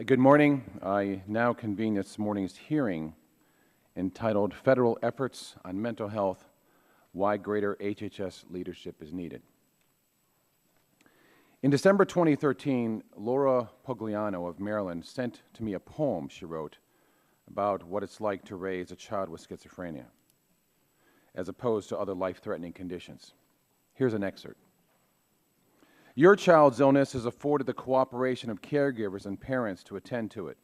Good morning. I now convene this morning's hearing entitled Federal Efforts on Mental Health, Why Greater HHS Leadership is Needed. In December 2013, Laura Pogliano of Maryland sent to me a poem she wrote about what it's like to raise a child with schizophrenia, as opposed to other life-threatening conditions. Here's an excerpt. Your child's illness has afforded the cooperation of caregivers and parents to attend to it.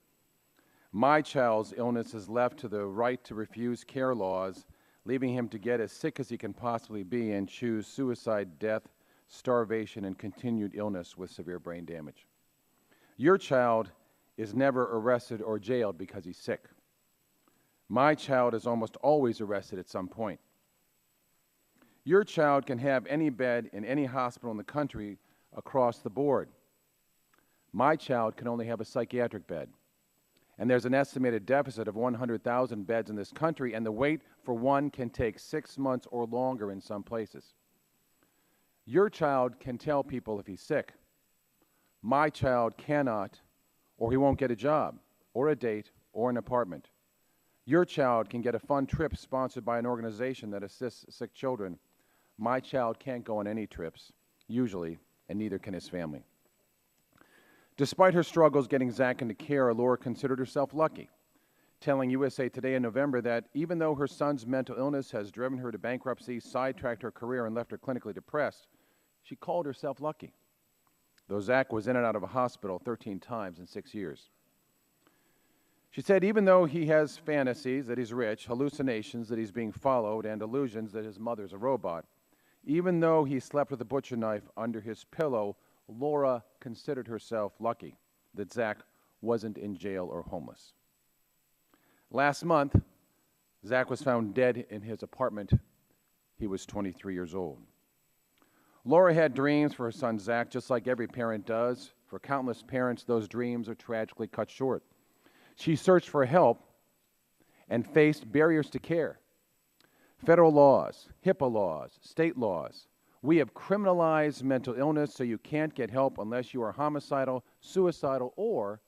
My child's illness is left to the right to refuse care laws, leaving him to get as sick as he can possibly be and choose suicide, death, starvation, and continued illness with severe brain damage. Your child is never arrested or jailed because he's sick. My child is almost always arrested at some point. Your child can have any bed in any hospital in the country across the board. My child can only have a psychiatric bed. And there's an estimated deficit of 100,000 beds in this country, and the wait for one can take 6 months or longer in some places. Your child can tell people if he's sick. My child cannot, or he won't get a job, or a date, or an apartment. Your child can get a fun trip sponsored by an organization that assists sick children. My child can't go on any trips, usually, and neither can his family. Despite her struggles getting Zach into care, Laura considered herself lucky, telling USA Today in November that even though her son's mental illness has driven her to bankruptcy, sidetracked her career, and left her clinically depressed, she called herself lucky, though Zach was in and out of a hospital 13 times in 6 years. She said even though he has fantasies that he's rich, hallucinations that he's being followed, and illusions that his mother's a robot, even though he slept with a butcher knife under his pillow, Laura considered herself lucky that Zach wasn't in jail or homeless. Last month, Zach was found dead in his apartment. He was 23 years old. Laura had dreams for her son Zach, just like every parent does. For countless parents, those dreams are tragically cut short. She searched for help and faced barriers to care. Federal laws, HIPAA laws, state laws. We have criminalized mental illness, so you can't get help unless you are homicidal, suicidal, or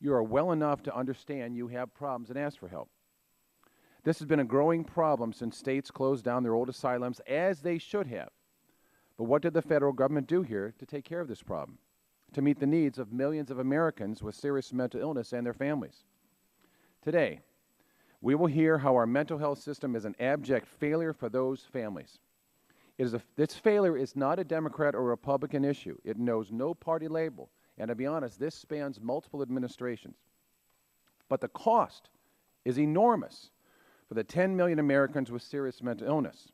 you are well enough to understand you have problems and ask for help. This has been a growing problem since states closed down their old asylums, as they should have. But what did the federal government do here to take care of this problem, to meet the needs of millions of Americans with serious mental illness and their families? Today, we will hear how our mental health system is an abject failure for those families. This failure is not a Democrat or Republican issue. It knows no party label. And to be honest, this spans multiple administrations. But the cost is enormous for the 10 million Americans with serious mental illness.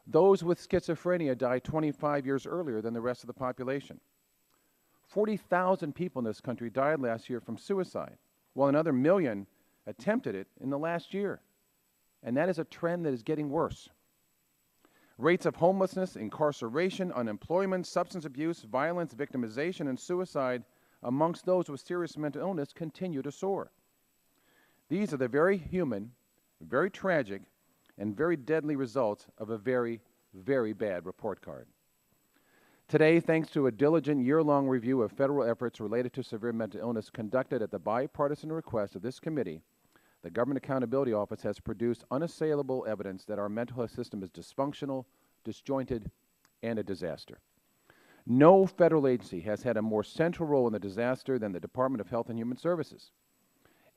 Those with schizophrenia die 25 years earlier than the rest of the population. 40,000 people in this country died last year from suicide, while another million attempted it in the last year. And that is a trend that is getting worse. Rates of homelessness, incarceration, unemployment, substance abuse, violence, victimization, and suicide amongst those with serious mental illness continue to soar. These are the very human, very tragic, and very deadly results of a very, very bad report card. Today, thanks to a diligent year-long review of federal efforts related to severe mental illness conducted at the bipartisan request of this committee, the Government Accountability Office has produced unassailable evidence that our mental health system is dysfunctional, disjointed, and a disaster. No federal agency has had a more central role in the disaster than the Department of Health and Human Services.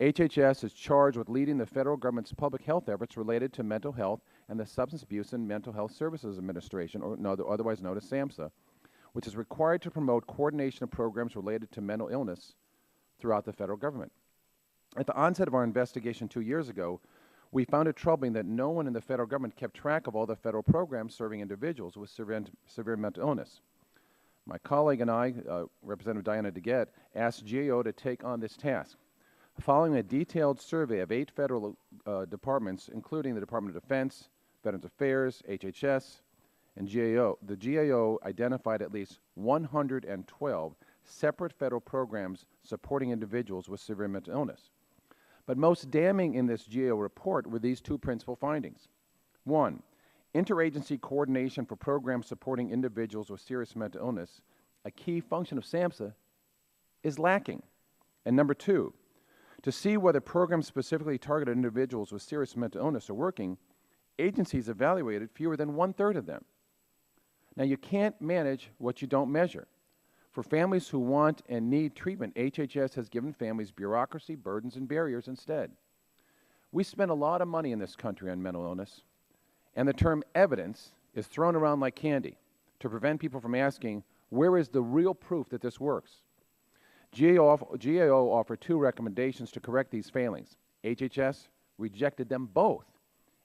HHS is charged with leading the federal government's public health efforts related to mental health and the Substance Abuse and Mental Health Services Administration, or otherwise known as SAMHSA, which is required to promote coordination of programs related to mental illness throughout the federal government. At the onset of our investigation 2 years ago, we found it troubling that no one in the federal government kept track of all the federal programs serving individuals with severe mental illness. My colleague and I, Representative Diana DeGette, asked GAO to take on this task. Following a detailed survey of 8 federal departments, including the Department of Defense, Veterans Affairs, HHS, and GAO, the GAO identified at least 112 separate federal programs supporting individuals with severe mental illness. But most damning in this GAO report were these 2 principal findings. 1, interagency coordination for programs supporting individuals with serious mental illness, a key function of SAMHSA, is lacking. And number two, to see whether programs specifically targeted at individuals with serious mental illness are working, agencies evaluated fewer than 1/3 of them. Now, you can't manage what you don't measure. For families who want and need treatment, HHS has given families bureaucracy, burdens, and barriers instead. We spend a lot of money in this country on mental illness, and the term evidence is thrown around like candy to prevent people from asking, where is the real proof that this works? GAO offered 2 recommendations to correct these failings. HHS rejected them both.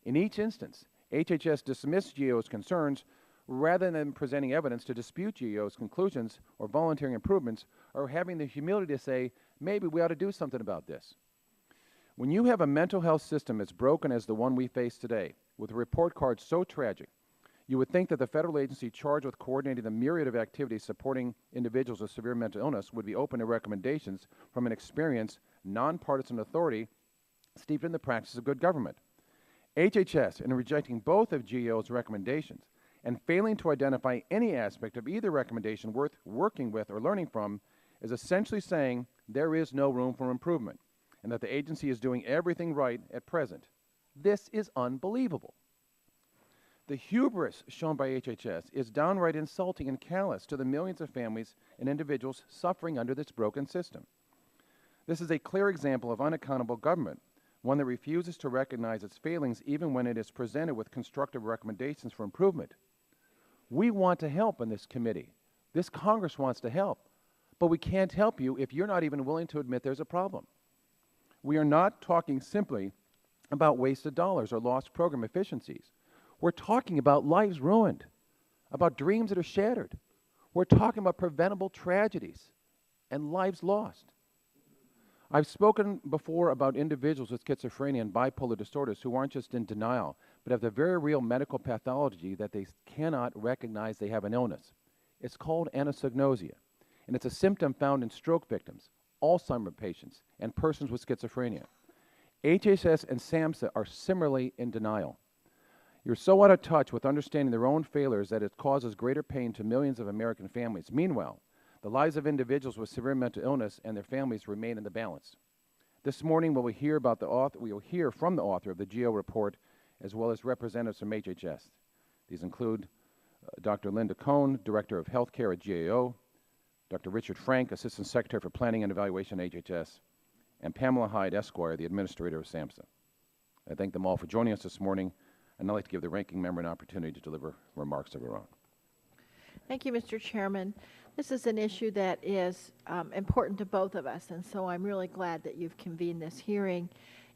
In each instance, HHS dismissed GAO's concerns rather than presenting evidence to dispute GAO's conclusions or volunteering improvements or having the humility to say, maybe we ought to do something about this. When you have a mental health system as broken as the one we face today, with a report card so tragic, you would think that the federal agency charged with coordinating the myriad of activities supporting individuals with severe mental illness would be open to recommendations from an experienced, nonpartisan authority steeped in the practice of good government. HHS, in rejecting both of GAO's recommendations and failing to identify any aspect of either recommendation worth working with or learning from, is essentially saying there is no room for improvement and that the agency is doing everything right at present. This is unbelievable. The hubris shown by HHS is downright insulting and callous to the millions of families and individuals suffering under this broken system. This is a clear example of unaccountable government, one that refuses to recognize its failings even when it is presented with constructive recommendations for improvement. We want to help in this committee. This Congress wants to help, but we can't help you if you're not even willing to admit there's a problem. We are not talking simply about wasted dollars or lost program efficiencies. We're talking about lives ruined, about dreams that are shattered. We're talking about preventable tragedies and lives lost. I've spoken before about individuals with schizophrenia and bipolar disorders who aren't just in denial, but have the very real medical pathology that they cannot recognize they have an illness. It's called anosognosia, and it's a symptom found in stroke victims, Alzheimer's patients, and persons with schizophrenia. HHS and SAMHSA are similarly in denial. You're so out of touch with understanding their own failures that it causes greater pain to millions of American families. Meanwhile, the lives of individuals with severe mental illness and their families remain in the balance. This morning, we will hear from the author of the GAO report, as well as representatives from HHS. These include Dr. Linda Cohn, Director of Healthcare at GAO, Dr. Richard Frank, Assistant Secretary for Planning and Evaluation at HHS, and Pamela Hyde, Esquire, the Administrator of SAMHSA. I thank them all for joining us this morning, and I'd like to give the ranking member an opportunity to deliver remarks of her own. Thank you, Mr. Chairman. This is an issue that is important to both of us, and so I'm really glad that you've convened this hearing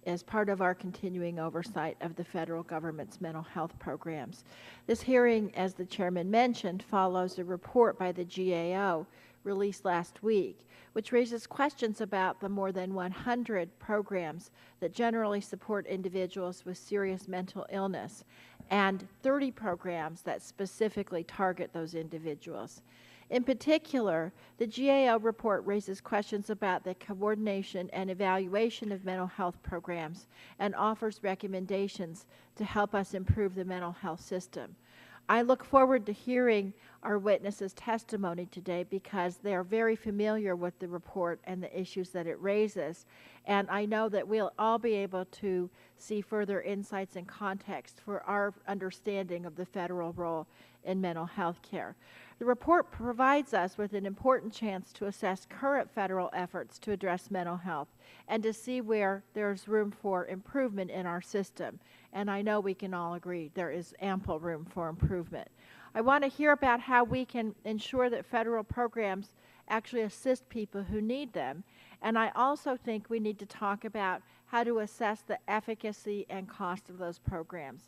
as part of our continuing oversight of the federal government's mental health programs. This hearing, as the chairman mentioned, follows a report by the GAO released last week, which raises questions about the more than 100 programs that generally support individuals with serious mental illness and 30 programs that specifically target those individuals. In particular, the GAO report raises questions about the coordination and evaluation of mental health programs and offers recommendations to help us improve the mental health system. I look forward to hearing our witnesses' testimony today because they are very familiar with the report and the issues that it raises, and I know that we'll all be able to see further insights and context for our understanding of the federal role in mental health care. The report provides us with an important chance to assess current federal efforts to address mental health and to see where there's room for improvement in our system. And I know we can all agree there is ample room for improvement. I want to hear about how we can ensure that federal programs actually assist people who need them. And I also think we need to talk about how to assess the efficacy and cost of those programs.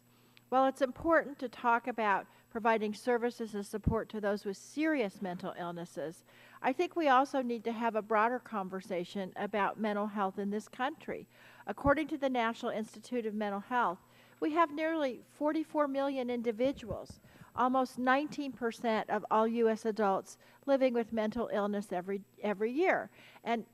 While it's important to talk about providing services and support to those with serious mental illnesses, I think we also need to have a broader conversation about mental health in this country. According to the National Institute of Mental Health, we have nearly 44 million individuals, almost 19% of all U.S. adults living with mental illness every year. And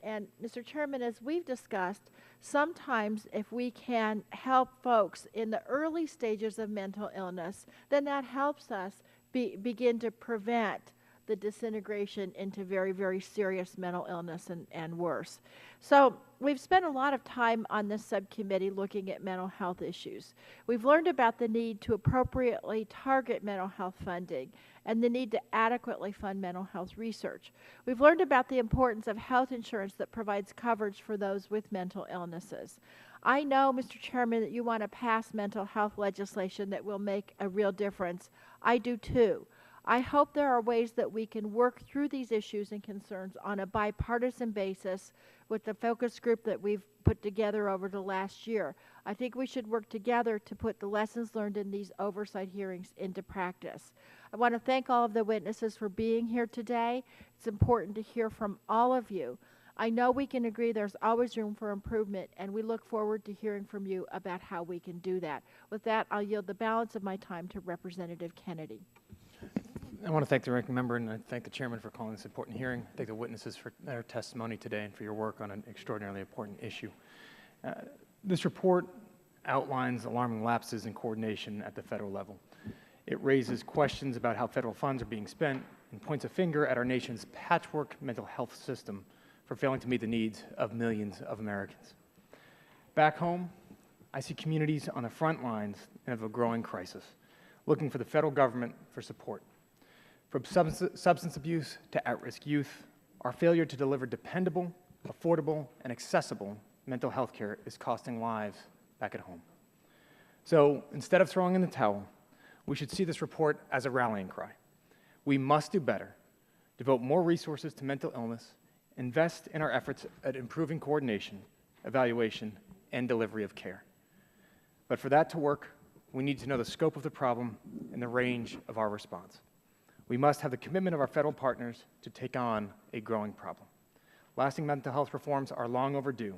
Mr. Chairman, as we've discussed, sometimes if we can help folks in the early stages of mental illness, then that helps us begin to prevent the disintegration into very, very serious mental illness and worse. So we've spent a lot of time on this subcommittee looking at mental health issues. We've learned about the need to appropriately target mental health funding and the need to adequately fund mental health research. We've learned about the importance of health insurance that provides coverage for those with mental illnesses. I know, Mr. Chairman, that you want to pass mental health legislation that will make a real difference. I do too. I hope there are ways that we can work through these issues and concerns on a bipartisan basis with the focus group that we've put together over the last year. I think we should work together to put the lessons learned in these oversight hearings into practice. I want to thank all of the witnesses for being here today. It's important to hear from all of you. I know we can agree there's always room for improvement, and we look forward to hearing from you about how we can do that. With that, I'll yield the balance of my time to Representative Kennedy. I want to thank the ranking member, and I thank the chairman for calling this important hearing. I thank the witnesses for their testimony today and for your work on an extraordinarily important issue. This report outlines alarming lapses in coordination at the federal level. It raises questions about how federal funds are being spent and points a finger at our nation's patchwork mental health system for failing to meet the needs of millions of Americans. Back home, I see communities on the front lines of a growing crisis, looking for the federal government for support. From substance abuse to at-risk youth, our failure to deliver dependable, affordable, and accessible mental health care is costing lives back at home. So instead of throwing in the towel, we should see this report as a rallying cry. We must do better, devote more resources to mental illness, invest in our efforts at improving coordination, evaluation, and delivery of care. But for that to work, we need to know the scope of the problem and the range of our response. We must have the commitment of our federal partners to take on a growing problem. Lasting mental health reforms are long overdue,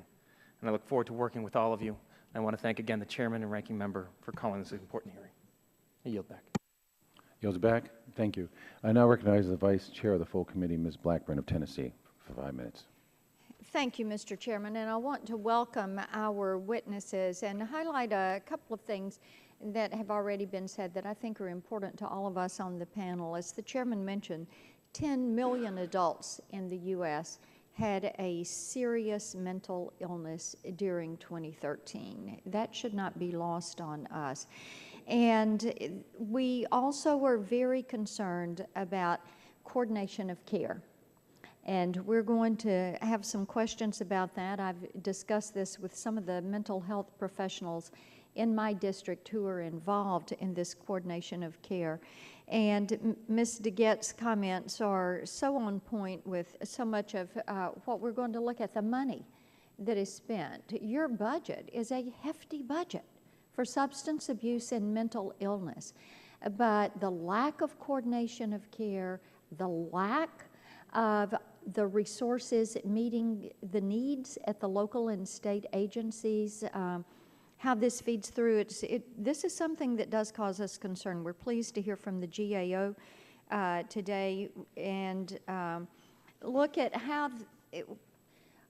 and I look forward to working with all of you. I want to thank again the chairman and ranking member for calling this important hearing. I yield back. Yields back. Thank you. I now recognize the Vice Chair of the full committee, Ms. Blackburn of Tennessee, for 5 minutes. Thank you, Mr. Chairman, and I want to welcome our witnesses and highlight a couple of things that have already been said that I think are important to all of us on the panel. As the chairman mentioned, 10 million adults in the U.S. had a serious mental illness during 2013. That should not be lost on us. And we also were very concerned about coordination of care. And we're going to have some questions about that. I've discussed this with some of the mental health professionals in my district who are involved in this coordination of care. And Ms. DeGette's comments are so on point with so much of what we're going to look at, the money that is spent. Your budget is a hefty budget for substance abuse and mental illness, but the lack of coordination of care, the lack of the resources meeting the needs at the local and state agencies, how this feeds through, this is something that does cause us concern. We're pleased to hear from the GAO today and look at how,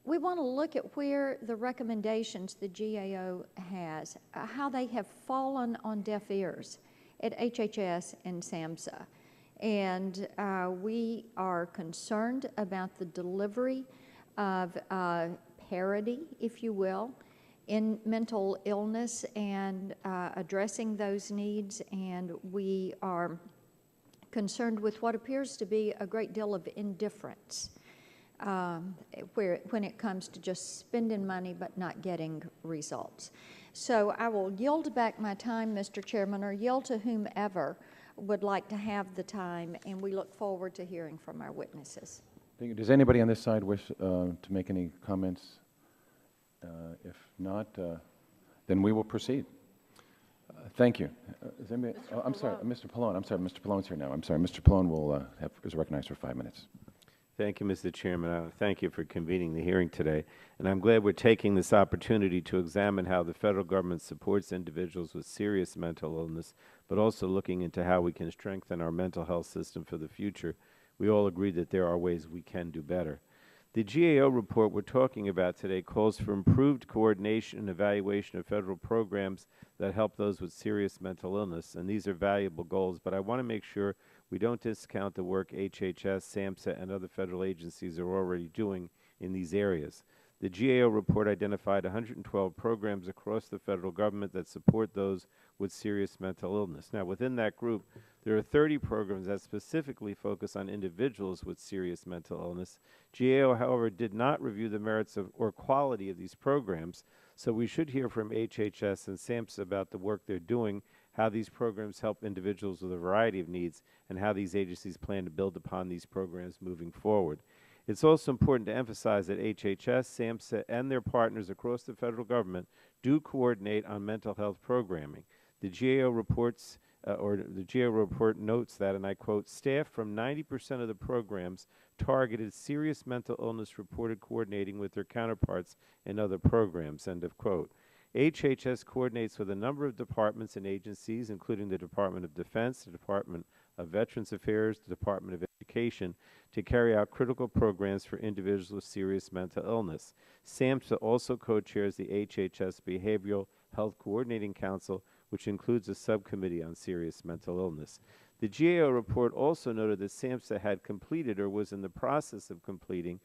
we want to look at where the recommendations the GAO has, how they have fallen on deaf ears at HHS and SAMHSA. And we are concerned about the delivery of parity, if you will, in mental illness and addressing those needs. And we are concerned with what appears to be a great deal of indifference when it comes to just spending money but not getting results. So I will yield back my time, Mr. Chairman, or yield to whomever would like to have the time, and we look forward to hearing from our witnesses. Thank you. Does anybody on this side wish to make any comments? If not, then we will proceed. Thank you. Is anybody, I'm sorry, Mr. Pallone. I'm sorry, Mr. Pallone's here now. I'm sorry, Mr. Pallone will is recognized for 5 minutes. Thank you, Mr. Chairman. Thank you for convening the hearing today. And I'm glad we're taking this opportunity to examine how the federal government supports individuals with serious mental illness, but also looking into how we can strengthen our mental health system for the future. We all agree that there are ways we can do better. The GAO report we're talking about today calls for improved coordination and evaluation of federal programs that help those with serious mental illness, and these are valuable goals, but I want to make sure we don't discount the work HHS, SAMHSA, and other federal agencies are already doing in these areas. The GAO report identified 112 programs across the federal government that support those with serious mental illness. Now, within that group, there are 30 programs that specifically focus on individuals with serious mental illness. GAO, however, did not review the merits of or quality of these programs, so we should hear from HHS and SAMHSA about the work they're doing, how these programs help individuals with a variety of needs, and how these agencies plan to build upon these programs moving forward. It's also important to emphasize that HHS, SAMHSA, and their partners across the federal government do coordinate on mental health programming. The GAO reports, the GAO report notes that, and I quote, staff from 90% of the programs targeted serious mental illness reported coordinating with their counterparts in other programs, end of quote. HHS coordinates with a number of departments and agencies, including the Department of Defense, the Department of Veterans Affairs, the Department of Education, to carry out critical programs for individuals with serious mental illness. SAMHSA also co-chairs the HHS Behavioral Health Coordinating Council, which includes a subcommittee on serious mental illness. The GAO report also noted that SAMHSA had completed or was in the process of completing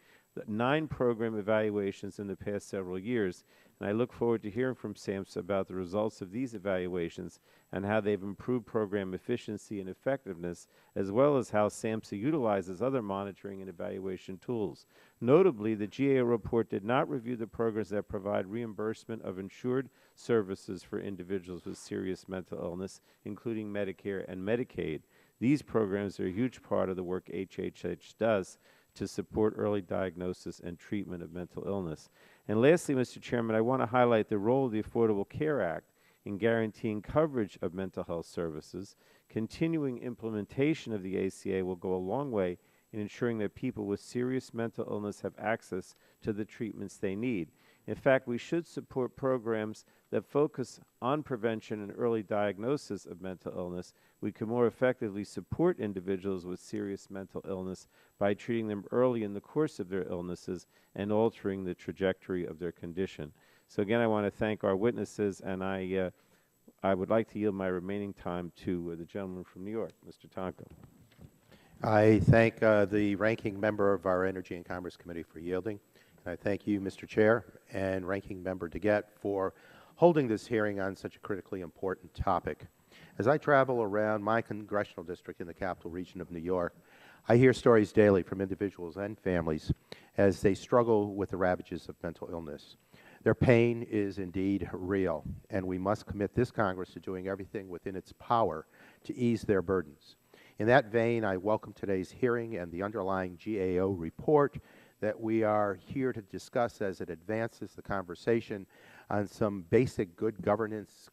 9 program evaluations in the past several years, and I look forward to hearing from SAMHSA about the results of these evaluations and how they've improved program efficiency and effectiveness, as well as how SAMHSA utilizes other monitoring and evaluation tools. Notably, the GAO report did not review the programs that provide reimbursement of insured services for individuals with serious mental illness, including Medicare and Medicaid. These programs are a huge part of the work HHS does to support early diagnosis and treatment of mental illness. And lastly, Mr. Chairman, I want to highlight the role of the Affordable Care Act in guaranteeing coverage of mental health services. Continuing implementation of the ACA will go a long way in ensuring that people with serious mental illness have access to the treatments they need. In fact, we should support programs that focus on prevention and early diagnosis of mental illness. We can more effectively support individuals with serious mental illness by treating them early in the course of their illnesses and altering the trajectory of their condition. So again, I want to thank our witnesses, and I would like to yield my remaining time to the gentleman from New York, Mr. Tonko. I thank the ranking member of our Energy and Commerce Committee for yielding. I thank you, Mr. Chair, and Ranking Member DeGette for holding this hearing on such a critically important topic. As I travel around my congressional district in the capital region of New York, I hear stories daily from individuals and families as they struggle with the ravages of mental illness. Their pain is indeed real, and we must commit this Congress to doing everything within its power to ease their burdens. In that vein, I welcome today's hearing and the underlying GAO report that we are here to discuss as it advances the conversation on some basic good governance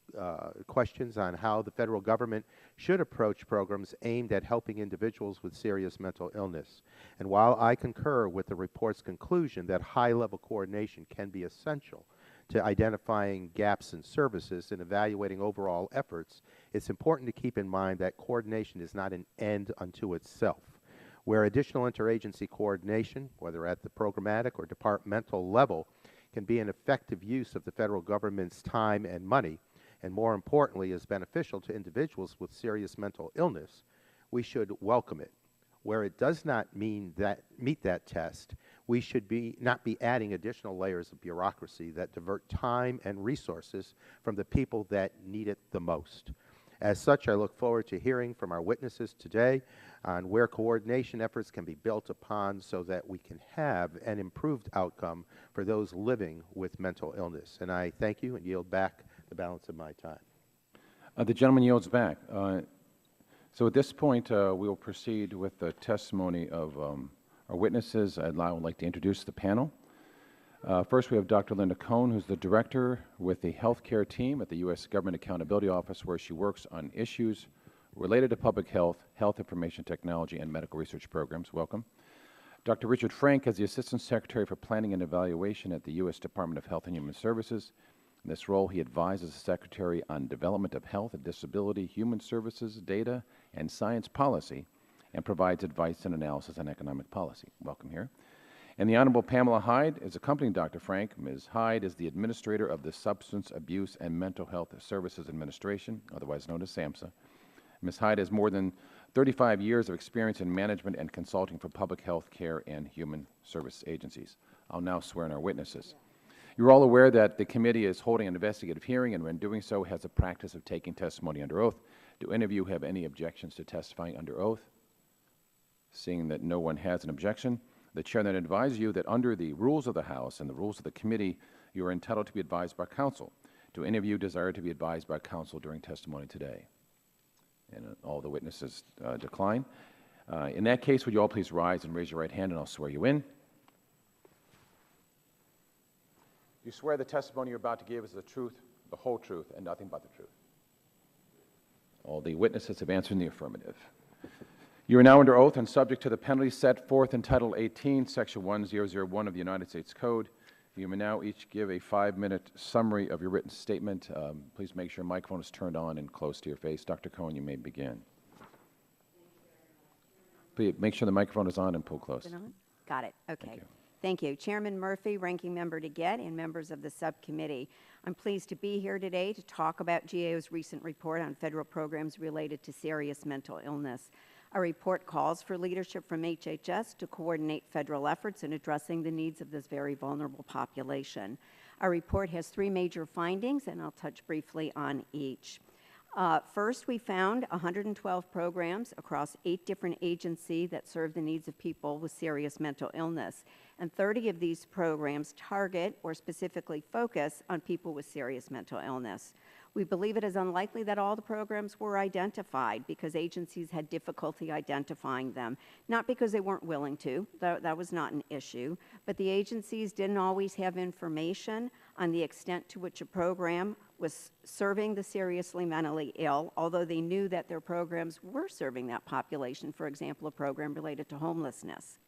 questions on how the federal government should approach programs aimed at helping individuals with serious mental illness. And while I concur with the report's conclusion that high-level coordination can be essential to identifying gaps in services and evaluating overall efforts, it's important to keep in mind that coordination is not an end unto itself. Where additional interagency coordination, whether at the programmatic or departmental level, can be an effective use of the federal government's time and money, and more importantly, is beneficial to individuals with serious mental illness, we should welcome it. Where it does not meet that test, we should not be adding additional layers of bureaucracy that divert time and resources from the people that need it the most. As such, I look forward to hearing from our witnesses today on where coordination efforts can be built upon so that we can have an improved outcome for those living with mental illness. And I thank you and yield back the balance of my time. The gentleman yields back. So at this point, we will proceed with the testimony of our witnesses. I'd like to introduce the panel. First, we have Dr. Linda Cohn, who's the director with the healthcare team at the U.S. Government Accountability Office, where she works on issues related to public health, health information technology, and medical research programs. Welcome. Dr. Richard Frank is the Assistant Secretary for Planning and Evaluation at the U.S. Department of Health and Human Services. In this role, he advises the Secretary on development of health and disability, human services, data, and science policy, and provides advice and analysis on economic policy. Welcome here. And the Honorable Pamela Hyde is accompanying Dr. Frank. Ms. Hyde is the Administrator of the Substance Abuse and Mental Health Services Administration, otherwise known as SAMHSA. Ms. Hyde has more than 35 years of experience in management and consulting for public health care and human service agencies. I'll now swear in our witnesses. You're all aware that the committee is holding an investigative hearing, and when doing so has a practice of taking testimony under oath. Do any of you have any objections to testifying under oath? Seeing that no one has an objection, the chair then advises you that under the rules of the House and the rules of the committee, you are entitled to be advised by counsel. Do any of you desire to be advised by counsel during testimony today? And all the witnesses decline. In that case, would you all please rise and raise your right hand, and I'll swear you in. You swear the testimony you're about to give is the truth, the whole truth, and nothing but the truth. All the witnesses have answered in the affirmative. You are now under oath and subject to the penalties set forth in Title 18, Section 1001 of the United States Code. You may now each give a 5-minute summary of your written statement. Please make sure your microphone is turned on and close to your face. Dr. Cohen, you may begin. Please make sure the microphone is on and pull close. Got it. Okay. Thank you. Chairman Murphy, Ranking Member DeGette, and members of the subcommittee. I'm pleased to be here today to talk about GAO's recent report on federal programs related to serious mental illness. Our report calls for leadership from HHS to coordinate federal efforts in addressing the needs of this very vulnerable population. Our report has 3 major findings, and I'll touch briefly on each. First, we found 112 programs across 8 different agencies that serve the needs of people with serious mental illness, and 30 of these programs target or specifically focus on people with serious mental illness. We believe it is unlikely that all the programs were identified because agencies had difficulty identifying them, not because they weren't willing to, that was not an issue, but the agencies didn't always have information on the extent to which a program was serving the seriously mentally ill, although they knew that their programs were serving that population, for example, a program related to homelessness.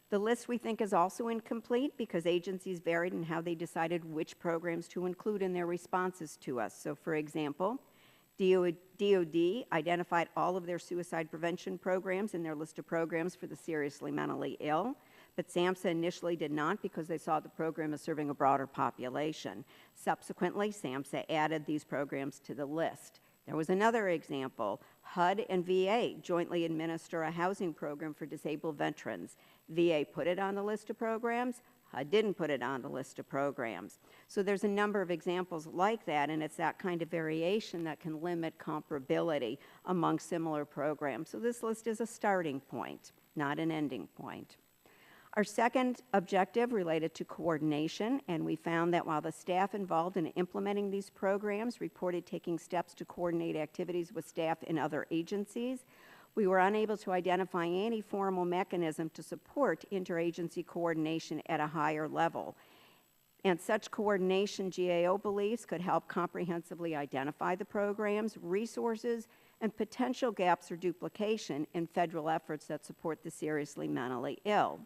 The list, we think, is also incomplete because agencies varied in how they decided which programs to include in their responses to us. So, for example, DOD identified all of their suicide prevention programs in their list of programs for the seriously mentally ill, but SAMHSA initially did not because they saw the program as serving a broader population. Subsequently, SAMHSA added these programs to the list. There was another example. HUD and VA jointly administer a housing program for disabled veterans. VA put it on the list of programs. HUD didn't put it on the list of programs. So there's a number of examples like that, and it's that kind of variation that can limit comparability among similar programs. So this list is a starting point, not an ending point. Our second objective related to coordination, and we found that while the staff involved in implementing these programs reported taking steps to coordinate activities with staff in other agencies, we were unable to identify any formal mechanism to support interagency coordination at a higher level. And such coordination, GAO believes, could help comprehensively identify the programs, resources, and potential gaps or duplication in federal efforts that support the seriously mentally ill.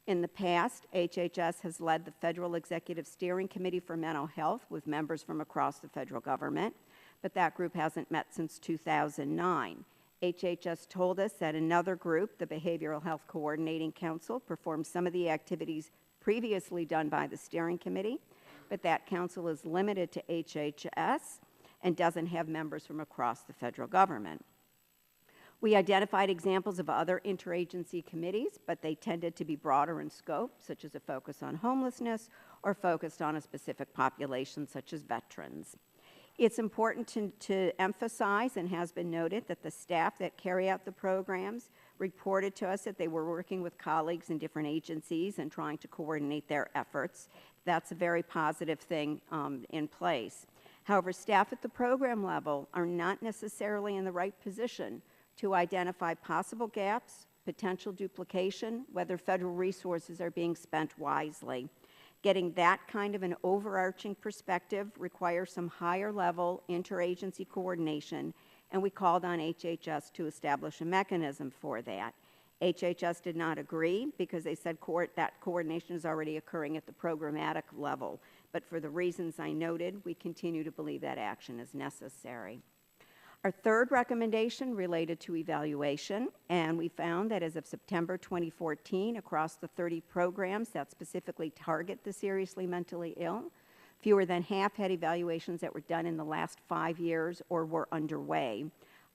In the past, HHS has led the Federal Executive Steering Committee for Mental Health with members from across the federal government, but that group hasn't met since 2009. HHS told us that another group, the Behavioral Health Coordinating Council, performed some of the activities previously done by the steering committee, but that council is limited to HHS and doesn't have members from across the federal government. We identified examples of other interagency committees, but they tended to be broader in scope, such as a focus on homelessness or focused on a specific population, such as veterans. It's important to emphasize, and has been noted, that the staff that carry out the programs reported to us that they were working with colleagues in different agencies and trying to coordinate their efforts. That's a very positive thing in place. However, staff at the program level are not necessarily in the right position to identify possible gaps, potential duplication, whether federal resources are being spent wisely. Getting that kind of an overarching perspective requires some higher level interagency coordination, and we called on HHS to establish a mechanism for that. HHS did not agree because they said that coordination is already occurring at the programmatic level, but for the reasons I noted, we continue to believe that action is necessary. Our third recommendation related to evaluation, and we found that as of September 2014, across the 30 programs that specifically target the seriously mentally ill, fewer than half had evaluations that were done in the last 5 years or were underway.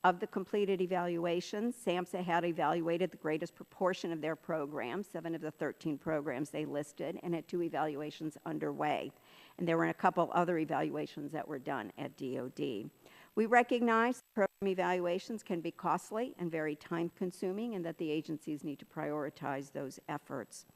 Of the completed evaluations, SAMHSA had evaluated the greatest proportion of their programs, 7 of the 13 programs they listed, and had 2 evaluations underway. And there were a couple other evaluations that were done at DoD. We recognize program evaluations can be costly and very time-consuming, and that the agencies need to prioritize those efforts.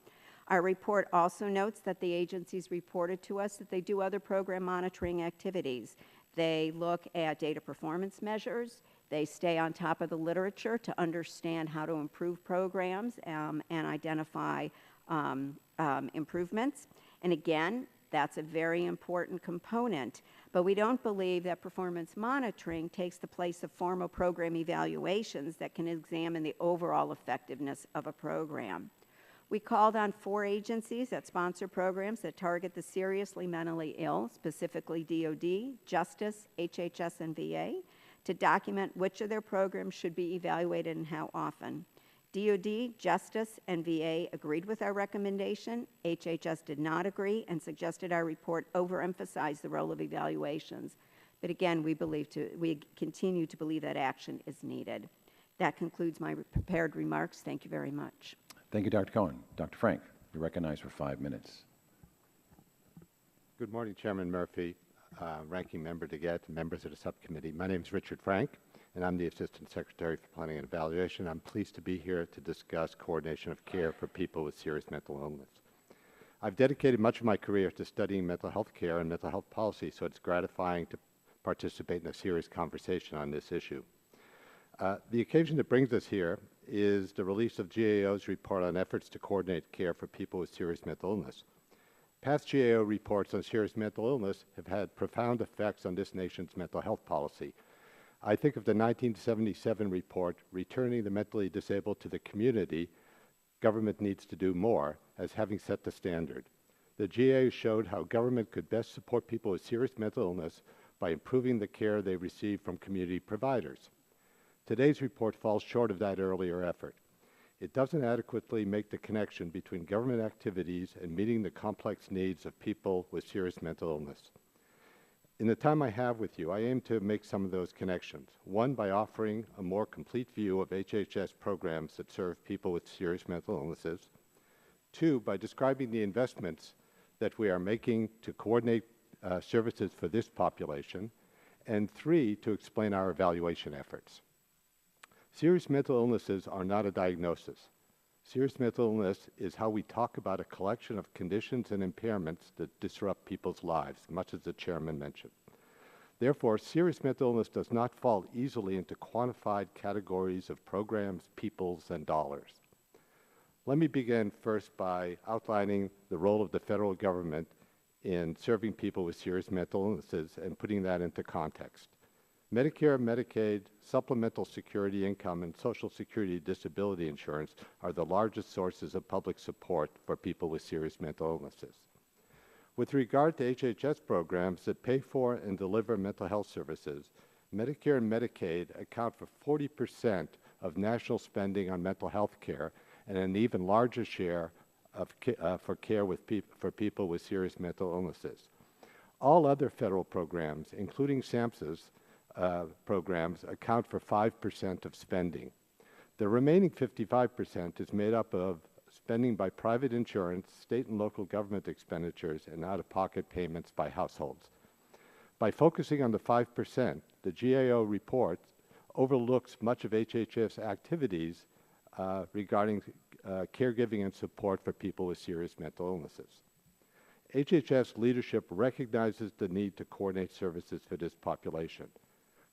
Our report also notes that the agencies reported to us that they do other program monitoring activities. They look at data performance measures. They stay on top of the literature to understand how to improve programs and identify improvements. And again, that's a very important component. But we don't believe that performance monitoring takes the place of formal program evaluations that can examine the overall effectiveness of a program. We called on 4 agencies that sponsor programs that target the seriously mentally ill, specifically DoD, Justice, HHS, and VA, to document which of their programs should be evaluated and how often. DoD, Justice, and VA agreed with our recommendation. HHS did not agree and suggested our report overemphasize the role of evaluations. But again, we continue to believe that action is needed. That concludes my prepared remarks. Thank you very much. Thank you, Dr. Cohen. Dr. Frank, you're recognized for 5 minutes. Good morning, Chairman Murphy, Ranking Member DeGette, and members of the subcommittee. My name is Richard Frank, and I'm the Assistant Secretary for Planning and Evaluation. I'm pleased to be here to discuss coordination of care for people with serious mental illness. I've dedicated much of my career to studying mental health care and mental health policy, so it's gratifying to participate in a serious conversation on this issue. The occasion that brings us here is the release of GAO's report on efforts to coordinate care for people with serious mental illness. Past GAO reports on serious mental illness have had profound effects on this nation's mental health policy. I think of the 1977 report, Returning the Mentally Disabled to the Community, Government Needs to Do More, as having set the standard. The GAO showed how government could best support people with serious mental illness by improving the care they receive from community providers. Today's report falls short of that earlier effort. It doesn't adequately make the connection between government activities and meeting the complex needs of people with serious mental illness. In the time I have with you, I aim to make some of those connections. One, by offering a more complete view of HHS programs that serve people with serious mental illnesses. 2, by describing the investments that we are making to coordinate services for this population. And 3, to explain our evaluation efforts. Serious mental illnesses are not a diagnosis. Serious mental illness is how we talk about a collection of conditions and impairments that disrupt people's lives, much as the chairman mentioned. Therefore, serious mental illness does not fall easily into quantified categories of programs, peoples, and dollars. Let me begin first by outlining the role of the federal government in serving people with serious mental illnesses and putting that into context. Medicare, Medicaid, supplemental security income, and Social Security disability insurance are the largest sources of public support for people with serious mental illnesses. With regard to HHS programs that pay for and deliver mental health services, Medicare and Medicaid account for 40% of national spending on mental health care and an even larger share of for care for people with serious mental illnesses. All other federal programs, including SAMHSA's programs, account for 5% of spending. The remaining 55% is made up of spending by private insurance, state and local government expenditures, and out-of-pocket payments by households. By focusing on the 5%, the GAO report overlooks much of HHS activities regarding caregiving and support for people with serious mental illnesses. HHS leadership recognizes the need to coordinate services for this population.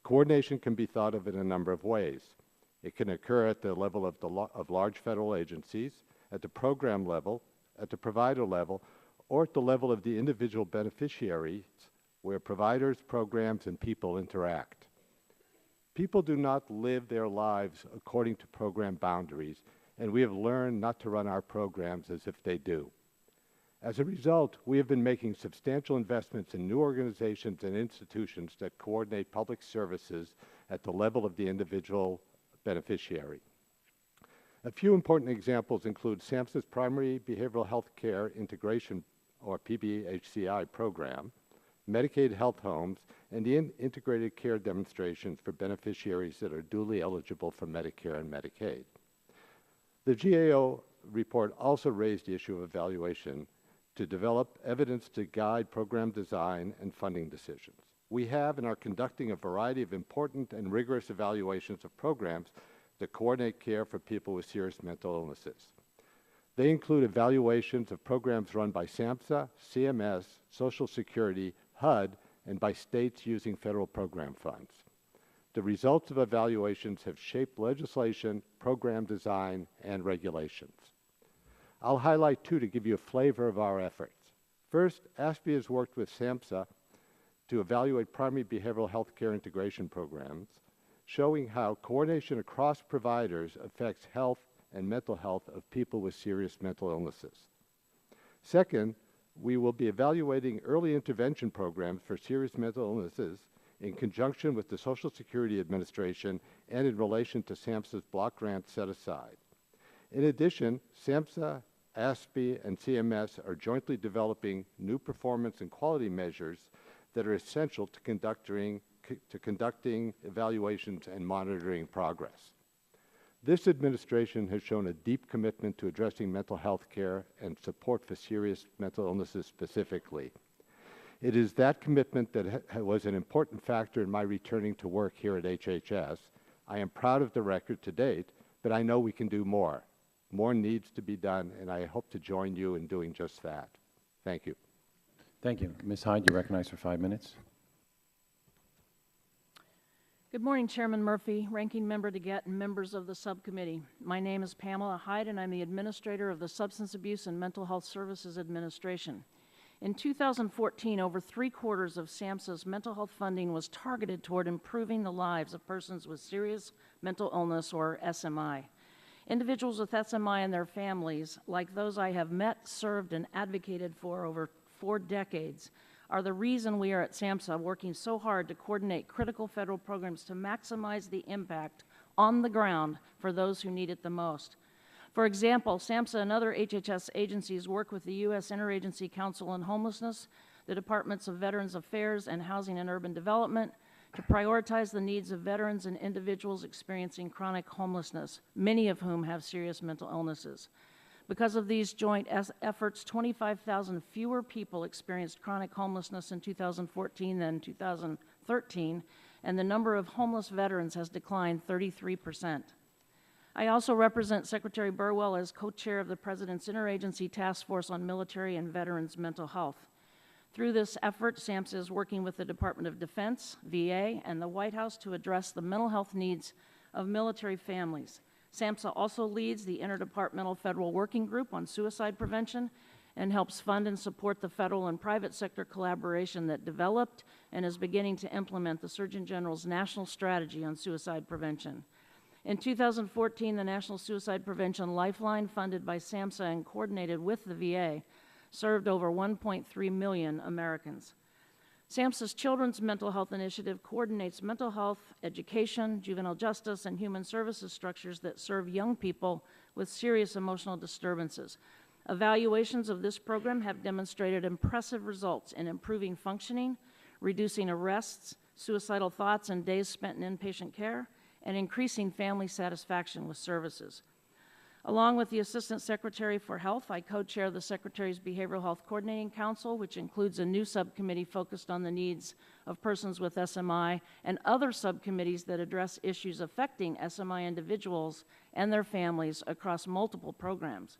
Coordination can be thought of in a number of ways. It can occur at the level of large federal agencies, at the program level, at the provider level, or at the level of the individual beneficiaries where providers, programs, and people interact. People do not live their lives according to program boundaries, and we have learned not to run our programs as if they do. As a result, we have been making substantial investments in new organizations and institutions that coordinate public services at the level of the individual beneficiary. A few important examples include SAMHSA's Primary Behavioral Health Care Integration, or PBHCI program, Medicaid health homes, and the integrated care demonstrations for beneficiaries that are duly eligible for Medicare and Medicaid. The GAO report also raised the issue of evaluation to develop evidence to guide program design and funding decisions. We have and are conducting a variety of important and rigorous evaluations of programs that coordinate care for people with serious mental illnesses. They include evaluations of programs run by SAMHSA, CMS, Social Security, HUD, and by states using federal program funds. The results of evaluations have shaped legislation, program design, and regulations. I'll highlight two to give you a flavor of our efforts. First, ASPE has worked with SAMHSA to evaluate primary behavioral health care integration programs, showing how coordination across providers affects health and mental health of people with serious mental illnesses. Second, we will be evaluating early intervention programs for serious mental illnesses in conjunction with the Social Security Administration and in relation to SAMHSA's block grant set aside. In addition, SAMHSA, ASPE, and CMS are jointly developing new performance and quality measures that are essential to conducting evaluations and monitoring progress. This administration has shown a deep commitment to addressing mental health care and support for serious mental illnesses specifically. It is that commitment that was an important factor in my returning to work here at HHS. I am proud of the record to date, but I know we can do more. More needs to be done, and I hope to join you in doing just that. Thank you. Thank you. Ms. Hyde, you're recognized for 5 minutes. Good morning, Chairman Murphy, Ranking Member DeGette, and members of the subcommittee. My name is Pamela Hyde, and I'm the Administrator of the Substance Abuse and Mental Health Services Administration. In 2014, over 3/4 of SAMHSA's mental health funding was targeted toward improving the lives of persons with serious mental illness, or SMI. Individuals with SMI and their families, like those I have met, served, and advocated for over 4 decades, are the reason we are at SAMHSA working so hard to coordinate critical federal programs to maximize the impact on the ground for those who need it the most. For example, SAMHSA and other HHS agencies work with the U.S. Interagency Council on Homelessness, the Departments of Veterans Affairs and Housing and Urban Development to prioritize the needs of veterans and individuals experiencing chronic homelessness, many of whom have serious mental illnesses. Because of these joint efforts, 25,000 fewer people experienced chronic homelessness in 2014 than 2013, and the number of homeless veterans has declined 33%. I also represent Secretary Burwell as co-chair of the President's Interagency Task Force on Military and Veterans Mental Health. Through this effort, SAMHSA is working with the Department of Defense, VA, and the White House to address the mental health needs of military families. SAMHSA also leads the Interdepartmental Federal Working Group on Suicide Prevention and helps fund and support the federal and private sector collaboration that developed and is beginning to implement the Surgeon General's National Strategy on Suicide Prevention. In 2014, the National Suicide Prevention Lifeline, funded by SAMHSA and coordinated with the VA, served over 1.3 million Americans. SAMHSA's Children's Mental Health Initiative coordinates mental health, education, juvenile justice, and human services structures that serve young people with serious emotional disturbances. Evaluations of this program have demonstrated impressive results in improving functioning, reducing arrests, suicidal thoughts, and days spent in inpatient care, and increasing family satisfaction with services. Along with the Assistant Secretary for Health, I co-chair the Secretary's Behavioral Health Coordinating Council, which includes a new subcommittee focused on the needs of persons with SMI and other subcommittees that address issues affecting SMI individuals and their families across multiple programs.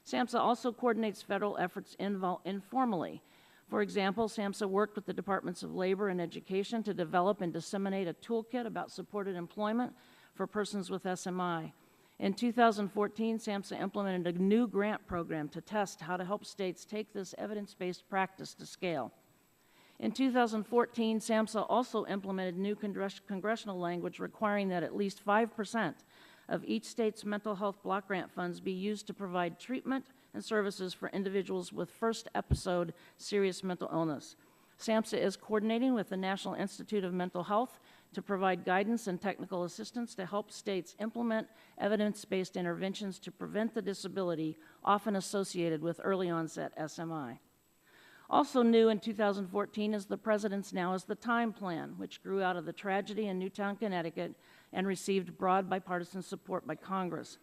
SAMHSA also coordinates federal efforts informally. For example, SAMHSA worked with the Departments of Labor and Education to develop and disseminate a toolkit about supported employment for persons with SMI. In 2014, SAMHSA implemented a new grant program to test how to help states take this evidence-based practice to scale. In 2014, SAMHSA also implemented new congressional language requiring that at least 5% of each state's mental health block grant funds be used to provide treatment and services for individuals with first episode serious mental illness. SAMHSA is coordinating with the National Institute of Mental Health to provide guidance and technical assistance to help states implement evidence-based interventions to prevent the disability often associated with early onset SMI. Also new in 2014 is the President's Now is the Time Plan, which grew out of the tragedy in Newtown, Connecticut, and received broad bipartisan support by Congress.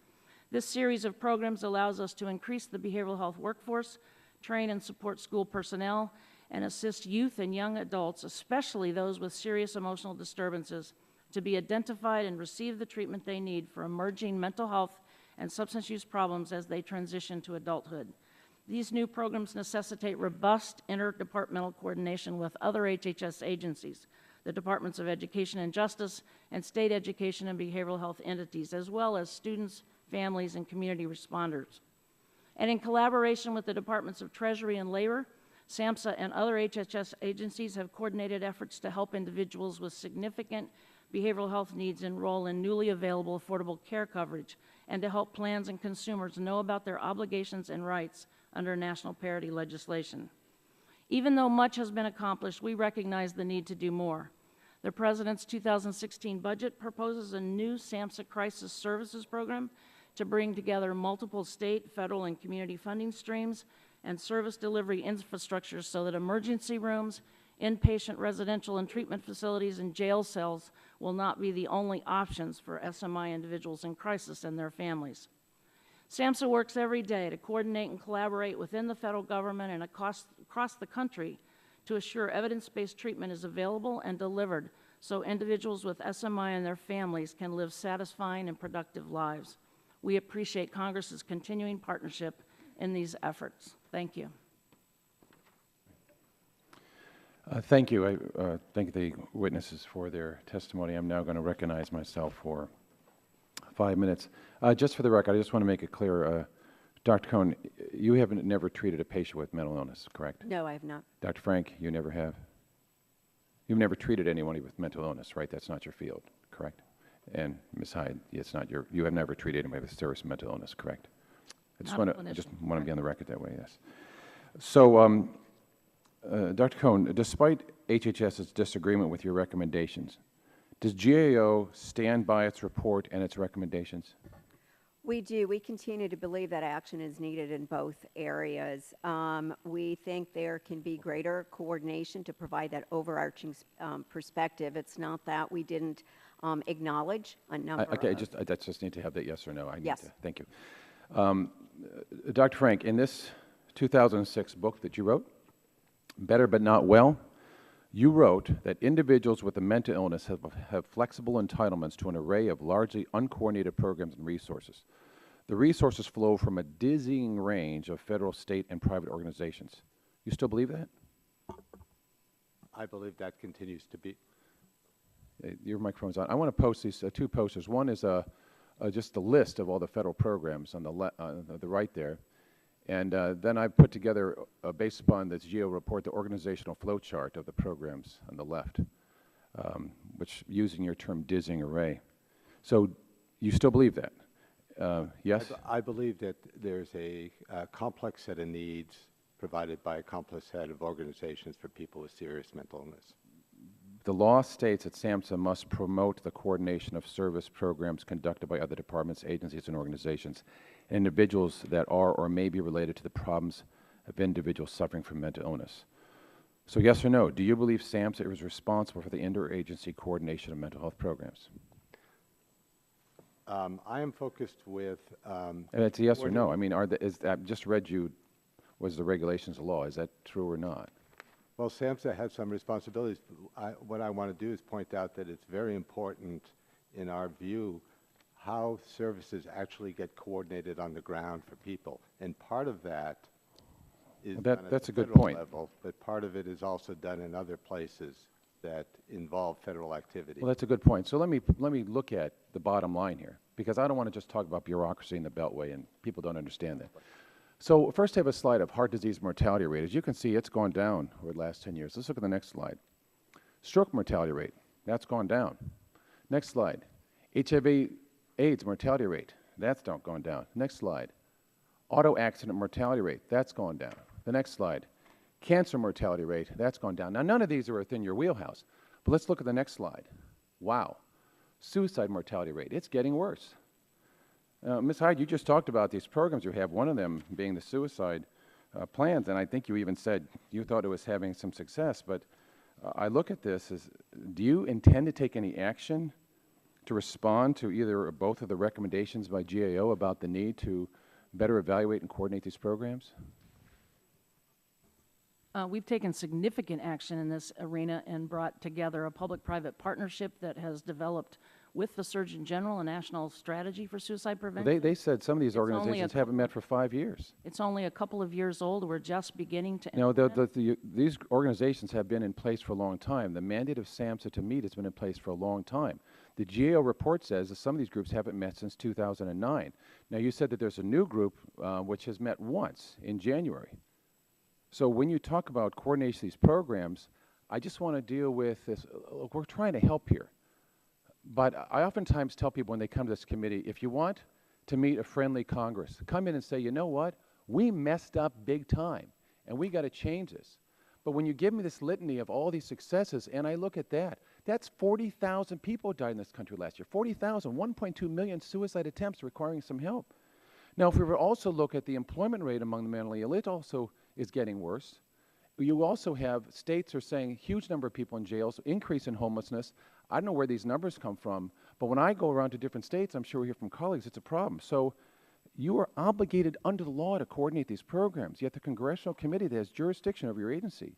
This series of programs allows us to increase the behavioral health workforce, train and support school personnel, and assist youth and young adults, especially those with serious emotional disturbances, to be identified and receive the treatment they need for emerging mental health and substance use problems as they transition to adulthood. These new programs necessitate robust interdepartmental coordination with other HHS agencies, the Departments of Education and Justice, and state education and behavioral health entities, as well as students, families, and community responders. And in collaboration with the Departments of Treasury and Labor, SAMHSA and other HHS agencies have coordinated efforts to help individuals with significant behavioral health needs enroll in newly available affordable care coverage, and to help plans and consumers know about their obligations and rights under national parity legislation. Even though much has been accomplished, we recognize the need to do more. The President's 2016 budget proposes a new SAMHSA Crisis Services Program to bring together multiple state, federal, and community funding streams and service delivery infrastructures so that emergency rooms, inpatient residential and treatment facilities, and jail cells will not be the only options for SMI individuals in crisis and their families. SAMHSA works every day to coordinate and collaborate within the federal government and across the country to assure evidence-based treatment is available and delivered so individuals with SMI and their families can live satisfying and productive lives. We appreciate Congress's continuing partnership in these efforts. Thank you. Thank you. I thank the witnesses for their testimony. I'm now going to recognize myself for 5 minutes. Just for the record, I just want to make it clear, Dr. Cohn, you have never treated a patient with mental illness, correct? No, I have not. Dr. Frank, you never have? You've never treated anyone with mental illness, right? That's not your field, correct? And Ms. Hyde, it's not your, you have never treated anybody with serious mental illness, correct? I just want to be on the record that way, yes. So, Dr. Cohn, despite HHS's disagreement with your recommendations, does GAO stand by its report and its recommendations? We do. We continue to believe that action is needed in both areas. We think there can be greater coordination to provide that overarching perspective. It's not that we didn't acknowledge a number okay, of... I just need to have that yes or no. I need yes. to, thank you. Dr. Frank, in this 2006 book that you wrote, Better But Not Well, you wrote that individuals with a mental illness have flexible entitlements to an array of largely uncoordinated programs and resources. The resources flow from a dizzying range of federal, state, and private organizations. You still believe that? I believe that continues to be. Your microphone's on. I want to post these two posters. One is just a list of all the federal programs on the right there. And then I put together, based upon this GEO report, the organizational flow chart of the programs on the left, which, using your term, dizzying array. So you still believe that? Yes? I believe that there's a complex set of needs provided by a complex set of organizations for people with serious mental illness. The law states that SAMHSA must promote the coordination of service programs conducted by other departments, agencies, and organizations, and individuals that are or may be related to the problems of individuals suffering from mental illness. So yes or no, do you believe SAMHSA is responsible for the interagency coordination of mental health programs? I am focused with... it's a yes or no. I mean, I just read you, was the regulations of law. Is that true or not? Well, SAMHSA has some responsibilities. What I want to do is point out that it's very important, in our view, how services actually get coordinated on the ground for people. And part of that is done at that's the a good federal point. level, but part of it is also done in other places that involve federal activity. Well, that's a good point. So let me look at the bottom line here, because I don't want to just talk about bureaucracy in the Beltway, and people don't understand that. So first I have a slide of heart disease mortality rate. As you can see, it's gone down over the last 10 years. Let's look at the next slide. Stroke mortality rate, that's gone down. Next slide. HIV/AIDS mortality rate, that's gone down. Next slide. Auto accident mortality rate, that's gone down. The next slide. Cancer mortality rate, that's gone down. Now, none of these are within your wheelhouse, but let's look at the next slide. Wow. Suicide mortality rate, it's getting worse. Ms. Hyde, you just talked about these programs you have, one of them being the suicide plans, and I think you even said you thought it was having some success, but I look at this as, do you intend to take any action to respond to either or both of the recommendations by GAO about the need to better evaluate and coordinate these programs? We've taken significant action in this arena and brought together a public-private partnership that has developed with the Surgeon General a national strategy for suicide prevention. They said some of these It's only organizations haven't met for 5 years. It's only a couple of years old. We're just beginning to No, implement. these organizations have been in place for a long time. The mandate of SAMHSA to meet has been in place for a long time. The GAO report says that some of these groups haven't met since 2009. Now, you said that there's a new group which has met once in January. So when you talk about coordination of these programs, I just want to deal with this. Look, we're trying to help here. But I oftentimes tell people when they come to this committee, if you want to meet a friendly Congress, come in and say, you know what, we messed up big time, and we got to change this. But when you give me this litany of all these successes, and I look at that, that's 40,000 people died in this country last year. 40,000, 1.2 million suicide attempts requiring some help. Now, if we were also look at the employment rate among the mentally ill, it also is getting worse. You also have states are saying huge number of people in jails, increase in homelessness. I don't know where these numbers come from, but when I go around to different states, I'm sure we hear from colleagues, it's a problem. So you are obligated under the law to coordinate these programs, yet the congressional committee that has jurisdiction over your agency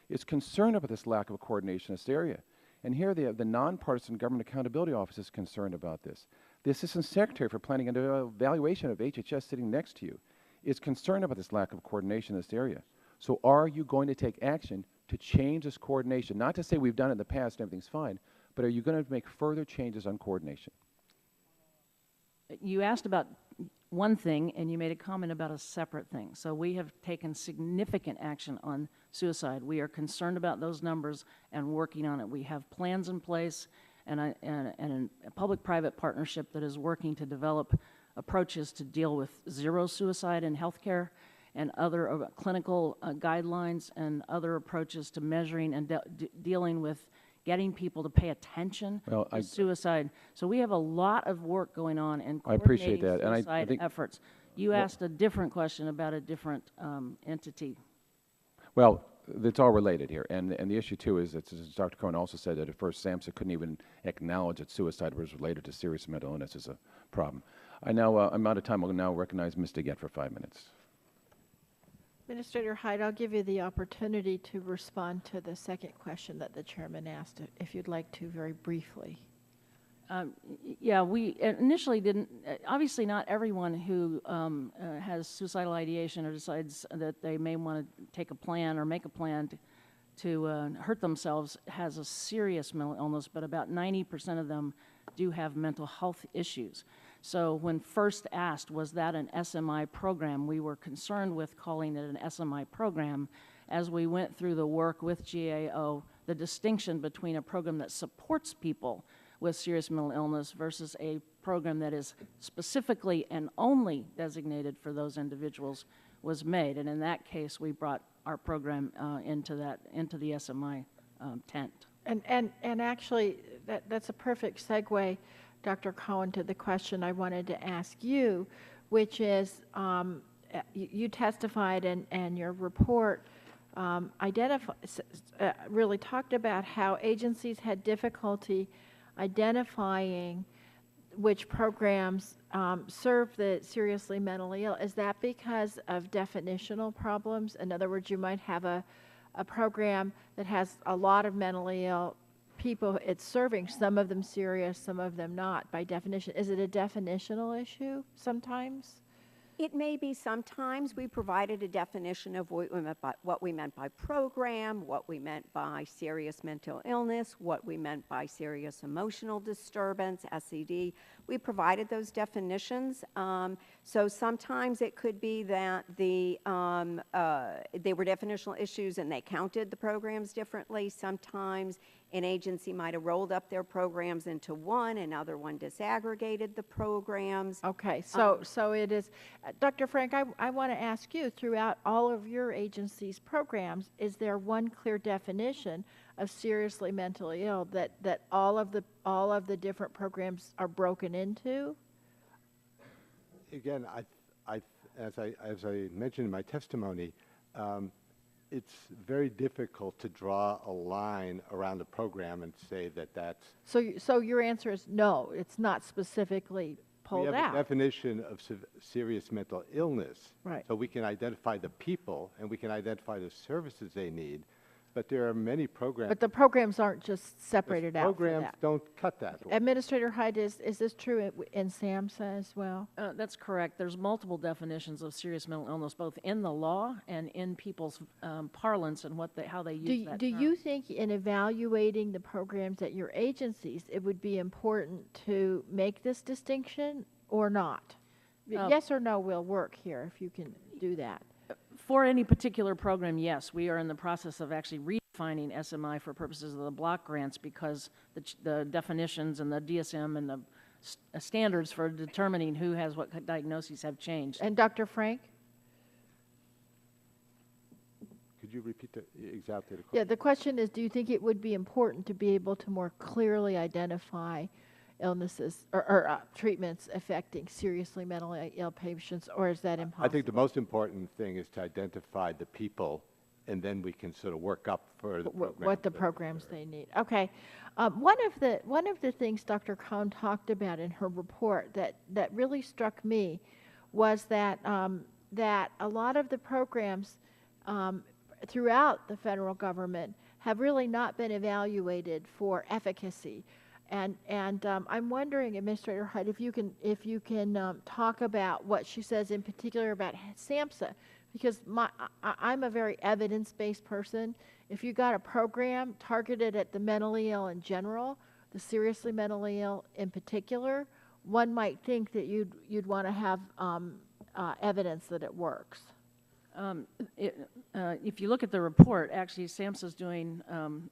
is concerned about this lack of coordination in this area. And here the Nonpartisan Government Accountability Office is concerned about this. The Assistant Secretary for Planning and Evaluation of HHS sitting next to you is concerned about this lack of coordination in this area. So are you going to take action to change this coordination? Not to say we've done it in the past and everything's fine, but are you going to make further changes on coordination? You asked about one thing, and you made a comment about a separate thing. So we have taken significant action on suicide. We are concerned about those numbers and working on it. We have plans in place and a public-private partnership that is working to develop approaches to deal with zero suicide in healthcare and other clinical guidelines and other approaches to measuring and dealing with getting people to pay attention to suicide. So we have a lot of work going on in coordinating suicide efforts. You asked a different question about a different entity. Well, it's all related here. And the issue, too, is that, as Dr. Cohen also said, that at first SAMHSA couldn't even acknowledge that suicide was related to serious mental illness as a problem. I'm out of time. I'll now recognize Ms. DeGette for 5 minutes. Administrator Hyde, I'll give you the opportunity to respond to the second question that the chairman asked, if you'd like to, very briefly. Yeah, we initially didn't, obviously not everyone who has suicidal ideation or decides that they may want to take a plan or make a plan to hurt themselves has a serious mental illness, but about 90% of them do have mental health issues. So when first asked, was that an SMI program, we were concerned with calling it an SMI program. As we went through the work with GAO, the distinction between a program that supports people with serious mental illness versus a program that is specifically and only designated for those individuals was made. And in that case, we brought our program into the SMI tent. And actually, that's a perfect segue, Dr. Cohen, to the question I wanted to ask you, which is, you testified and your report really talked about how agencies had difficulty identifying which programs serve the seriously mentally ill. Is that because of definitional problems? In other words, you might have a program that has a lot of mentally ill people it's serving, some of them serious, some of them not, by definition. Is it a definitional issue sometimes? It may be sometimes. We provided a definition of what we meant by program, what we meant by serious mental illness, what we meant by serious emotional disturbance, SED. We provided those definitions. So sometimes it could be that they were definitional issues and they counted the programs differently. Sometimes an agency might have rolled up their programs into one, another one disaggregated the programs. Okay, so it is, Dr. Frank, I want to ask you, throughout all of your agency's programs, is there one clear definition of seriously mentally ill that all of the different programs are broken into? Again, as I mentioned in my testimony, it's very difficult to draw a line around a program and say that that's. So your answer is no, it's not specifically pulled We have out. a definition of serious mental illness. Right. So we can identify the people and we can identify the services they need, but there are many programs. But the programs aren't just separated out for Programs that. don't cut that. Administrator Hyde, is this true in SAMHSA as well? That's correct. There's multiple definitions of serious mental illness, both in the law and in people's parlance and how they use that Do term. you think in evaluating the programs at your agencies, it would be important to make this distinction or not? Yes or no will work here if you can do that. For any particular program, yes. We are in the process of actually redefining SMI for purposes of the block grants because the definitions and the DSM and the standards for determining who has what diagnoses have changed. And Dr. Frank? Could you repeat exactly the question? Yeah, the question is, do you think it would be important to be able to more clearly identify illnesses or treatments affecting seriously mentally ill patients, or is that impossible? I think the most important thing is to identify the people, and then we can sort of work up for the what the programs they need. Okay, one of the things Dr. Cohn talked about in her report that really struck me was that that a lot of the programs throughout the federal government have really not been evaluated for efficacy. And I'm wondering, Administrator Hyde, if you can talk about what she says in particular about SAMHSA, because I'm a very evidence-based person. If you got a program targeted at the mentally ill in general, the seriously mentally ill in particular, one might think that you'd want to have evidence that it works. If you look at the report, actually SAMHSA is doing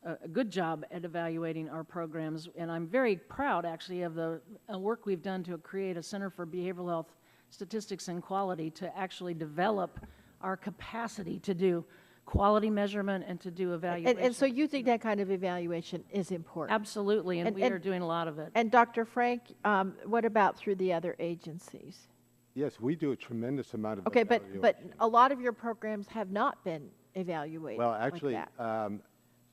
a good job at evaluating our programs, and I'm very proud actually of the work we've done to create a Center for Behavioral Health Statistics and Quality to actually develop our capacity to do quality measurement and to do evaluation. And so you think that kind of evaluation is important? Absolutely, and we are doing a lot of it. And Dr. Frank, what about through the other agencies? Yes, we do a tremendous amount of Okay, but evaluation. a lot of your programs have not been evaluated. Well, actually, like that.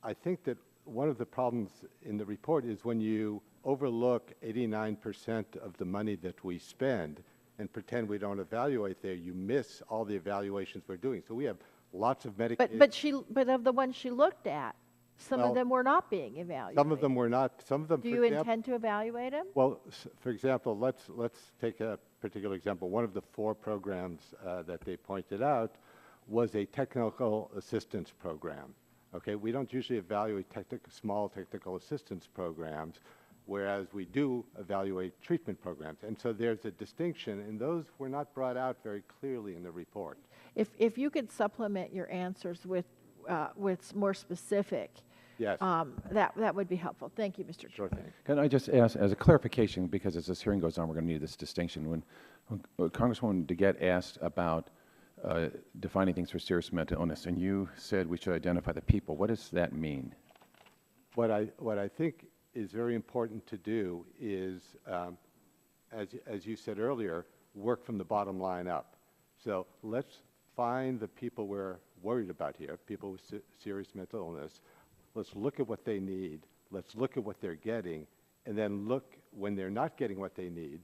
I think that one of the problems in the report is when you overlook 89% of the money that we spend and pretend we don't evaluate there, you miss all the evaluations we're doing. So we have lots of medications. But of the ones she looked at, some of Well, them were not being evaluated. Some of them were not. Some of them. Do for you example, intend to evaluate them? Well, for example, let's take a particular example. One of the 4 programs that they pointed out was a technical assistance program. Okay, we don't usually evaluate small technical assistance programs, whereas we do evaluate treatment programs. And so there's a distinction, and those were not brought out very clearly in the report. If you could supplement your answers with more specific, Yes. that would be helpful. Thank you, Mr. Chair. Sure thing. Can I just ask, as a clarification, because as this hearing goes on, we're going to need this distinction. When Congresswoman DeGette asked about defining things for serious mental illness, and you said we should identify the people, what does that mean? What I think is very important to do is, as you said earlier, work from the bottom line up. So let's find the people we're worried about here, people with serious mental illness. Let's look at what they need. Let's look at what they're getting. And then look, when they're not getting what they need,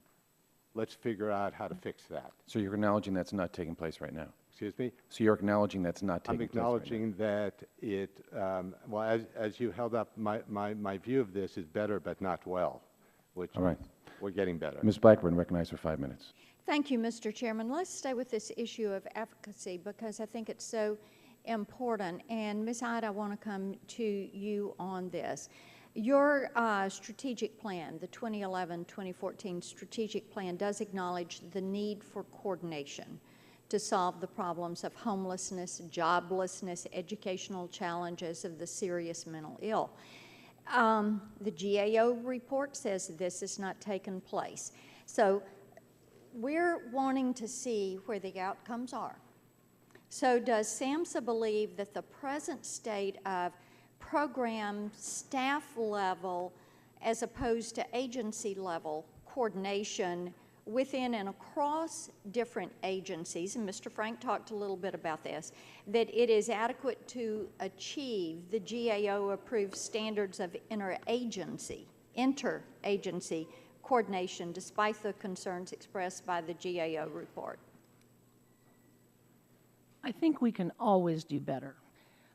let's figure out how to fix that. So you're acknowledging that's not taking place right now? Excuse me? So you're acknowledging that's not I'm taking place right now? acknowledging that it, well, as you held up, my view of this is better but not well, which All right. we're getting better. Ms. Blackburn, recognized for 5 minutes. Thank you, Mr. Chairman. Let's stay with this issue of efficacy because I think it's so important. And Ms. Hyde, I want to come to you on this. Your strategic plan, the 2011-2014 strategic plan, does acknowledge the need for coordination to solve the problems of homelessness, joblessness, educational challenges of the serious mental ill. The GAO report says this has not taken place. So we're wanting to see where the outcomes are. So does SAMHSA believe that the present state of program staff level as opposed to agency level coordination within and across different agencies, and Mr. Frank talked a little bit about this, that it is adequate to achieve the GAO-approved standards of interagency coordination, despite the concerns expressed by the GAO report? I think we can always do better,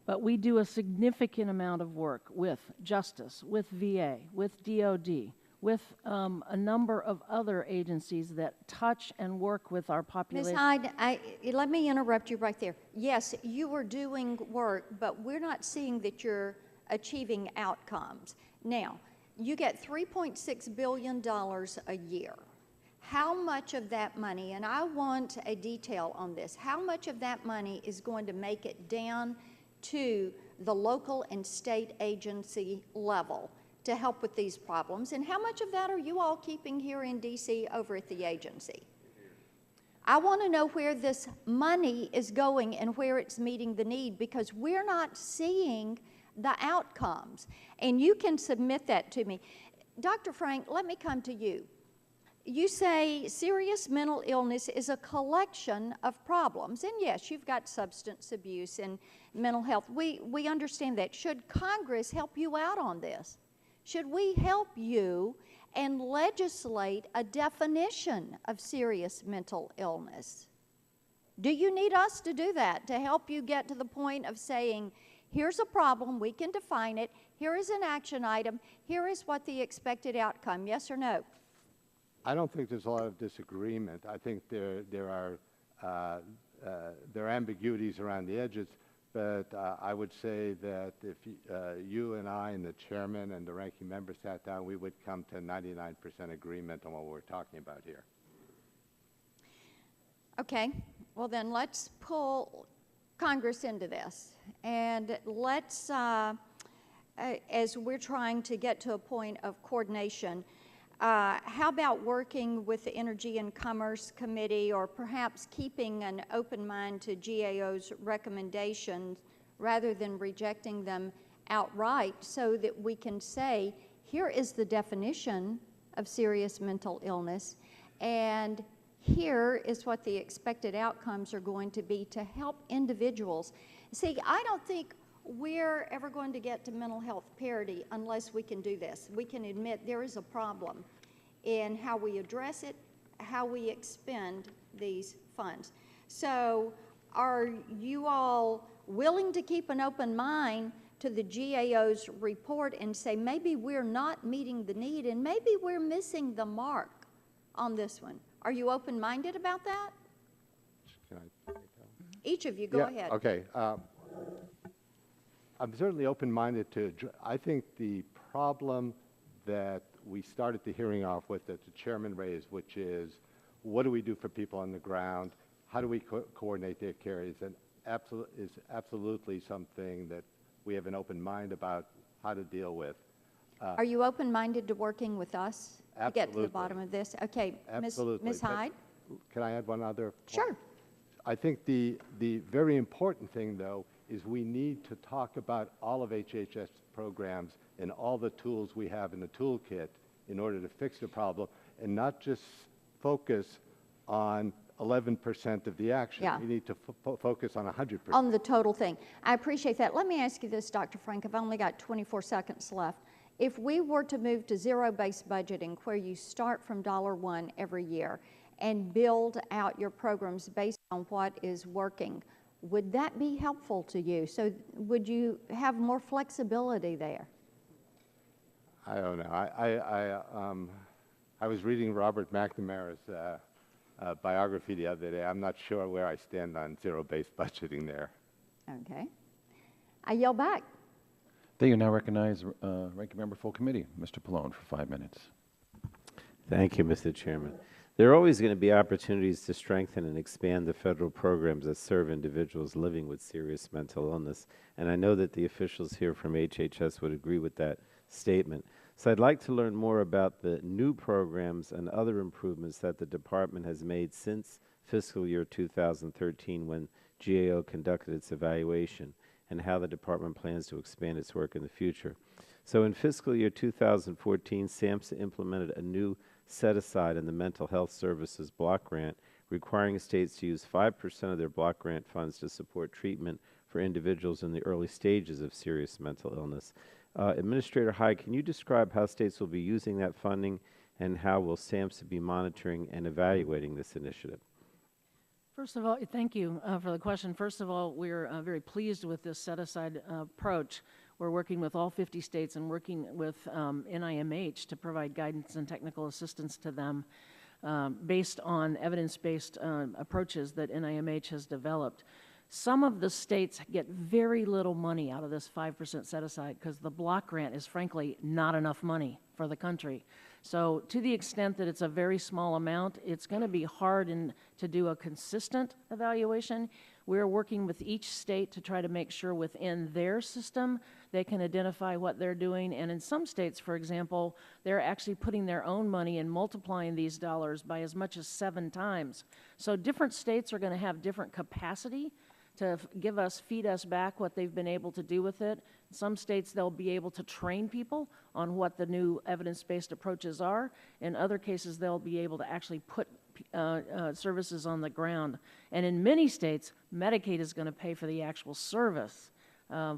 but we do a significant amount of work with Justice, with VA, with DOD, with a number of other agencies that touch and work with our population. Ms. Hyde, let me interrupt you right there. Yes, you are doing work, but we're not seeing that you're achieving outcomes. Now, you get $3.6 billion a year. How much of that money, and I want a detail on this, how much of that money is going to make it down to the local and state agency level to help with these problems, and how much of that are you all keeping here in DC over at the agency? I want to know where this money is going and where it's meeting the need, because we're not seeing the outcomes. And you can submit that to me. Dr. Frank, let me come to you. You say serious mental illness is a collection of problems. And yes, you've got substance abuse and mental health. We understand that. Should Congress help you out on this? Should we help you and legislate a definition of serious mental illness? Do you need us to do that to help you get to the point of saying, here's a problem, we can define it, here is an action item, here is what the expected outcome, yes or no? I don't think there's a lot of disagreement. I think there are ambiguities around the edges, but I would say that if you and I and the chairman and the ranking member sat down, we would come to 99% agreement on what we're talking about here. Okay, well then let's pull Congress into this, and let's, as we're trying to get to a point of coordination, how about working with the Energy and Commerce Committee, or perhaps keeping an open mind to GAO's recommendations rather than rejecting them outright, so that we can say, here is the definition of serious mental illness, and here is what the expected outcomes are going to be to help individuals. See, I don't think we're ever going to get to mental health parity unless we can do this. We can admit there is a problem in how we address it, how we expend these funds. So are you all willing to keep an open mind to the GAO's report and say, maybe we're not meeting the need and maybe we're missing the mark on this one? Are you open-minded about that? Can I take that? Each of you, go ahead. Okay. I'm certainly open-minded to, I think the problem that we started the hearing off with, that the chairman raised, which is, what do we do for people on the ground? How do we coordinate their care, is absolutely something that we have an open mind about how to deal with. Are you open-minded to working with us to get to the Absolutely. bottom of this? Okay, Absolutely. Ms. Hyde? Can I add one other point? Sure. I think the very important thing, though, is we need to talk about all of HHS programs and all the tools we have in the toolkit in order to fix the problem, and not just focus on 11% of the action. Yeah. We need to focus on 100%. On the total thing. I appreciate that. Let me ask you this, Dr. Frank. I've only got 24 seconds left. If we were to move to zero-based budgeting, where you start from $1 every year and build out your programs based on what is working, would that be helpful to you? So would you have more flexibility there? I don't know. I was reading Robert McNamara's biography the other day. I'm not sure where I stand on zero-based budgeting there. Okay. I yell back. They you now recognize Ranking Member Full Committee, Mr. Pallone, for 5 minutes. Thank you, Mr. Chairman. There are always going to be opportunities to strengthen and expand the federal programs that serve individuals living with serious mental illness, and I know that the officials here from HHS would agree with that statement. So I'd like to learn more about the new programs and other improvements that the department has made since fiscal year 2013, when GAO conducted its evaluation, and how the department plans to expand its work in the future. So in fiscal year 2014, SAMHSA implemented a new set aside in the Mental Health Services Block Grant, requiring states to use 5% of their block grant funds to support treatment for individuals in the early stages of serious mental illness. Administrator Hyde, can you describe how states will be using that funding, and how will SAMHSA be monitoring and evaluating this initiative? First of all, thank you for the question. First of all, we're very pleased with this set-aside approach. We're working with all 50 states and working with NIMH to provide guidance and technical assistance to them based on evidence-based approaches that NIMH has developed. Some of the states get very little money out of this 5% set-aside because the block grant is frankly not enough money for the country. So to the extent that it's a very small amount, it's going to be hard to do a consistent evaluation. We're working with each state to try to make sure within their system they can identify what they're doing. And in some states, for example, they're actually putting their own money and multiplying these dollars by as much as 7 times. So different states are going to have different capacity to feed us back what they've been able to do with it. In some states, they'll be able to train people on what the new evidence-based approaches are. In other cases, they'll be able to actually put services on the ground. And in many states, Medicaid is going to pay for the actual service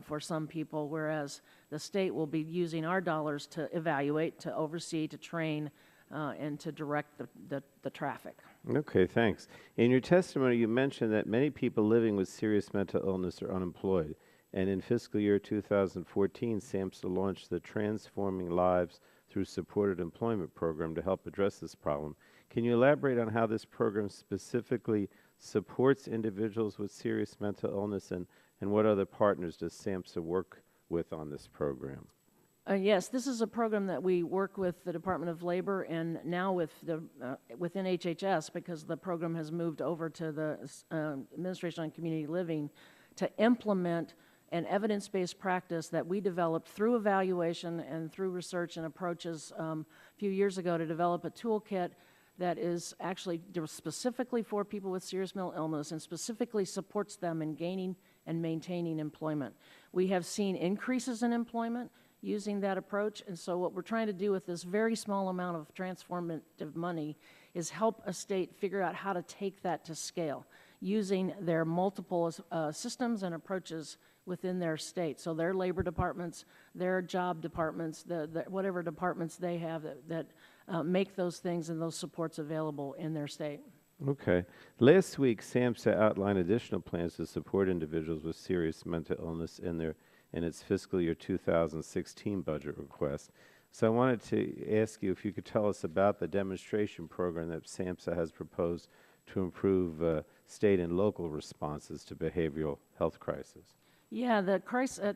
for some people, whereas the state will be using our dollars to evaluate, to oversee, to train, and to direct the traffic. Okay, thanks. In your testimony, you mentioned that many people living with serious mental illness are unemployed. And in fiscal year 2014, SAMHSA launched the Transforming Lives Through Supported Employment program to help address this problem. Can you elaborate on how this program specifically supports individuals with serious mental illness, and what other partners does SAMHSA work with on this program? Yes, this is a program that we work with the Department of Labor and now with within HHS, because the program has moved over to the Administration on Community Living, to implement an evidence-based practice that we developed through evaluation and through research and approaches a few years ago to develop a toolkit that is actually specifically for people with serious mental illness and specifically supports them in gaining and maintaining employment. We have seen increases in employment using that approach, and so what we're trying to do with this very small amount of transformative money is help a state figure out how to take that to scale using their multiple systems and approaches within their state. So their labor departments, their job departments, whatever departments they have that make those things and those supports available in their state. Okay. Last week, SAMHSA outlined additional plans to support individuals with serious mental illness in its fiscal year 2016 budget request. So I wanted to ask you if you could tell us about the demonstration program that SAMHSA has proposed to improve state and local responses to behavioral health crisis. Yeah,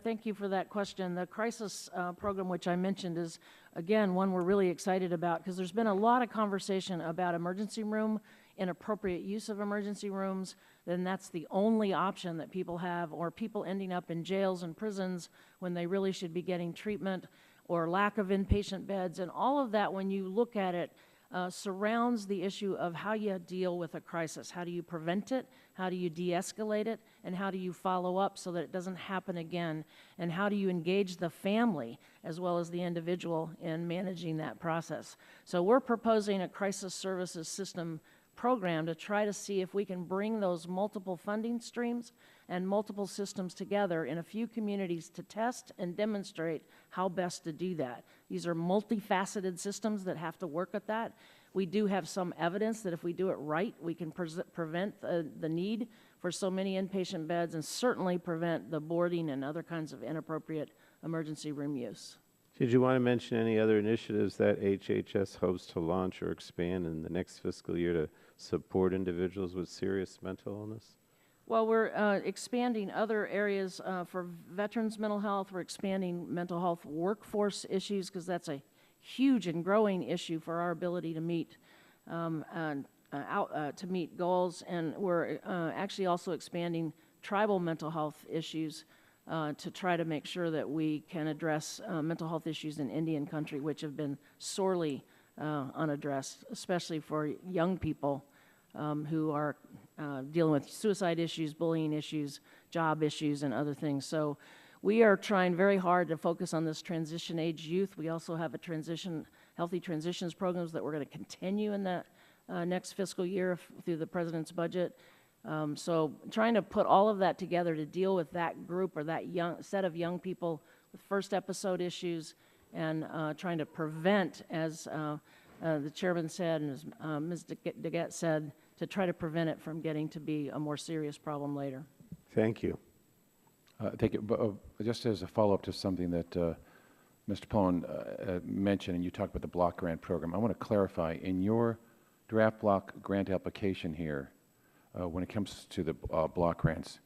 thank you for that question. The crisis program, which I mentioned, is, again, one we're really excited about because there's been a lot of conversation about emergency room, inappropriate use of emergency rooms, then that's the only option that people have, or people ending up in jails and prisons when they really should be getting treatment, or lack of inpatient beds, and all of that, when you look at it, surrounds the issue of how you deal with a crisis. How do you prevent it? How do you de-escalate it? And how do you follow up so that it doesn't happen again? And how do you engage the family as well as the individual in managing that process? So we're proposing a crisis services system program to try to see if we can bring those multiple funding streams and multiple systems together in a few communities to test and demonstrate how best to do that. These are multifaceted systems that have to work at that. We do have some evidence that if we do it right, we can prevent the need for so many inpatient beds and certainly prevent the boarding and other kinds of inappropriate emergency room use. Did you want to mention any other initiatives that HHS hopes to launch or expand in the next fiscal year to support individuals with serious mental illness? Well, we're expanding other areas for veterans' mental health. We're expanding mental health workforce issues because that's a huge and growing issue for our ability to meet goals. And we're actually also expanding tribal mental health issues to try to make sure that we can address mental health issues in Indian country, which have been sorely unaddressed, especially for young people who are dealing with suicide issues, bullying issues, job issues, and other things. So we are trying very hard to focus on this transition age youth. We also have a transition healthy transitions programs that we're going to continue in the next fiscal year through the president's budget. So trying to put all of that together to deal with that group or that set of young people with first episode issues, and trying to prevent, as the chairman said and as Ms. DeGette said, to try to prevent it from getting to be a more serious problem later. Thank you. Thank you. Just as a follow-up to something that Mr. Pone mentioned, and you talked about the block grant program, I want to clarify, in your draft block grant application here, when it comes to the block grants,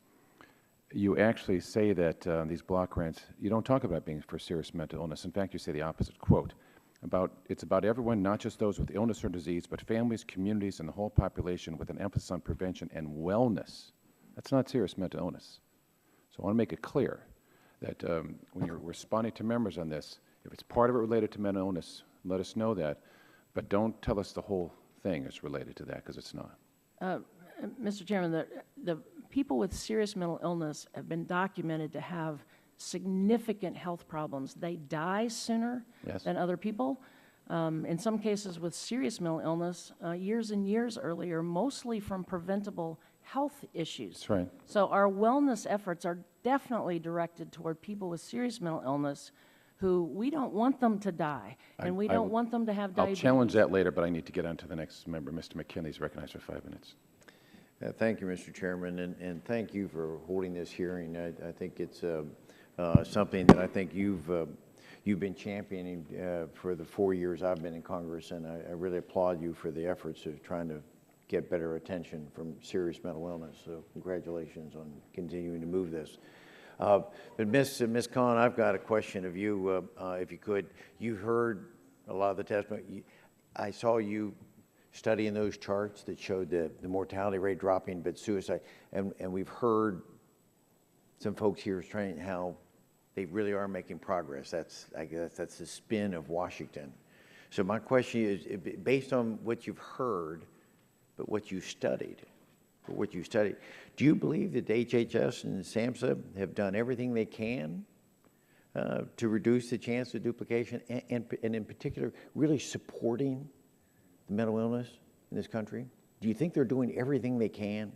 you actually say that these block grants, you don't talk about being for serious mental illness. In fact, you say the opposite, quote, it's about everyone, not just those with illness or disease, but families, communities, and the whole population, with an emphasis on prevention and wellness. That's not serious mental illness. So I want to make it clear that when you're responding to members on this, if it's part of it related to mental illness, let us know that, but don't tell us the whole thing is related to that, because it's not. Mr. Chairman, the people with serious mental illness have been documented to have significant health problems. They die sooner than other people. In some cases with serious mental illness, years and years earlier, mostly from preventable health issues. That's right. So our wellness efforts are definitely directed toward people with serious mental illness who we don't want them to die, and we don't want them to have diabetes. I'll challenge that later, but I need to get on to the next member. Mr. McKinley is recognized for 5 minutes. Thank you, Mr. Chairman, and thank you for holding this hearing. I think it's something that I think you've been championing for the 4 years I've been in Congress, and I really applaud you for the efforts of trying to get better attention from serious mental illness. So congratulations on continuing to move this. But Ms. Khan, I've got a question of you, if you could. You heard a lot of the testimony. I saw you studying those charts that showed the mortality rate dropping, but suicide, and we've heard some folks here saying how they really are making progress. I guess that's the spin of Washington. So my question is, based on what you've heard, but what you studied, do you believe that HHS and SAMHSA have done everything they can to reduce the chance of duplication, and in particular, really supporting the mental illness in this country? Do you think they're doing everything they can?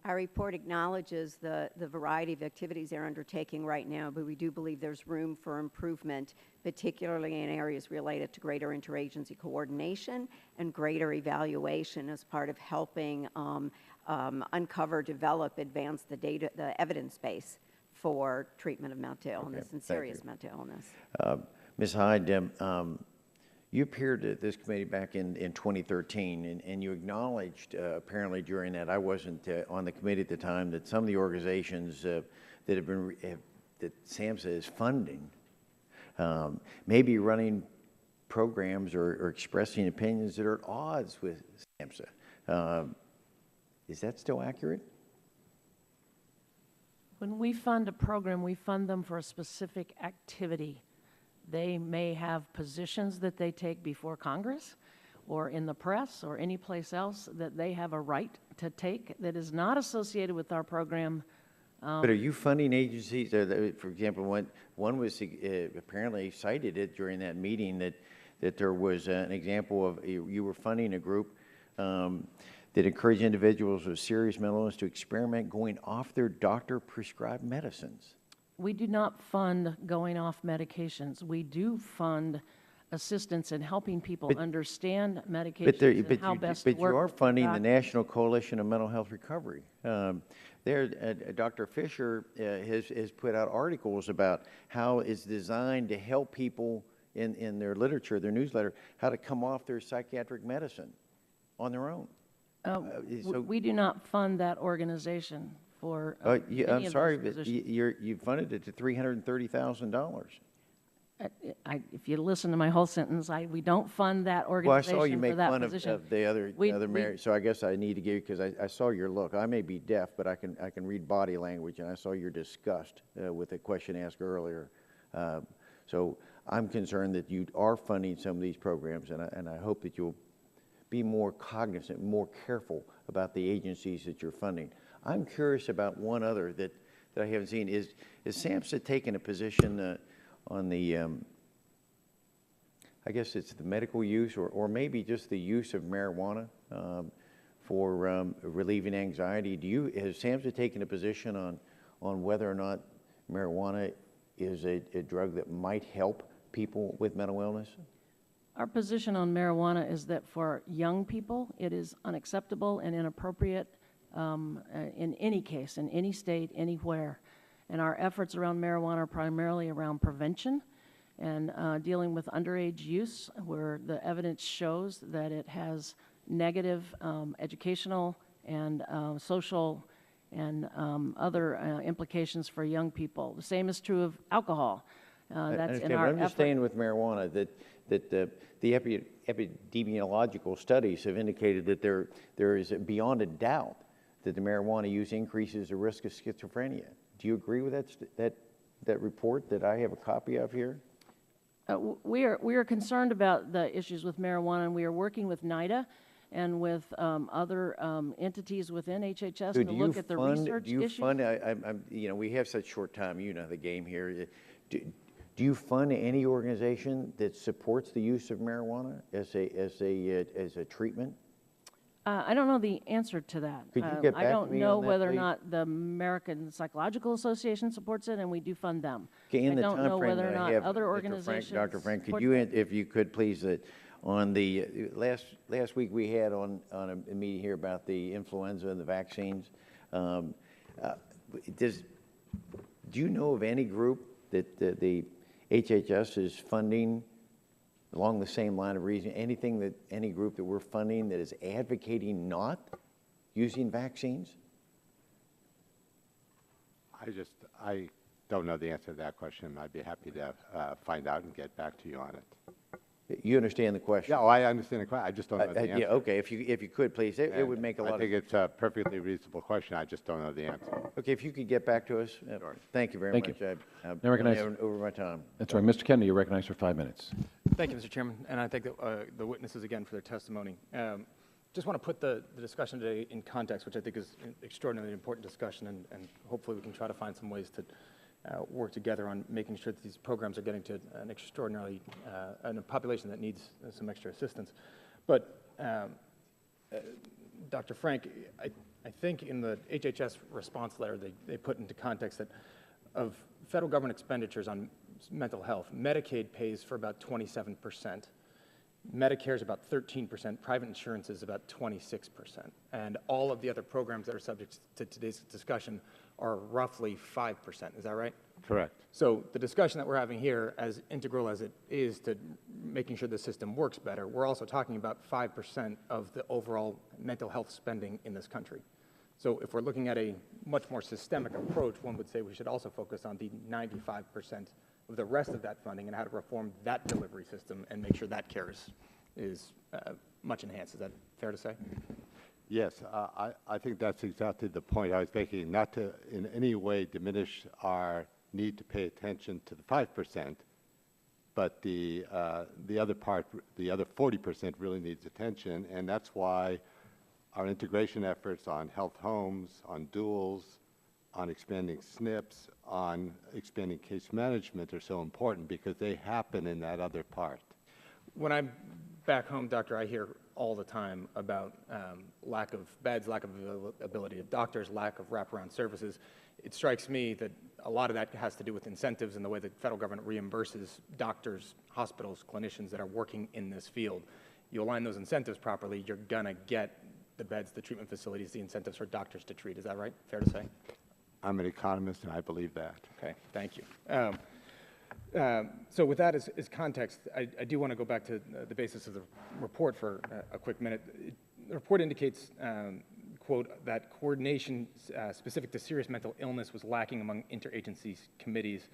Our report acknowledges the variety of activities they're undertaking right now, but we do believe there's room for improvement, particularly in areas related to greater interagency coordination and greater evaluation as part of helping uncover, develop, advance the evidence base for treatment of mental illness and serious mental illness. Ms. Hyde, you appeared at this committee back in 2013, and you acknowledged, apparently during that, I wasn't on the committee at the time, that some of the organizations that SAMHSA is funding may be running programs or expressing opinions that are at odds with SAMHSA. Is that still accurate? When we fund a program, we fund them for a specific activity. They may have positions that they take before Congress or in the press or any place else that they have a right to take that is not associated with our program. But are you funding agencies? For example, one was apparently cited it during that meeting that there was an example of you were funding a group that encouraged individuals with serious mental illness to experiment going off their doctor-prescribed medicines. We do not fund going off medications. We do fund assistance in helping people understand medications and how best to work. But you are funding the National Coalition of Mental Health Recovery. Dr. Fisher has put out articles about how it's designed to help people in their literature, their newsletter, how to come off their psychiatric medicine on their own. We do not fund that organization for I'm sorry, but you funded it to $330,000. If you listen to my whole sentence, we don't fund that organization Well, I saw you make fun of the other marriage, so I guess I need to give you, because I saw your look. I may be deaf, but I can read body language, and I saw your disgust with the question asked earlier. So I'm concerned that you are funding some of these programs, and I hope that you'll be more cognizant, more careful about the agencies that you're funding. I'm curious about one other that I haven't seen. Is SAMHSA taking a position on the I guess it's the medical use or maybe just the use of marijuana for relieving anxiety. Has SAMHSA taken a position on whether or not marijuana is a drug that might help people with mental illness? Our position on marijuana is that for young people, it is unacceptable and inappropriate in any case, in any state, anywhere. And our efforts around marijuana are primarily around prevention and dealing with underage use, where the evidence shows that it has negative educational and social and other implications for young people. The same is true of alcohol. That's in our I'm just staying with marijuana, that the epidemiological studies have indicated that there is beyond a doubt that the marijuana use increases the risk of schizophrenia. Do you agree with that report that I have a copy of here? We are concerned about the issues with marijuana, and we are working with NIDA and with other entities within HHS to look at the research issues. Do you fund, we have such short time, you know the game here. Do you fund any organization that supports the use of marijuana as a treatment? I don't know the answer to that. Could you get back I don't to me know on that, whether or please? not the American Psychological Association supports it, and we do fund them. Okay, in I the don't time know frame whether or that I not have, other Mr. organizations. Dr. Frank, could support you, that. if you could please, on the last week we had on a meeting here about the influenza and the vaccines. Do you know of any group that the HHS is funding along the same line of reasoning? Any group that we're funding that is advocating not using vaccines? I don't know the answer to that question. I'd be happy to find out and get back to you on it. You understand the question? Yeah, I understand the question. I just don't know the answer. Yeah, okay, if you could, please. It would make a lot of I think it's a perfectly reasonable question. I just don't know the answer. Okay, if you could get back to us. Thank you very Thank much. you. I've Now recognize- gone over my time. That's right. Mr. Kennedy, you're recognized for 5 minutes. Thank you, Mr. Chairman, and I thank the witnesses again for their testimony. Just want to put the discussion today in context, which I think is an extraordinarily important discussion, and hopefully we can try to find some ways to work together on making sure that these programs are getting to an extraordinarily, and a population that needs some extra assistance. But Dr. Frank, I think in the HHS response letter, they put into context that of federal government expenditures on mental health, Medicaid pays for about 27%. Medicare is about 13%, private insurance is about 26%, and all of the other programs that are subject to today's discussion are roughly 5%. Is that right? Correct. So the discussion that we're having here, as integral as it is to making sure the system works better, we're also talking about 5% of the overall mental health spending in this country. So if we're looking at a much more systemic approach, one would say we should also focus on the 95% of the rest of that funding and how to reform that delivery system and make sure that care is much enhanced. Is that fair to say? Yes, I think that's exactly the point I was making, not to in any way diminish our need to pay attention to the 5%, but the other part, the other 40% really needs attention, and that's why our integration efforts on health homes, on duals, on expanding SNPs, on expanding case management are so important because they happen in that other part. When I'm back home, doctor, I hear all the time about lack of beds, lack of availability of doctors, lack of wraparound services. It strikes me that a lot of that has to do with incentives and the way the federal government reimburses doctors, hospitals, clinicians that are working in this field. You align those incentives properly, you're going to get the beds, the treatment facilities, the incentives for doctors to treat. Is that right? Fair to say? I'm an economist, and I believe that. Okay, thank you. So with that as context, I do want to go back to the basis of the report for a quick minute. The report indicates, quote, that coordination specific to serious mental illness was lacking among interagency committees,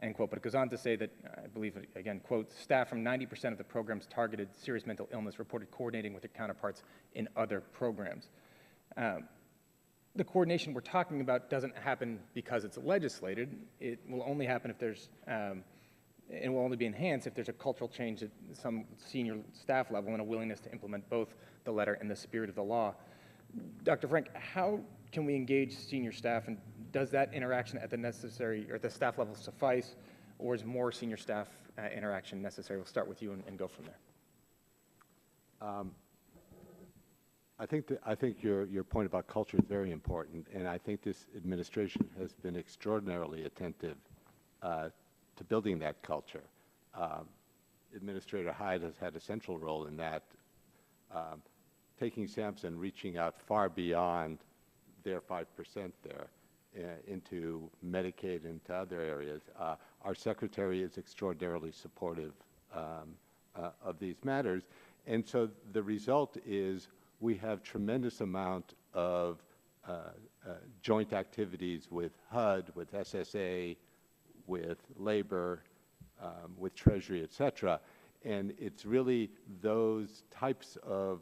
end quote. But it goes on to say that, I believe, again, quote, staff from 90% of the programs targeted serious mental illness reported coordinating with their counterparts in other programs. The coordination we're talking about doesn't happen because it's legislated. It will only happen if there's, it will only be enhanced if there's a cultural change at some senior staff level and a willingness to implement both the letter and the spirit of the law. Dr. Frank, how can we engage senior staff, and does that interaction at the necessary or at the staff level suffice, or is more senior staff interaction necessary? We'll start with you and go from there. I think your point about culture is very important, and I think this administration has been extraordinarily attentive to building that culture. Administrator Hyde has had a central role in that, taking SAMHSA and reaching out far beyond their 5% there into Medicaid and to other areas. Our secretary is extraordinarily supportive of these matters, and so the result is we have tremendous amount of joint activities with HUD, with SSA, with labor, with Treasury, et cetera. And it's really those types of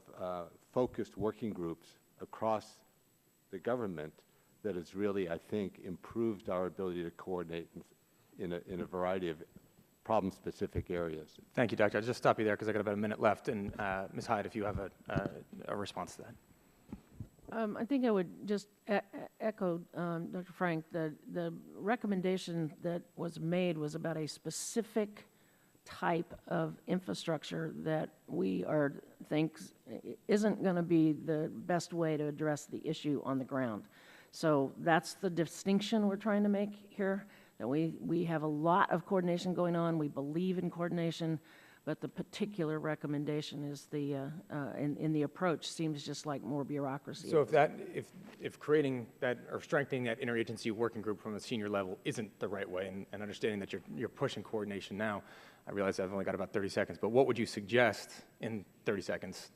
focused working groups across the government that has really, I think, improved our ability to coordinate in a variety of problem-specific areas. Thank you, Doctor. I'll just stop you there because I got about a minute left. And Ms. Hyde, if you have a response to that. I think I would just echo Dr. Frank. The recommendation that was made was about a specific type of infrastructure that we think isn't going to be the best way to address the issue on the ground. So that's the distinction we're trying to make here, that we have a lot of coordination going on. We believe in coordination, but the particular recommendation is in the approach seems just like more bureaucracy. So if creating that or strengthening that interagency working group from the senior level isn't the right way, and understanding that you're pushing coordination now, I realize I've only got about 30 seconds, but what would you suggest in 30 seconds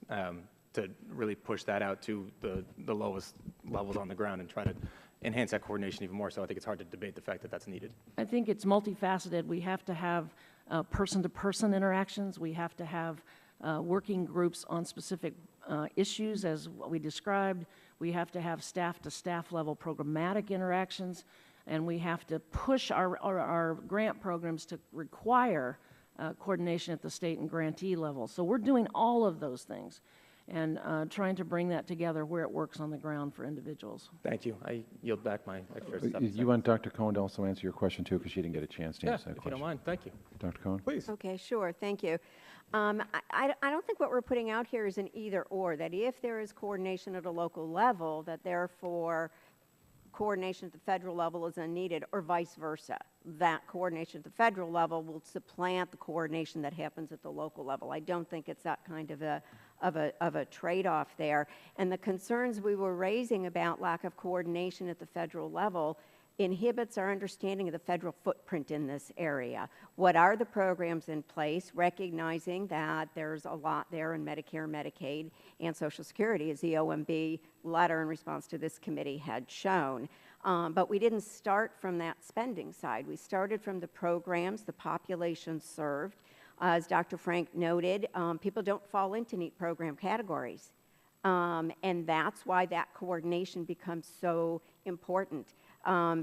to really push that out to the lowest levels on the ground and try to enhance that coordination even more? So I think it's hard to debate the fact that that's needed. I think it's multifaceted. We have to have person-to-person interactions. We have to have working groups on specific issues, as what we described. We have to have staff-to-staff level programmatic interactions, and we have to push our grant programs to require coordination at the state and grantee level. So we're doing all of those things and trying to bring that together where it works on the ground for individuals. Thank you. I yield back my extra 7 seconds. You want Dr. Cohen to also answer your question, too, because she didn't get a chance to answer that if you question. don't mind. Thank you. Dr. Cohen? Please. Okay, sure. Thank you. I don't think what we're putting out here is an either-or, that if there is coordination at a local level, that therefore coordination at the federal level is unneeded, or vice versa. That coordination at the federal level will supplant the coordination that happens at the local level. I don't think it's that kind of a trade-off there. And the concerns we were raising about lack of coordination at the federal level inhibits our understanding of the federal footprint in this area. What are the programs in place, recognizing that there's a lot there in Medicare, Medicaid, and Social Security, as the OMB letter in response to this committee had shown. But we didn't start from that spending side. We started from the programs, the population served. As Dr. Frank noted, people don't fall into neat program categories. And that's why that coordination becomes so important.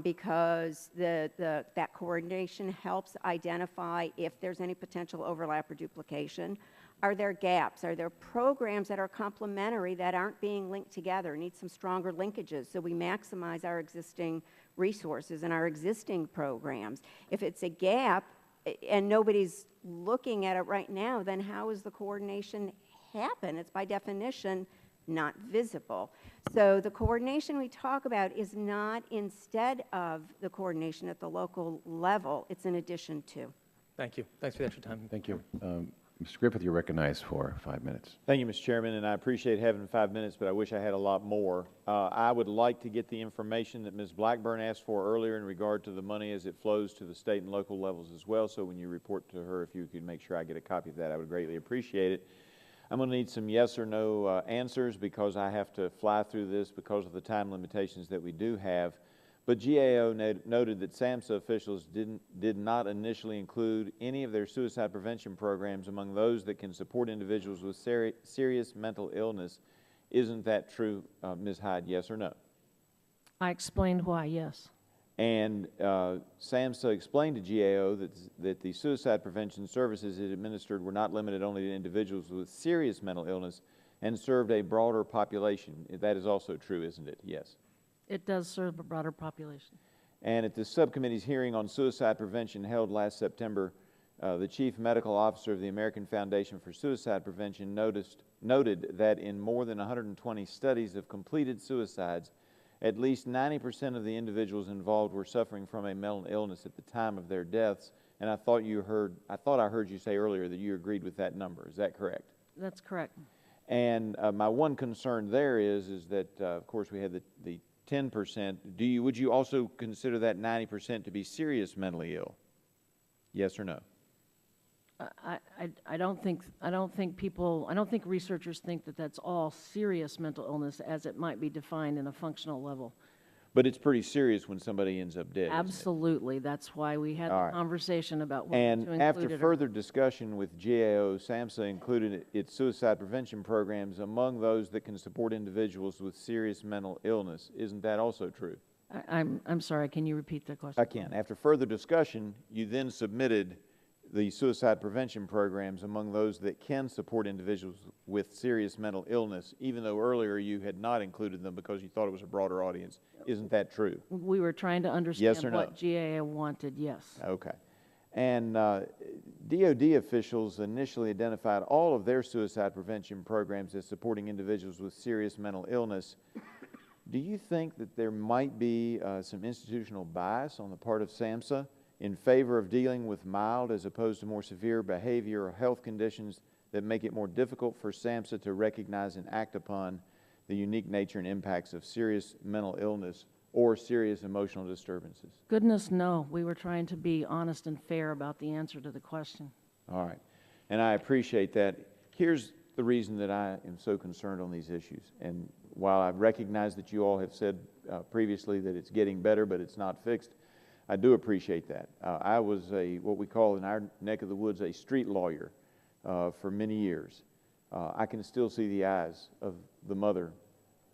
Because that coordination helps identify if there's any potential overlap or duplication. Are there gaps? Are there programs that are complementary that aren't being linked together, need some stronger linkages so we maximize our existing resources and our existing programs? If it's a gap and nobody's looking at it right now, then how does the coordination happen? It's by definition not visible. So the coordination we talk about is not instead of the coordination at the local level, it's in addition to. Thank you. Thanks for the extra time. Thank you. Mr. Griffith, you're recognized for 5 minutes. Thank you, Mr. Chairman, and I appreciate having 5 minutes, but I wish I had a lot more. I would like to get the information that Ms. Blackburn asked for earlier in regard to the money as it flows to the state and local levels as well, so when you report to her, if you could make sure I get a copy of that, I would greatly appreciate it. I'm going to need some yes or no answers because I have to fly through this because of the time limitations that we do have. But GAO noted that SAMHSA officials did not initially include any of their suicide prevention programs among those that can support individuals with serious mental illness. Isn't that true, Ms. Hyde, yes or no? I explained why, yes. And SAMHSA explained to GAO that the suicide prevention services it administered were not limited only to individuals with serious mental illness and served a broader population. That is also true, isn't it? Yes. It does serve a broader population. And at the subcommittee's hearing on suicide prevention held last September, the chief medical officer of the American Foundation for Suicide Prevention noted that in more than 120 studies of completed suicides, at least 90% of the individuals involved were suffering from a mental illness at the time of their deaths. And I thought I heard you say earlier that you agreed with that number. Is that correct? That's correct. And my one concern there is that, of course, we had the 10%. Would you also consider that 90% to be serious mentally ill? Yes or no? I don't think researchers think that that's all serious mental illness as it might be defined in a functional level. But it's pretty serious when somebody ends up dead. Absolutely. That's why we had the conversation about what to include. And after further discussion with GAO, SAMHSA included its suicide prevention programs among those that can support individuals with serious mental illness. Isn't that also true? I'm sorry, can you repeat that question? I can. After further discussion, you then submitted the suicide prevention programs among those that can support individuals with serious mental illness, even though earlier you had not included them because you thought it was a broader audience. Isn't that true? We were trying to understand yes or no? what GAO wanted, yes. Okay. And DOD officials initially identified all of their suicide prevention programs as supporting individuals with serious mental illness. Do you think that there might be some institutional bias on the part of SAMHSA in favor of dealing with mild as opposed to more severe behavior or health conditions that make it more difficult for SAMHSA to recognize and act upon the unique nature and impacts of serious mental illness or serious emotional disturbances? Goodness, no. We were trying to be honest and fair about the answer to the question. All right. And I appreciate that. Here's the reason that I am so concerned on these issues. And while I recognize that you all have said previously that it's getting better, but it's not fixed, I do appreciate that. I was what we call in our neck of the woods a street lawyer for many years. I can still see the eyes of the mother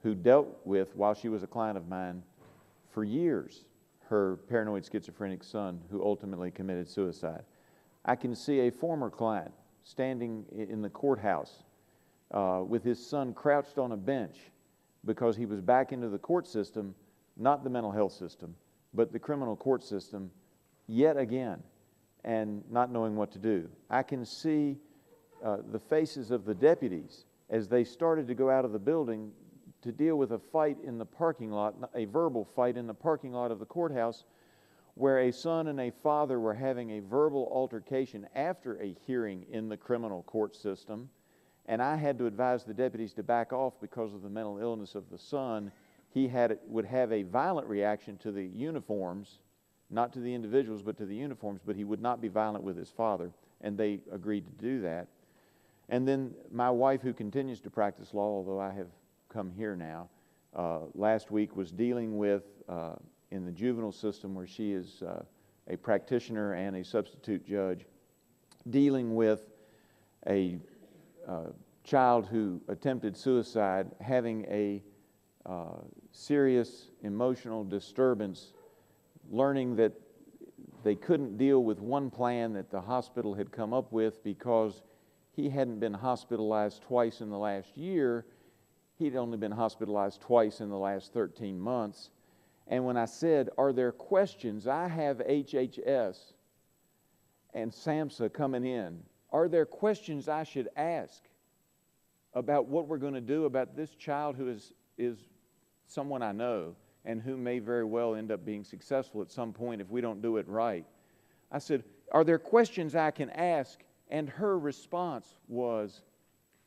who dealt with, while she was a client of mine for years, her paranoid schizophrenic son who ultimately committed suicide. I can see a former client standing in the courthouse with his son crouched on a bench because he was back into the court system, not the mental health system, but the criminal court system yet again, and not knowing what to do. I can see the faces of the deputies as they started to go out of the building to deal with a fight in the parking lot, a verbal fight in the parking lot of the courthouse, where a son and a father were having a verbal altercation after a hearing in the criminal court system, and I had to advise the deputies to back off because of the mental illness of the son. He would have a violent reaction to the uniforms, not to the individuals, but to the uniforms, but he would not be violent with his father, and they agreed to do that. And then my wife, who continues to practice law, although I have come here now, last week was dealing with, in the juvenile system where she is a practitioner and a substitute judge, dealing with a child who attempted suicide, having a serious emotional disturbance, learning that they couldn't deal with one plan that the hospital had come up with because he hadn't been hospitalized twice in the last year. He'd only been hospitalized twice in the last 13 months. And when I said, are there questions, I have HHS and SAMHSA coming in, are there questions I should ask about what we're going to do about this child who is someone I know and who may very well end up being successful at some point if we don't do it right? I said, are there questions I can ask? And her response was,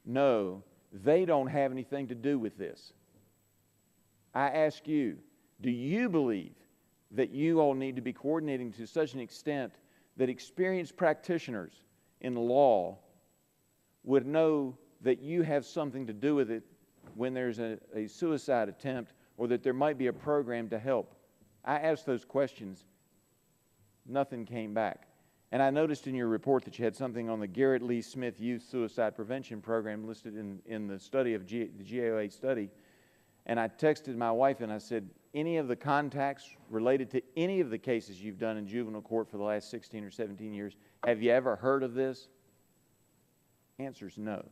no, they don't have anything to do with this. I ask you, do you believe that you all need to be coordinating to such an extent that experienced practitioners in law would know that you have something to do with it when there's a suicide attempt, or that there might be a program to help? I asked those questions. Nothing came back. And I noticed in your report that you had something on the Garrett Lee Smith Youth Suicide Prevention Program listed in the study of the GAO study. And I texted my wife and I said, any of the contacts related to any of the cases you've done in juvenile court for the last 16 or 17 years, have you ever heard of this? Answer's no.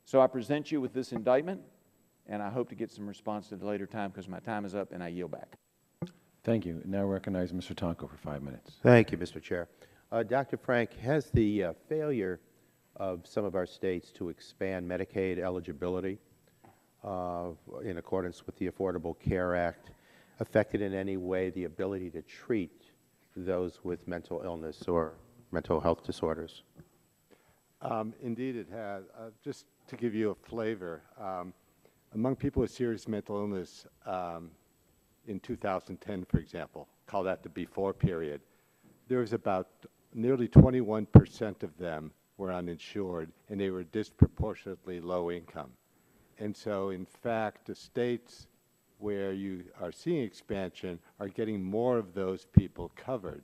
So I present you with this indictment, and I hope to get some response at a later time because my time is up, and I yield back. Thank you. Now recognize Mr. Tonko for 5 minutes. Thank you, Mr. Chair. Dr. Frank, has the failure of some of our states to expand Medicaid eligibility in accordance with the Affordable Care Act affected in any way the ability to treat those with mental illness or mental health disorders? Indeed, it has. Just to give you a flavor, among people with serious mental illness in 2010, for example, call that the before period, there was about nearly 21% of them were uninsured, and they were disproportionately low income. And so, in fact, the states where you are seeing expansion are getting more of those people covered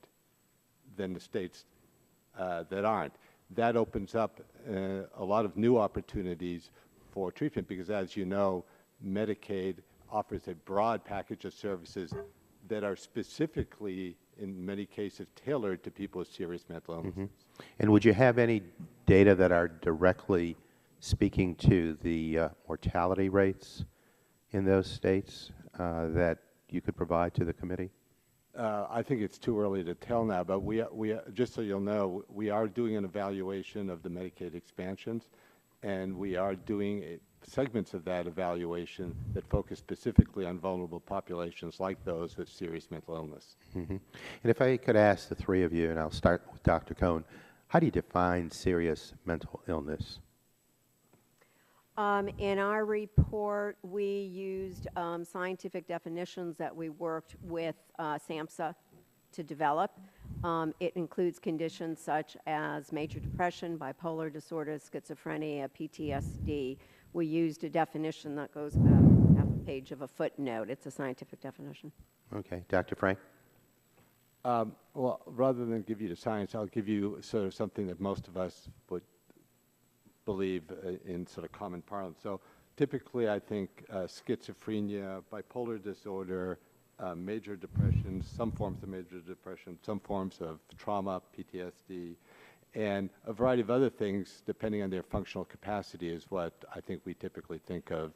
than the states that aren't. That opens up a lot of new opportunities for treatment because, as you know, Medicaid offers a broad package of services that are specifically, in many cases, tailored to people with serious mental illnesses. And would you have any data that are directly speaking to the mortality rates in those states that you could provide to the committee? I think it's too early to tell now, but we just so you'll know, we are doing an evaluation of the Medicaid expansions, and we are doing segments of that evaluation that focus specifically on vulnerable populations like those with serious mental illness. And if I could ask the three of you, and I'll start with Dr. Cohn, how do you define serious mental illness? In our report, we used scientific definitions that we worked with SAMHSA to develop. It includes conditions such as major depression, bipolar disorder, schizophrenia, PTSD. We used a definition that goes about half a page of a footnote. It's a scientific definition. Okay. Dr. Frank? Well, rather than give you the science, I'll give you sort of something that most of us would believe in sort of common parlance. So typically I think schizophrenia, bipolar disorder, major depression, some forms of major depression, some forms of trauma, PTSD, and a variety of other things depending on their functional capacity is what I think we typically think of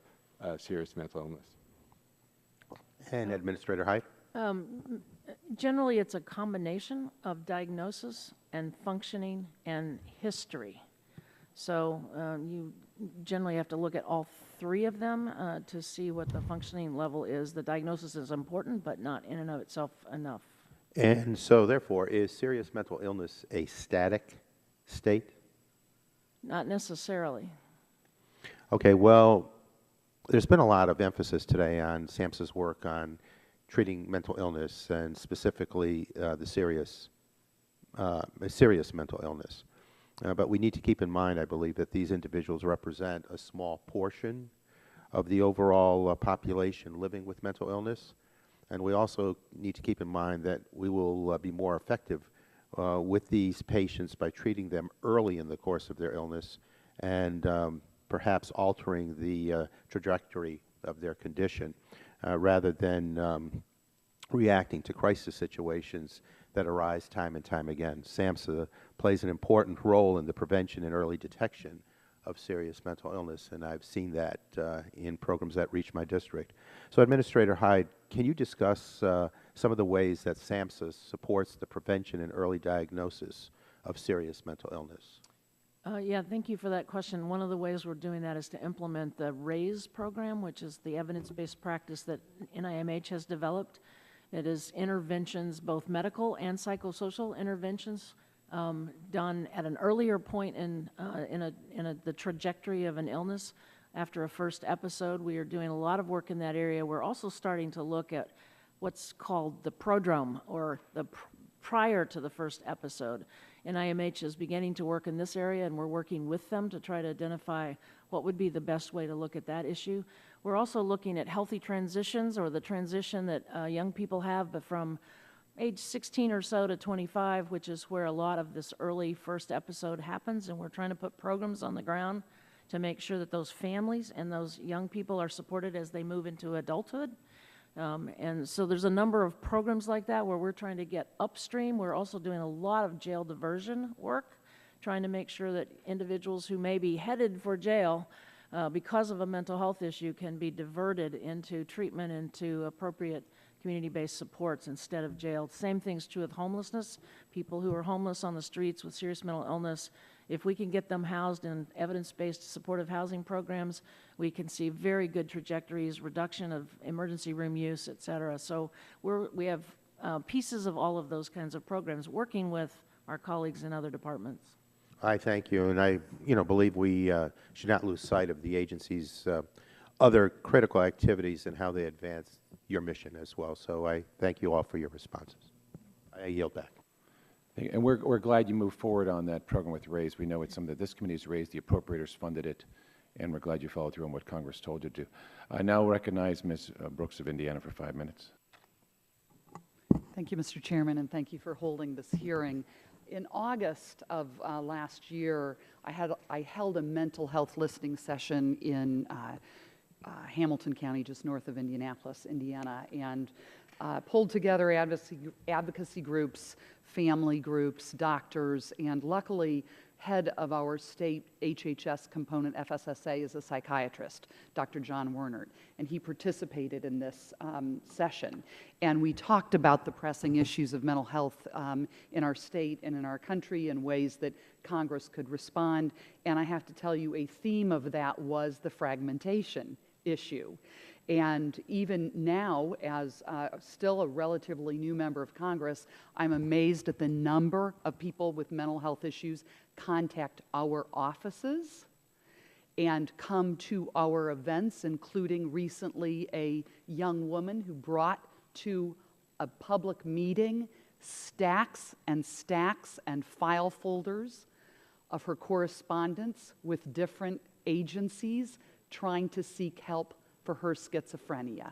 serious mental illness. And Administrator Hyde? Generally, it's a combination of diagnosis and functioning and history. So you generally have to look at all three of them to see what the functioning level is. The diagnosis is important, but not in and of itself enough. And so, therefore, is serious mental illness a static state? Not necessarily. Okay, well, there's been a lot of emphasis today on SAMHSA's work on treating mental illness and specifically the serious mental illness. But we need to keep in mind, I believe, that these individuals represent a small portion of the overall population living with mental illness. And we also need to keep in mind that we will be more effective with these patients by treating them early in the course of their illness and perhaps altering the trajectory of their condition rather than reacting to crisis situations that arise time and time again. SAMHSA plays an important role in the prevention and early detection of serious mental illness, and I've seen that in programs that reach my district. So, Administrator Hyde, can you discuss some of the ways that SAMHSA supports the prevention and early diagnosis of serious mental illness? Yeah, thank you for that question. One of the ways we're doing that is to implement the RAISE program, which is the evidence-based practice that NIMH has developed. It is interventions, both medical and psychosocial interventions, done at an earlier point in the trajectory of an illness. After a first episode, we are doing a lot of work in that area. We're also starting to look at what's called the prodrome, or the prior to the first episode. NIMH is beginning to work in this area, and we're working with them to try to identify what would be the best way to look at that issue. We're also looking at healthy transitions, or the transition that young people have, but from age 16 or so to 25, which is where a lot of this early first episode happens, and we're trying to put programs on the ground to make sure that those families and those young people are supported as they move into adulthood. And so there's a number of programs like that where we're trying to get upstream. We're also doing a lot of jail diversion work, trying to make sure that individuals who may be headed for jail because of a mental health issue can be diverted into treatment, into appropriate community-based supports instead of jail. Same thing's true with homelessness. People who are homeless on the streets with serious mental illness, if we can get them housed in evidence-based supportive housing programs, we can see very good trajectories, reduction of emergency room use, et cetera. So we have pieces of all of those kinds of programs working with our colleagues in other departments. I thank you, and I believe we should not lose sight of the agency's other critical activities and how they advance your mission as well. So I thank you all for your responses. I yield back. And we're glad you moved forward on that program with RAISE. We know it's something that this committee has raised, the appropriators funded it, and we're glad you followed through on what Congress told you to do. I now recognize Ms. Brooks of Indiana for 5 minutes. Thank you, Mr. Chairman, and thank you for holding this hearing. In August of last year, I held a mental health listening session in Hamilton County, just north of Indianapolis, Indiana, and pulled together advocacy groups, family groups, doctors, and luckily, head of our state HHS component, FSSA, is a psychiatrist, Dr. John Wernert, and he participated in this session. And we talked about the pressing issues of mental health in our state and in our country and ways that Congress could respond. And I have to tell you, a theme of that was the fragmentation issue. And even now, as still a relatively new member of Congress, I'm amazed at the number of people with mental health issues contact our offices and come to our events, including recently a young woman who brought to a public meeting stacks and stacks and file folders of her correspondence with different agencies trying to seek help for her schizophrenia.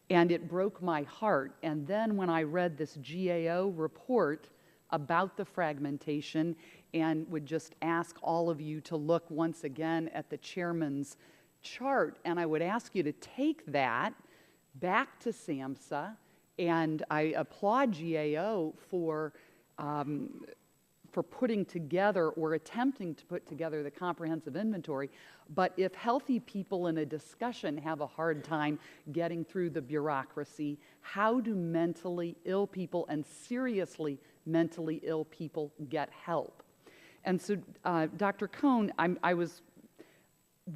And it broke my heart. And then when I read this GAO report about the fragmentation, and would just ask all of you to look once again at the chairman's chart, and I would ask you to take that back to SAMHSA, and I applaud GAO for putting together or attempting to put together the comprehensive inventory. But if healthy people in a discussion have a hard time getting through the bureaucracy, how do mentally ill people and seriously mentally ill people get help? And so, Dr. Cohn,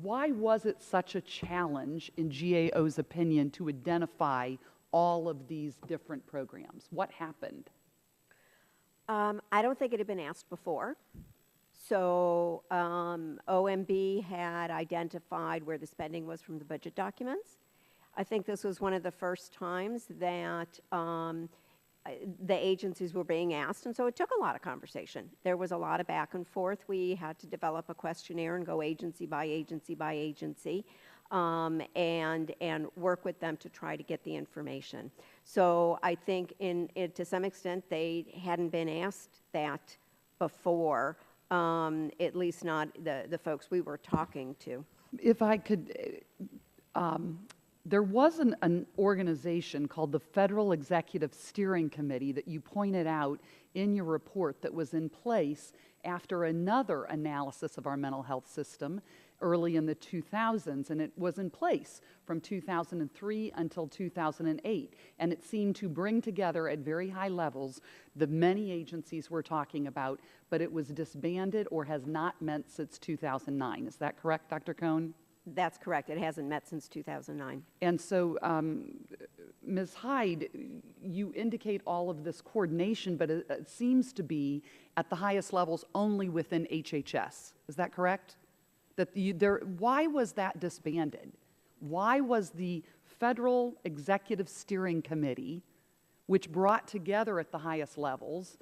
why was it such a challenge, in GAO's opinion, to identify all of these different programs? What happened? I don't think it had been asked before. So OMB had identified where the spending was from the budget documents. I think this was one of the first times that the agencies were being asked, and so it took a lot of conversation. There was a lot of back and forth. We had to develop a questionnaire and go agency by agency by agency, and work with them to try to get the information. So I think to some extent they hadn't been asked that before, at least not the folks we were talking to. If I could, there was an organization called the Federal Executive Steering Committee that you pointed out in your report that was in place after another analysis of our mental health system early in the 2000s, and it was in place from 2003 until 2008, and it seemed to bring together at very high levels the many agencies we're talking about, but it was disbanded or has not met since 2009. Is that correct, Dr. Cohn? That's correct. It hasn't met since 2009. And so, Ms. Hyde, you indicate all of this coordination, but it seems to be at the highest levels only within HHS. Is that correct? Why was that disbanded? Why was the Federal Executive Steering Committee, which brought together at the highest levels,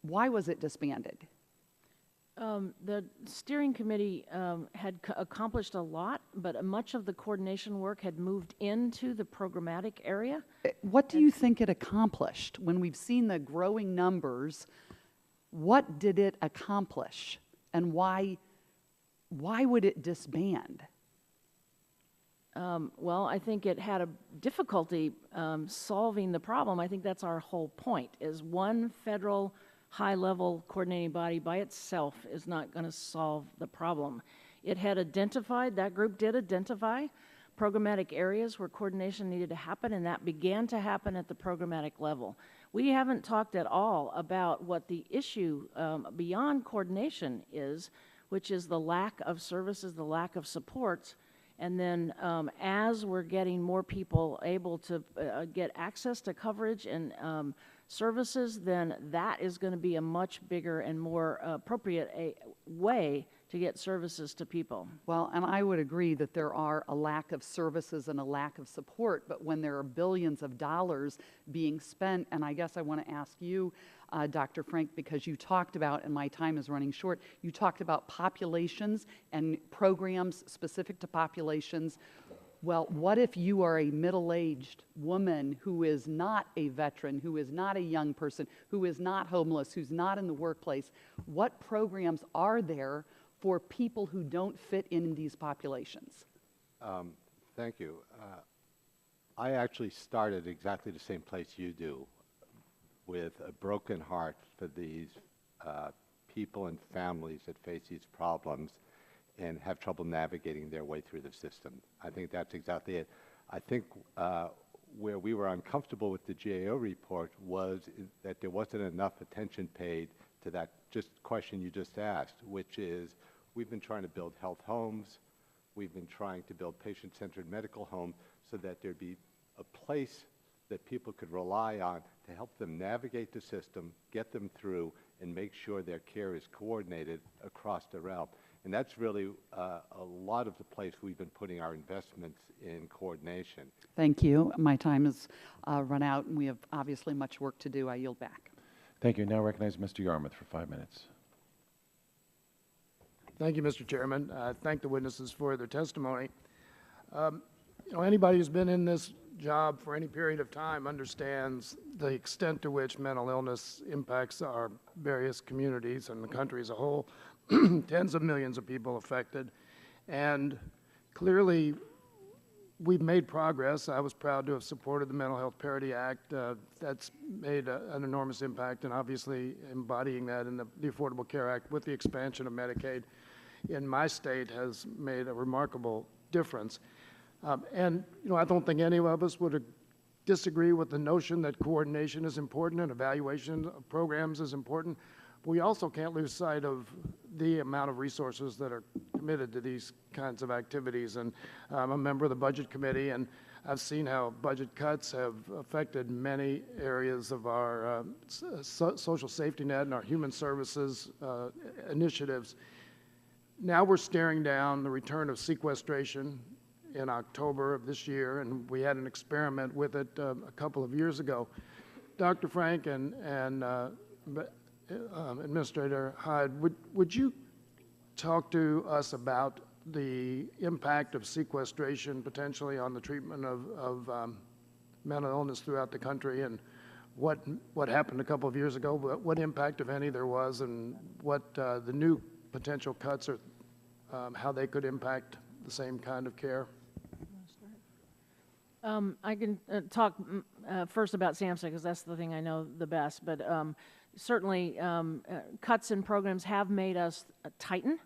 why was it disbanded? The steering committee had accomplished a lot, but much of the coordination work had moved into the programmatic area. What do you think it accomplished? When we've seen the growing numbers, what did it accomplish? And why would it disband? Well, I think it had a difficulty solving the problem. I think that's our whole point, is one federal high-level coordinating body by itself is not going to solve the problem. It had identified, that group did identify programmatic areas where coordination needed to happen, and that began to happen at the programmatic level. We haven't talked at all about what the issue beyond coordination is, which is the lack of services, the lack of supports. And then as we're getting more people able to get access to coverage and services, then that is going to be a much bigger and more appropriate way to get services to people. Well, and I would agree that there are a lack of services and a lack of support, but when there are billions of dollars being spent, and I guess I want to ask you, Dr. Frank, because you talked about, and my time is running short, you talked about populations and programs specific to populations. Well, what if you are a middle-aged woman who is not a veteran, who is not a young person, who is not homeless, who's not in the workplace? What programs are there for people who don't fit in these populations? Thank you. I actually started exactly the same place you do, with a broken heart for these people and families that face these problems and have trouble navigating their way through the system. I think that's exactly it. I think where we were uncomfortable with the GAO report was that there wasn't enough attention paid to that just question you just asked, which is, we've been trying to build health homes, we've been trying to build patient-centered medical homes so that there'd be a place that people could rely on to help them navigate the system, get them through, and make sure their care is coordinated across the realm. And that's really a lot of the place we've been putting our investments in coordination. Thank you. My time has run out, and we have obviously much work to do. I yield back. Thank you. Now recognize Mr. Yarmouth for 5 minutes. Thank you, Mr. Chairman. I thank the witnesses for their testimony. You know, anybody who's been in this job for any period of time understands the extent to which mental illness impacts our various communities and the country as a whole. Tens of millions of people affected. And clearly, we've made progress. I was proud to have supported the Mental Health Parity Act. That's made an enormous impact, and obviously embodying that in the Affordable Care Act with the expansion of Medicaid in my state has made a remarkable difference. And you know, I don't think any of us would disagree with the notion that coordination is important and evaluation of programs is important. But we also can't lose sight of the amount of resources that are committed to these kinds of activities. And I'm a member of the Budget Committee, and I've seen how budget cuts have affected many areas of our social safety net and our human services initiatives. Now we're staring down the return of sequestration in October of this year, and we had an experiment with it a couple of years ago. Dr. Frank and Administrator Hyde, would you talk to us about the impact of sequestration potentially on the treatment of mental illness throughout the country, and what happened a couple of years ago, what impact, if any, there was, and what the new potential cuts are, how they could impact the same kind of care? I can talk first about SAMHSA because that's the thing I know the best, but certainly cuts in programs have made us tighten.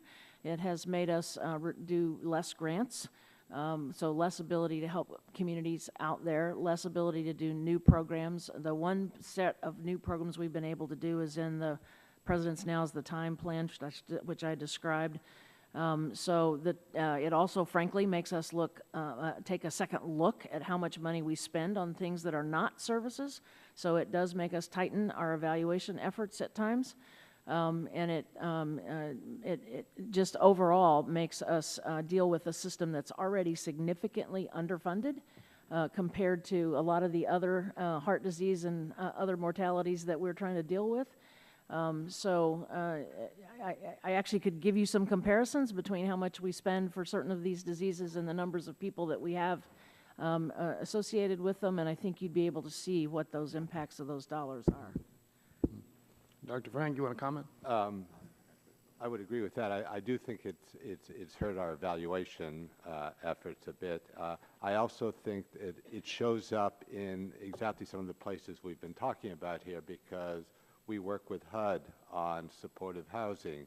It has made us do less grants, so less ability to help communities out there, less ability to do new programs. The one set of new programs we've been able to do is in the President's Now's the Time plan, which I described. So that it also, frankly, makes us take a second look at how much money we spend on things that are not services. So it does make us tighten our evaluation efforts at times. And it just overall makes us deal with a system that's already significantly underfunded compared to a lot of the other heart disease and other mortalities that we're trying to deal with. I actually could give you some comparisons between how much we spend for certain of these diseases and the numbers of people that we have associated with them, and I think you'd be able to see what those impacts of those dollars are. Dr. Frank, you want to comment? I would agree with that. I do think it's hurt our evaluation efforts a bit. I also think that it shows up in exactly some of the places we've been talking about here, because we work with HUD on supportive housing.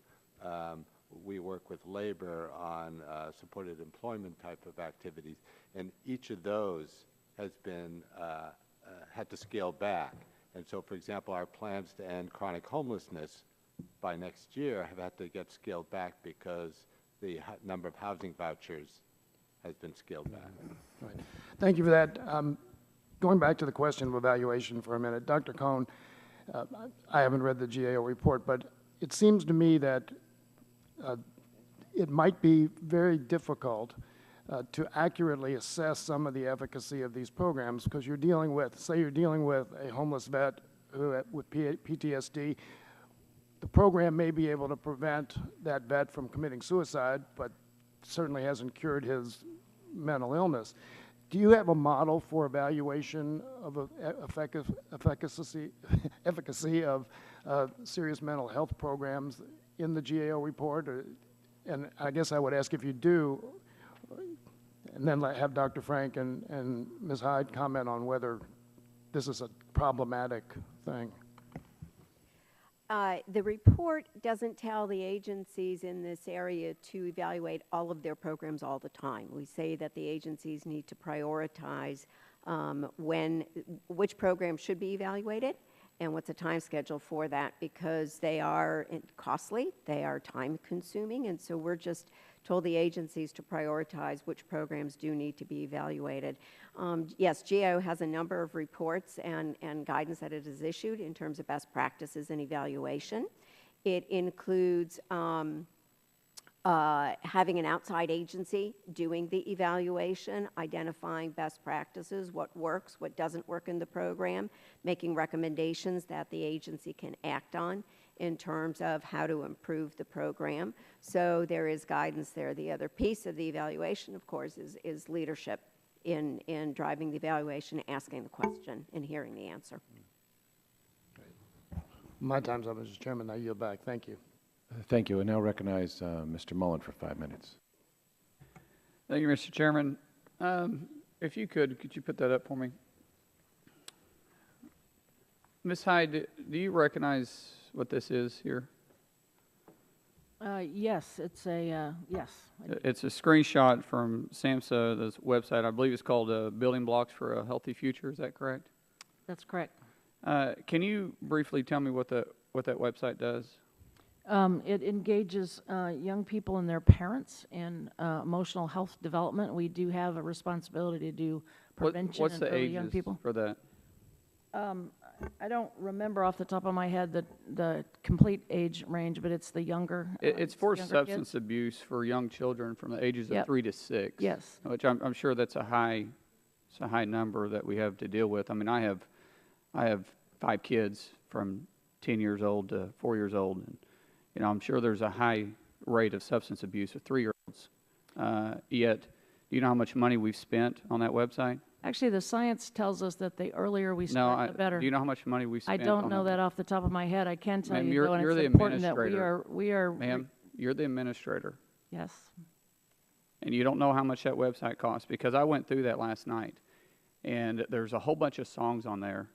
we work with labor on supported employment type of activities, and each of those has been had to scale back. And so, for example, our plans to end chronic homelessness by next year have had to get scaled back because the number of housing vouchers has been scaled back. Right. Thank you for that. Going back to the question of evaluation for a minute, Dr. Cohn, I haven't read the GAO report, but it seems to me that it might be very difficult to accurately assess some of the efficacy of these programs, because you're dealing with, say you're dealing with a homeless vet with PTSD. The program may be able to prevent that vet from committing suicide, but certainly hasn't cured his mental illness. Do you have a model for evaluation of efficacy of serious mental health programs in the GAO report? And I guess I would ask if you do, and then have Dr. Frank and Ms. Hyde comment on whether this is a problematic thing. The report doesn't tell the agencies in this area to evaluate all of their programs all the time. We say that the agencies need to prioritize which programs should be evaluated and what's a time schedule for that, because they are costly, they are time consuming, and so we're just told the agencies to prioritize which programs do need to be evaluated. Yes, GAO has a number of reports and guidance that it has issued in terms of best practices and evaluation. It includes having an outside agency doing the evaluation, identifying best practices, what works, what doesn't work in the program, making recommendations that the agency can act on in terms of how to improve the program. So there is guidance there. The other piece of the evaluation, of course, is leadership in driving the evaluation, asking the question, and hearing the answer. My time's up, Mr. Chairman. I yield back. Thank you. Thank you. I now recognize Mr. Mullen for 5 minutes. Thank you, Mr. Chairman. If you could you put that up for me? Ms. Hyde, do you recognize what this is here? Yes, it's a, yes. It's a screenshot from SAMHSA, this website. I believe it's called Building Blocks for a Healthy Future. Is that correct? That's correct. Can you briefly tell me what that website does? It engages young people and their parents in emotional health development. We do have a responsibility to do prevention What's in the early ages young people. for that? I don't remember off the top of my head the complete age range, but it's the younger. It's for younger substance kids. abuse for young children from the ages Yep. of 3 to 6. Yes. Which I'm sure that's a high number that we have to deal with. I mean, I have 5 kids from 10 years old to 4 years old, and you know, I'm sure there's a high rate of substance abuse with 3-year-olds. Yet, do you know how much money we've spent on that website? Actually, the science tells us that the earlier we start, the better. Do you know how much money we spent? I don't know that off the top of my head. I can tell you, though, and you're it's the important that we are. Ma'am, you're the administrator. Yes. And you don't know how much that website costs, because I went through that last night, and there's a whole bunch of songs on there,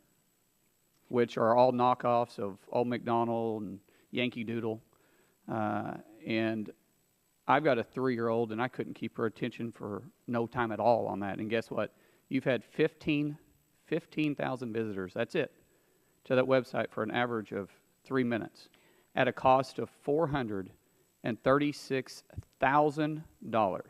which are all knockoffs of Old MacDonald and Yankee Doodle. And I've got a 3-year-old, and I couldn't keep her attention for no time at all on that. And guess what? You've had 15,000 visitors, that's it, to that website for an average of 3 minutes at a cost of $436,000.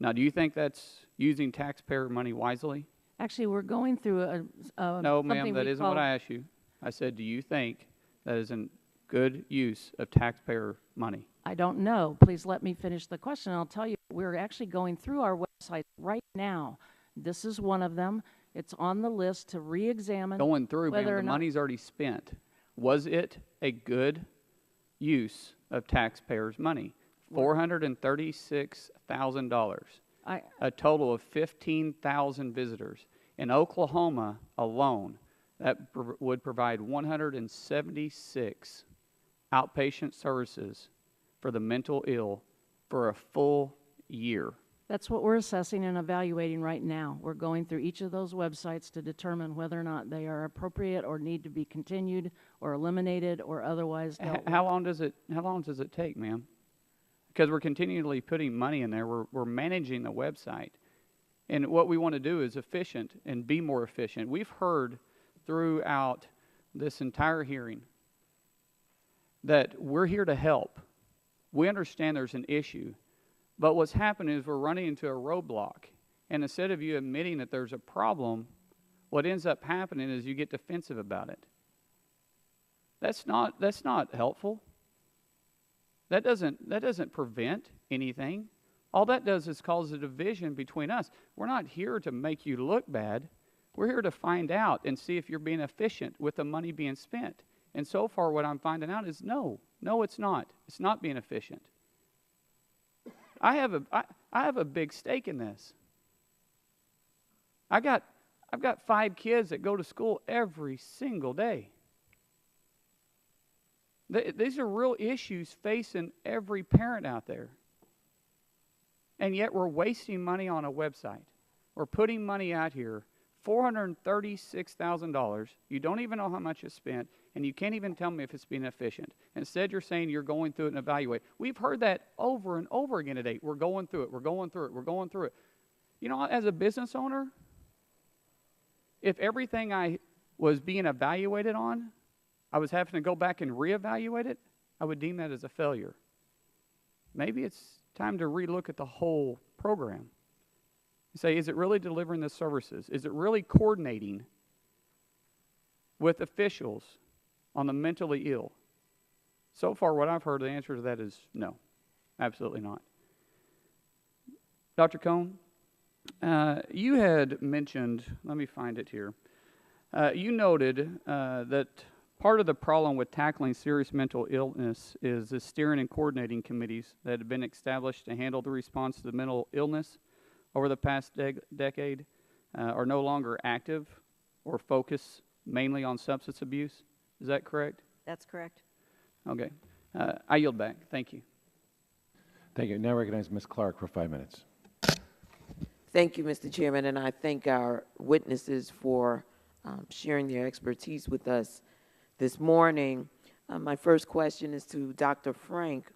Now, do you think that's using taxpayer money wisely? Actually, we're going through No, ma'am, that isn't what I asked you. I said, do you think that is a good use of taxpayer money? I don't know. Please let me finish the question. I'll tell you, we're actually going through our website right now. This is one of them. It's on the list to re-examine. Going through, ma'am, whether the or not money's already spent. Was it a good use of taxpayers' money? $436,000. A total of 15,000 visitors. In Oklahoma alone, that would provide 176 outpatient services for the mental ill for a full year. That's what we're assessing and evaluating right now. We're going through each of those websites to determine whether or not they are appropriate or need to be continued or eliminated or otherwise dealt with. How long does it take, ma'am? Because we're continually putting money in there. We're managing the website. And what we want to do is efficient and be more efficient. We've heard throughout this entire hearing that we're here to help. We understand there's an issue. But what's happening is we're running into a roadblock. And instead of you admitting that there's a problem, what ends up happening is you get defensive about it. That's not helpful. That doesn't prevent anything. All that does is cause a division between us. We're not here to make you look bad. We're here to find out and see if you're being efficient with the money being spent. And so far what I'm finding out is no, it's not. It's not being efficient. I have a big stake in this. I've got 5 kids that go to school every single day. These are real issues facing every parent out there. And yet we're wasting money on a website. We're putting money out here, $436,000. You don't even know how much it's spent, and you can't even tell me if it's being efficient. Instead, you're saying you're going through it and evaluate. We've heard that over and over again today. We're going through it. We're going through it. We're going through it. You know, as a business owner, if everything I was being evaluated on, I was having to go back and reevaluate it, I would deem that as a failure. Maybe it's time to relook at the whole program. You say, is it really delivering the services? Is it really coordinating with officials on the mentally ill? So far, what I've heard, the answer to that is no, absolutely not. Dr. Cohn, you had mentioned, let me find it here. You noted that part of the problem with tackling serious mental illness is the steering and coordinating committees that have been established to handle the response to the mental illness over the past decade are no longer active or focus mainly on substance abuse. Is that correct? That's correct. Okay. I yield back. Thank you. Thank you. Now recognize Ms. Clark for 5 minutes. Thank you, Mr. Chairman, and I thank our witnesses for sharing their expertise with us this morning. My first question is to Dr. Frank.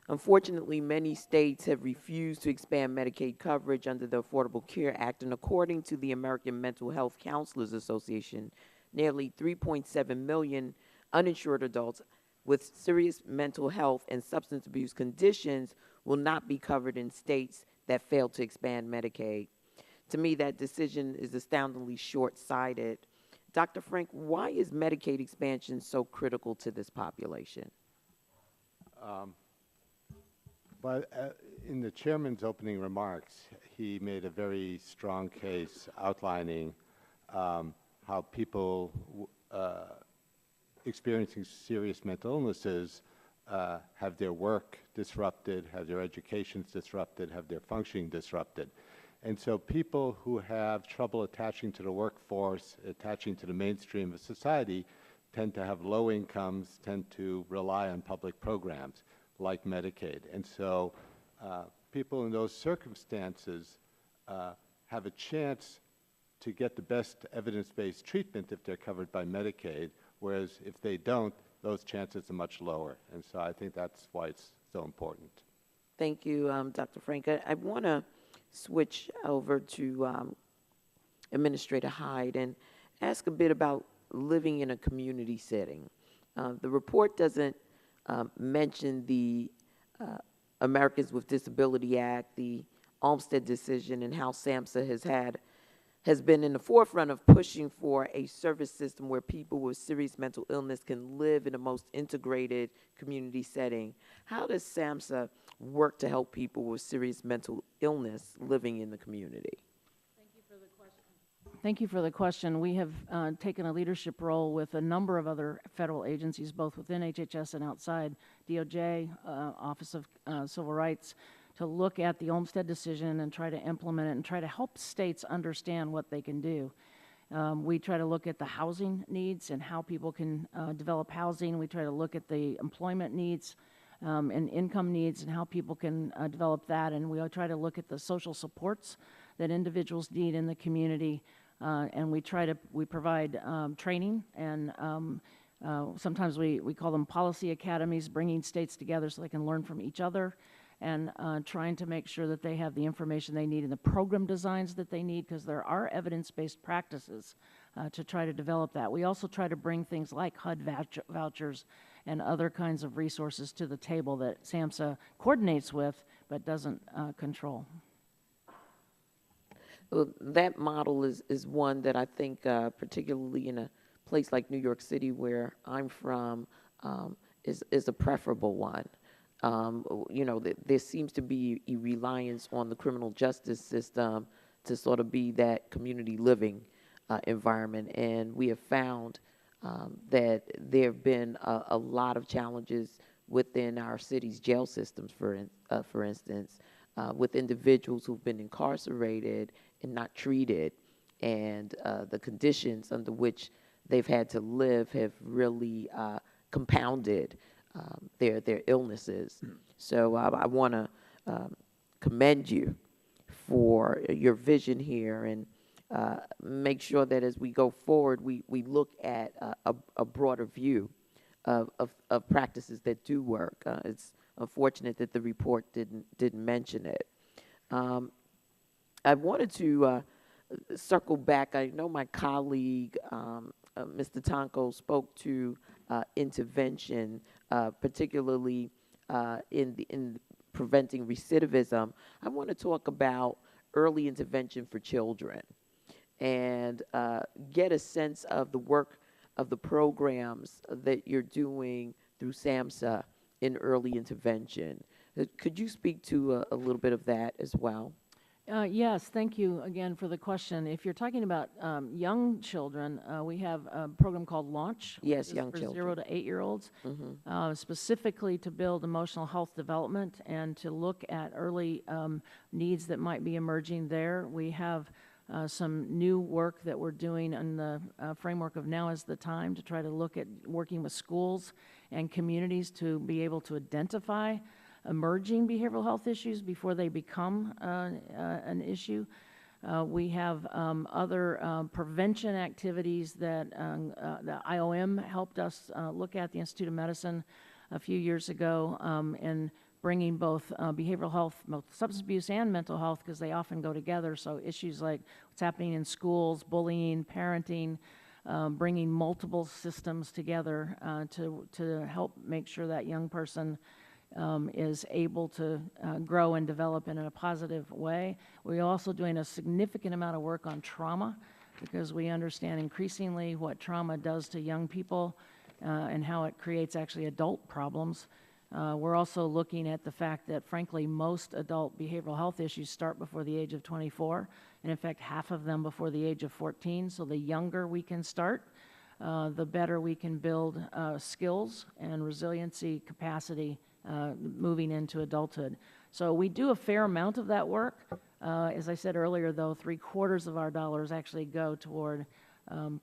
Unfortunately, many states have refused to expand Medicaid coverage under the Affordable Care Act, and according to the American Mental Health Counselors Association, nearly 3.7 million uninsured adults with serious mental health and substance abuse conditions will not be covered in states that fail to expand Medicaid. To me, that decision is astoundingly short-sighted. Dr. Frank, why is Medicaid expansion so critical to this population? In the chairman's opening remarks, he made a very strong case outlining how people experiencing serious mental illnesses have their work disrupted, have their educations disrupted, have their functioning disrupted. And so people who have trouble attaching to the workforce, attaching to the mainstream of society, tend to have low incomes, tend to rely on public programs like Medicaid. And so people in those circumstances have a chance to get the best evidence-based treatment if they're covered by Medicaid, whereas if they don't, those chances are much lower. And so I think that's why it's so important. Thank you, Dr. Frank. I want to switch over to Administrator Hyde and ask a bit about living in a community setting. The report doesn't mention the Americans with Disability Act, the Olmstead decision, and how SAMHSA has been in the forefront of pushing for a service system where people with serious mental illness can live in the most integrated community setting. How does SAMHSA work to help people with serious mental illness living in the community? Thank you for the question. We have taken a leadership role with a number of other federal agencies, both within HHS and outside, DOJ, Office of Civil Rights, to look at the Olmstead decision and try to implement it and try to help states understand what they can do. We try to look at the housing needs and how people can develop housing. We try to look at the employment needs and income needs and how people can develop that. And we try to look at the social supports that individuals need in the community, and we provide training, and sometimes we call them policy academies, bringing states together so they can learn from each other, and trying to make sure that they have the information they need and the program designs that they need, because there are evidence-based practices to try to develop that. We also try to bring things like HUD vouchers and other kinds of resources to the table that SAMHSA coordinates with but doesn't control. Well, that model is one that I think, particularly in a place like New York City, where I'm from, is a preferable one. You know, there seems to be a reliance on the criminal justice system to sort of be that community living environment, and we have found that there have been a lot of challenges within our city's jail systems, for instance, with individuals who've been incarcerated and not treated, and the conditions under which they've had to live have really compounded their illnesses. So I want to commend you for your vision here, and make sure that as we go forward, we look at a broader view of practices that do work. It's unfortunate that the report didn't mention it. I wanted to circle back. I know my colleague, Mr. Tonko, spoke to intervention, particularly in preventing recidivism. I want to talk about early intervention for children and get a sense of the work of the programs that you're doing through SAMHSA in early intervention. Could you speak to a little bit of that as well? Yes, thank you again for the question. If you're talking about young children, we have a program called Launch. Yes, young for children. 0 to 8-year-olds, specifically to build emotional health development and to look at early needs that might be emerging there. We have some new work that we're doing in the framework of Now is the Time to try to look at working with schools and communities to be able to identify emerging behavioral health issues before they become an issue. We have other prevention activities that the IOM helped us look at, the Institute of Medicine, a few years ago, and bringing both behavioral health, both substance abuse and mental health, because they often go together. So issues like what's happening in schools, bullying, parenting, bringing multiple systems together to help make sure that young person is able to grow and develop in a positive way. We're also doing a significant amount of work on trauma, because we understand increasingly what trauma does to young people and how it creates actually adult problems. We're also looking at the fact that, frankly, most adult behavioral health issues start before the age of 24, and in fact, half of them before the age of 14. So the younger we can start, the better we can build skills and resiliency capacity moving into adulthood. So we do a fair amount of that work. As I said earlier, though, 3/4 of our dollars actually go toward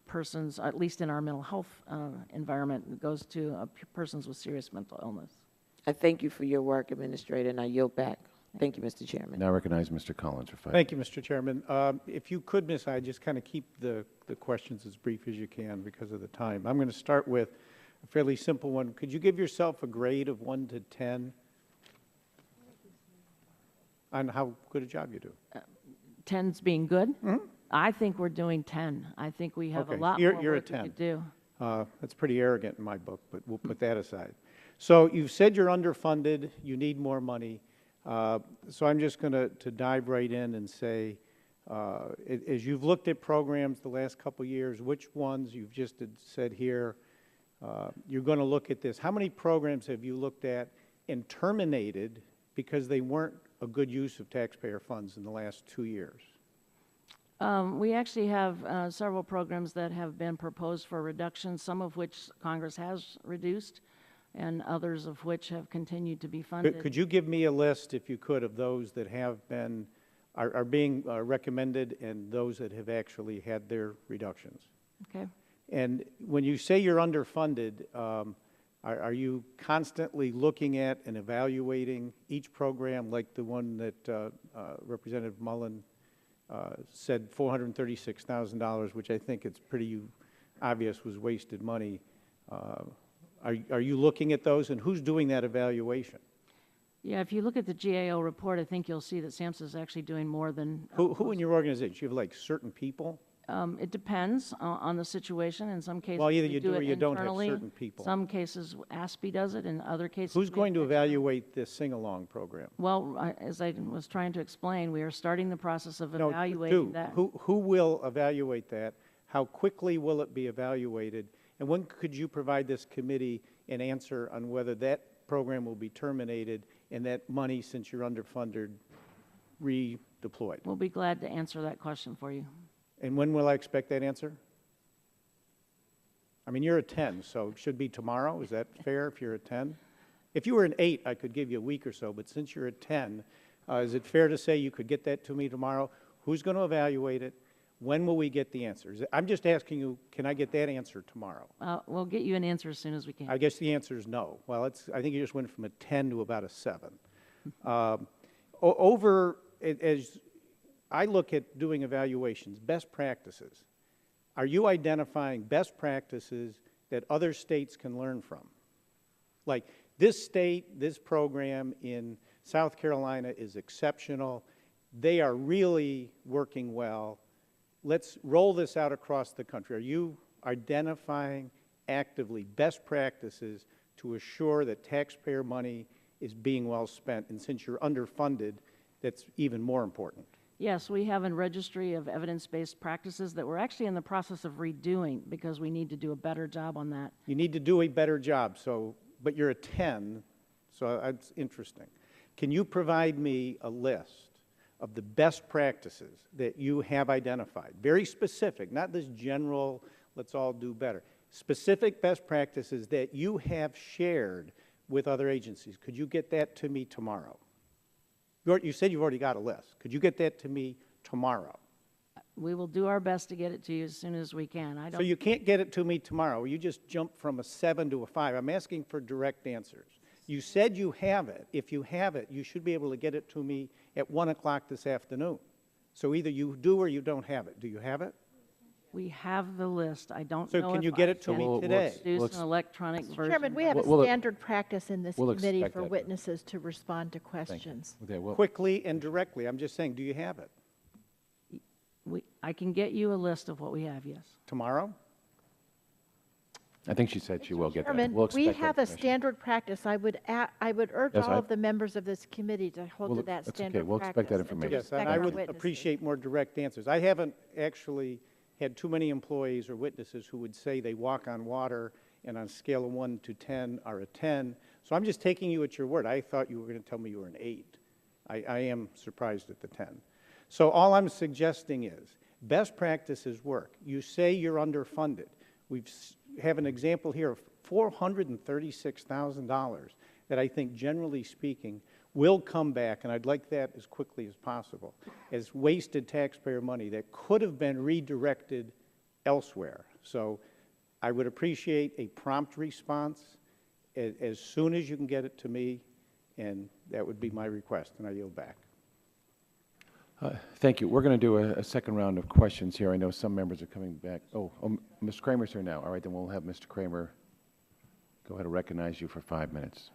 persons, at least in our mental health environment, it goes to persons with serious mental illness. I thank you for your work, Administrator, and I yield back. Thank you, Mr. Chairman. Now recognize Mr. Collins for 5 Thank you, Mr. Chairman. If you could, Ms. Hyde, just kind of keep the questions as brief as you can because of the time. I'm going to start with a fairly simple one. Could you give yourself a grade of 1 to 10 on how good a job you do? 10's being good? I think we're doing 10. I think we have a lot more you're work a 10. we could do. That's pretty arrogant in my book, but we'll put that aside. So you've said you're underfunded, you need more money. So I'm just going to dive right in and say, as you've looked at programs the last couple of years, which ones you've just said here, you're going to look at this. How many programs have you looked at and terminated because they weren't a good use of taxpayer funds in the last 2 years? We actually have several programs that have been proposed for reduction, some of which Congress has reduced, and others of which have continued to be funded. Could you give me a list, if you could, of those that are being recommended and those that have actually had their reductions? Okay. And when you say you're underfunded, Are you constantly looking at and evaluating each program, like the one that Representative Mullen said, $436,000, which I think it's pretty obvious was wasted money? Are you looking at those, and who's doing that evaluation? Yeah, if you look at the GAO report, I think you'll see that SAMHSA is actually doing more than... Who in your organization? You have like certain people? It depends on the situation. In some cases, Well, either we you do or it you don't have internally. certain people. Some cases, ASPE does it. In other cases, Who's we going to have evaluate this sing-along program? Well, as I was trying to explain, we are starting the process of No, evaluating that. Who will evaluate that? How quickly will it be evaluated? And when could you provide this committee an answer on whether that program will be terminated and that money, since you're underfunded, redeployed? We'll be glad to answer that question for you. And when will I expect that answer? I mean, you're a 10, so it should be tomorrow. Is that fair if you're a 10? If you were an 8, I could give you a week or so, but since you're a 10, is it fair to say you could get that to me tomorrow? Who's going to evaluate it? When will we get the answers? I'm just asking you, can I get that answer tomorrow? We'll get you an answer as soon as we can. I guess the answer is no. Well, I think you just went from a 10 to about a 7. As I look at doing evaluations, best practices, are you identifying best practices that other states can learn from? Like, this state, this program in South Carolina is exceptional. They are really working well. Let's roll this out across the country. Are you identifying actively best practices to assure that taxpayer money is being well spent? And since you're underfunded, that's even more important. Yes, we have a registry of evidence-based practices that we're actually in the process of redoing because we need to do a better job on that. You need to do a better job, but you're a 10, so that's interesting. Can you provide me a list of the best practices that you have identified? Very specific, not this general, let's all do better. Specific best practices that you have shared with other agencies. Could you get that to me tomorrow? You said you've already got a list. Could you get that to me tomorrow? We will do our best to get it to you as soon as we can. So you can't get it to me tomorrow. You just jumped from a 7 to a 5. I'm asking for direct answers. You said you have it. If you have it, you should be able to get it to me at 1 o'clock this afternoon. So either you do or you don't have it. Do you have it? We have the list. I don't know. So can you get it to me today? Produce an electronic version. Chairman, we have a standard practice in this committee for witnesses to respond to questions. Quickly and directly. I'm just saying, do you have it? I can get you a list of what we have, yes. Tomorrow? I think she said she will get that. Chairman, We'll we expect have that a information. standard practice. I would urge Yes, all of the members of this committee to hold to that that's standard okay. We'll practice. expect that and to information. Yes, and respect I our would witnesses. appreciate more direct answers. I haven't actually had too many employees or witnesses who would say they walk on water and on a scale of 1 to 10 are a 10. So I'm just taking you at your word. I thought you were going to tell me you were an 8. I am surprised at the 10. So all I'm suggesting is best practices work. You say you're underfunded. We have an example here of $436,000 that I think, generally speaking, will come back, and I'd like that as quickly as possible, as wasted taxpayer money that could have been redirected elsewhere. So I would appreciate a prompt response as soon as you can get it to me, and that would be my request, and I yield back. Thank you. We're going to do a second round of questions here. I know some members are coming back. Mr. Kramer's here now. All right, then we'll have Mr. Kramer go ahead and recognize you for 5 minutes.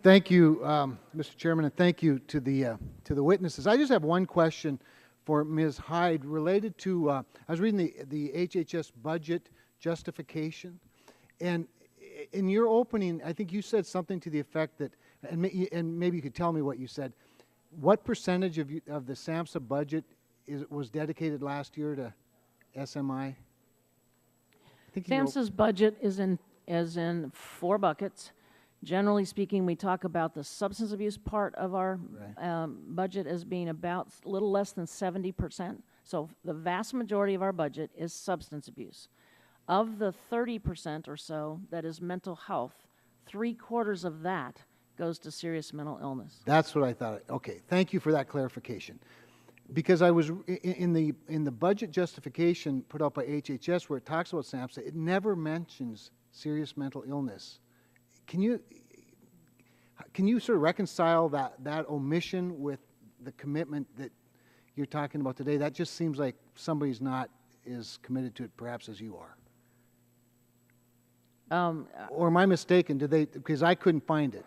Thank you, Mr. Chairman, and thank you to the witnesses. I just have one question for Ms. Hyde related to, I was reading the HHS budget justification, and in your opening, I think you said something to the effect that, and maybe you could tell me what you said, what percentage of the SAMHSA budget was dedicated last year to SMI? SAMHSA's budget is in 4 buckets. Generally speaking, we talk about the substance abuse part of our budget as being about a little less than 70%. So the vast majority of our budget is substance abuse. Of the 30% or so that is mental health, 3/4 of that goes to serious mental illness. That's what I thought. Okay, thank you for that clarification. because I was in the budget justification put out by HHS where it talks about SAMHSA, it never mentions serious mental illness. Can you sort of reconcile that omission with the commitment that you're talking about today? That just seems like somebody's not as committed to it perhaps as you are. Or am I mistaken? Because I couldn't find it.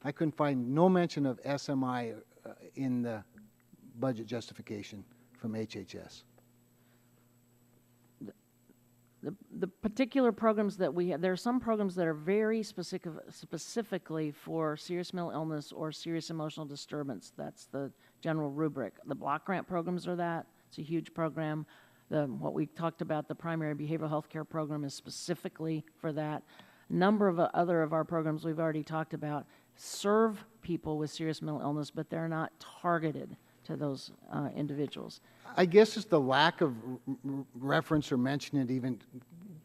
I couldn't find no mention of SMI in the budget justification from HHS. The particular programs that we have, there are some programs that are very specifically for serious mental illness or serious emotional disturbance. That's the general rubric. The block grant programs are that. It's a huge program. What we talked about, the primary behavioral health care program, is specifically for that. A number of other of our programs we've already talked about serve people with serious mental illness, but they're not targeted to those individuals. I guess it's the lack of reference or mention it even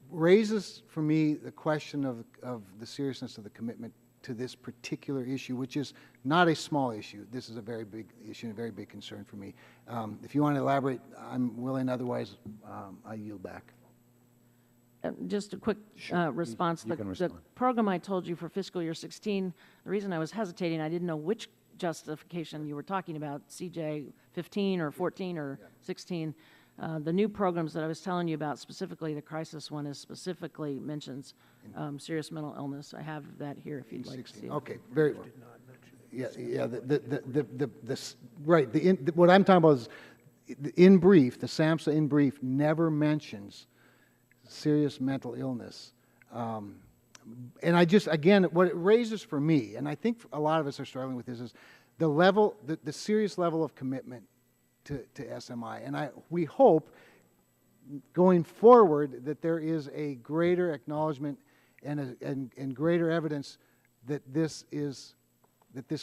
raises for me the question of the seriousness of the commitment to this particular issue, which is not a small issue. This is a very big issue and a very big concern for me. If you want to elaborate, I'm willing. Otherwise, I yield back. Just a quick response. The program I told you for fiscal year 16, the reason I was hesitating, I didn't know which justification you were talking about, CJ 15 or 14 or 16. The new programs that I was telling you about, specifically the crisis one, is specifically mentions serious mental illness. I have that here if you'd like to see it. Okay, very well. Yeah. Right. What I'm talking about is, in brief, the SAMHSA in brief never mentions serious mental illness. And I just, again, what it raises for me, and I think a lot of us are struggling with this, is the level, the serious level of commitment to SMI. And we hope, going forward, that there is a greater acknowledgement and greater evidence that this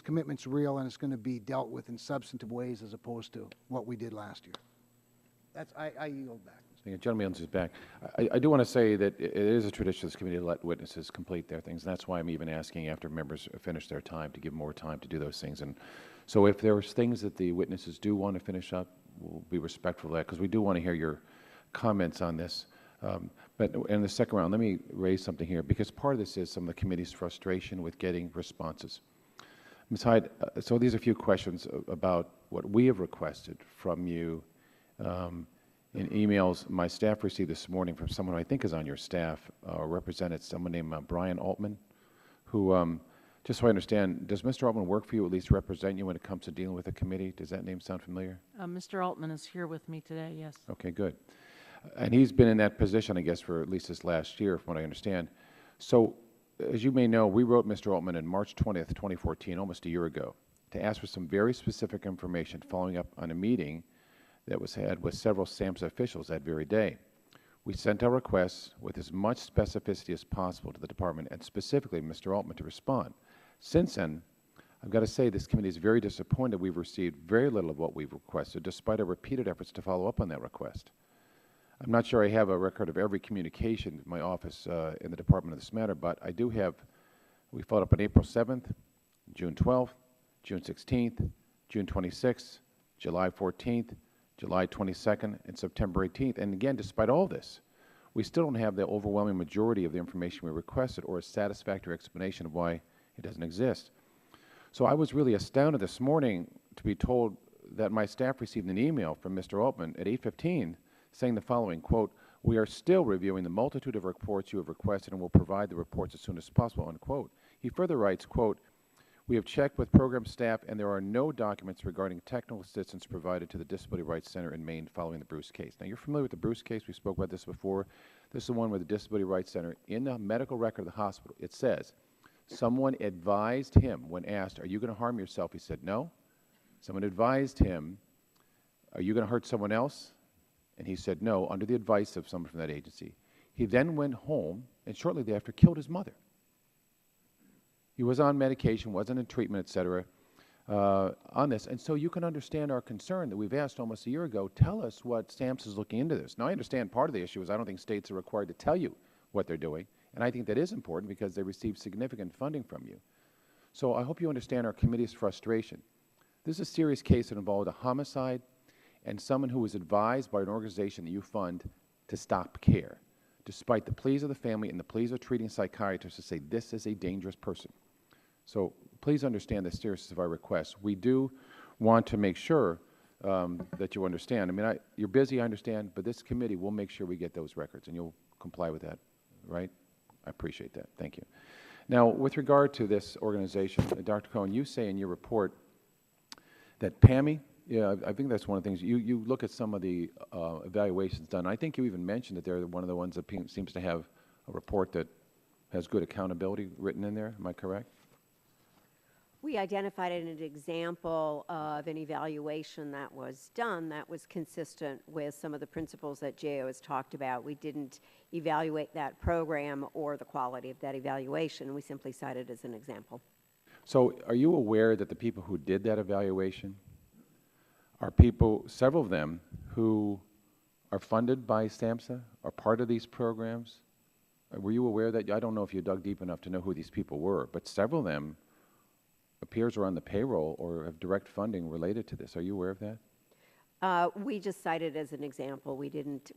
commitment's real and it's going to be dealt with in substantive ways as opposed to what we did last year. I yield back. The gentleman is back. I do want to say that it is a tradition of this committee to let witnesses complete their things, and that's why I'm even asking after members finish their time to give more time to do those things. And so if there's things that the witnesses do want to finish up, we'll be respectful of that, because we do want to hear your comments on this. But in the second round, let me raise something here, because part of this is some of the committee's frustration with getting responses. Ms. Hyde, so these are a few questions about what we have requested from you in emails my staff received this morning from someone who I think is on your staff, represented someone named Brian Altman, who, just so I understand, does Mr. Altman work for you, at least represent you when it comes to dealing with a committee? Does that name sound familiar? Mr. Altman is here with me today, yes. Okay, good. And he's been in that position, I guess, for at least this last year, from what I understand. So, as you may know, we wrote Mr. Altman on March 20th, 2014, almost a year ago, to ask for some very specific information following up on a meeting that was had with several SAMHSA officials that very day. We sent our requests with as much specificity as possible to the department, and specifically Mr. Altman to respond. Since then, I've got to say this committee is very disappointed we've received very little of what we've requested, despite our repeated efforts to follow up on that request. I'm not sure I have a record of every communication in my office in the department of this matter, but I do have, we followed up on April 7th, June 12th, June 16th, June 26th, July 14th, July 22nd, and September 18th. And again, despite all this, we still don't have the overwhelming majority of the information we requested or a satisfactory explanation of why it doesn't exist. So I was really astounded this morning to be told that my staff received an email from Mr. Altman at 8:15 saying the following, quote, "We are still reviewing the multitude of reports you have requested and will provide the reports as soon as possible," unquote. He further writes, quote, "We have checked with program staff and there are no documents regarding technical assistance provided to the Disability Rights Center in Maine following the Bruce case." Now, you're familiar with the Bruce case. We spoke about this before. This is the one where the Disability Rights Center, in the medical record of the hospital, it says, someone advised him when asked, "Are you going to harm yourself?" He said, "No." Someone advised him, "Are you going to hurt someone else?" And he said, "No," under the advice of someone from that agency. He then went home and shortly thereafter killed his mother. He was on medication, wasn't in treatment, et cetera, on this. And so you can understand our concern that we've asked almost a year ago, tell us what SAMHSA is looking into this. Now, I understand part of the issue is I don't think states are required to tell you what they're doing. And I think that is important because they receive significant funding from you. So I hope you understand our committee's frustration. This is a serious case that involved a homicide. and someone who was advised by an organization that you fund to stop care, despite the pleas of the family and the pleas of treating psychiatrists to say this is a dangerous person. So please understand the seriousness of our request. We do want to make sure that you understand. I mean, you're busy, I understand, but this committee will make sure we get those records, and you'll comply with that, right? I appreciate that. Thank you. Now, with regard to this organization, Dr. Cohen, you say in your report that PAMI, yeah, I think that's one of the things, you look at some of the evaluations done. I think you even mentioned that they're one of the ones that seems to have a report that has good accountability written in there. Am I correct? We identified an example of an evaluation that was done that was consistent with some of the principles that GAO has talked about. We didn't evaluate that program or the quality of that evaluation. We simply cited it as an example. So are you aware that the people who did that evaluation are people, several of them, who are funded by SAMHSA, are part of these programs? Were you aware that? I don't know if you dug deep enough to know who these people were, but several of them appears are on the payroll or have direct funding related to this. Are you aware of that? We just cited it as an example. We didn't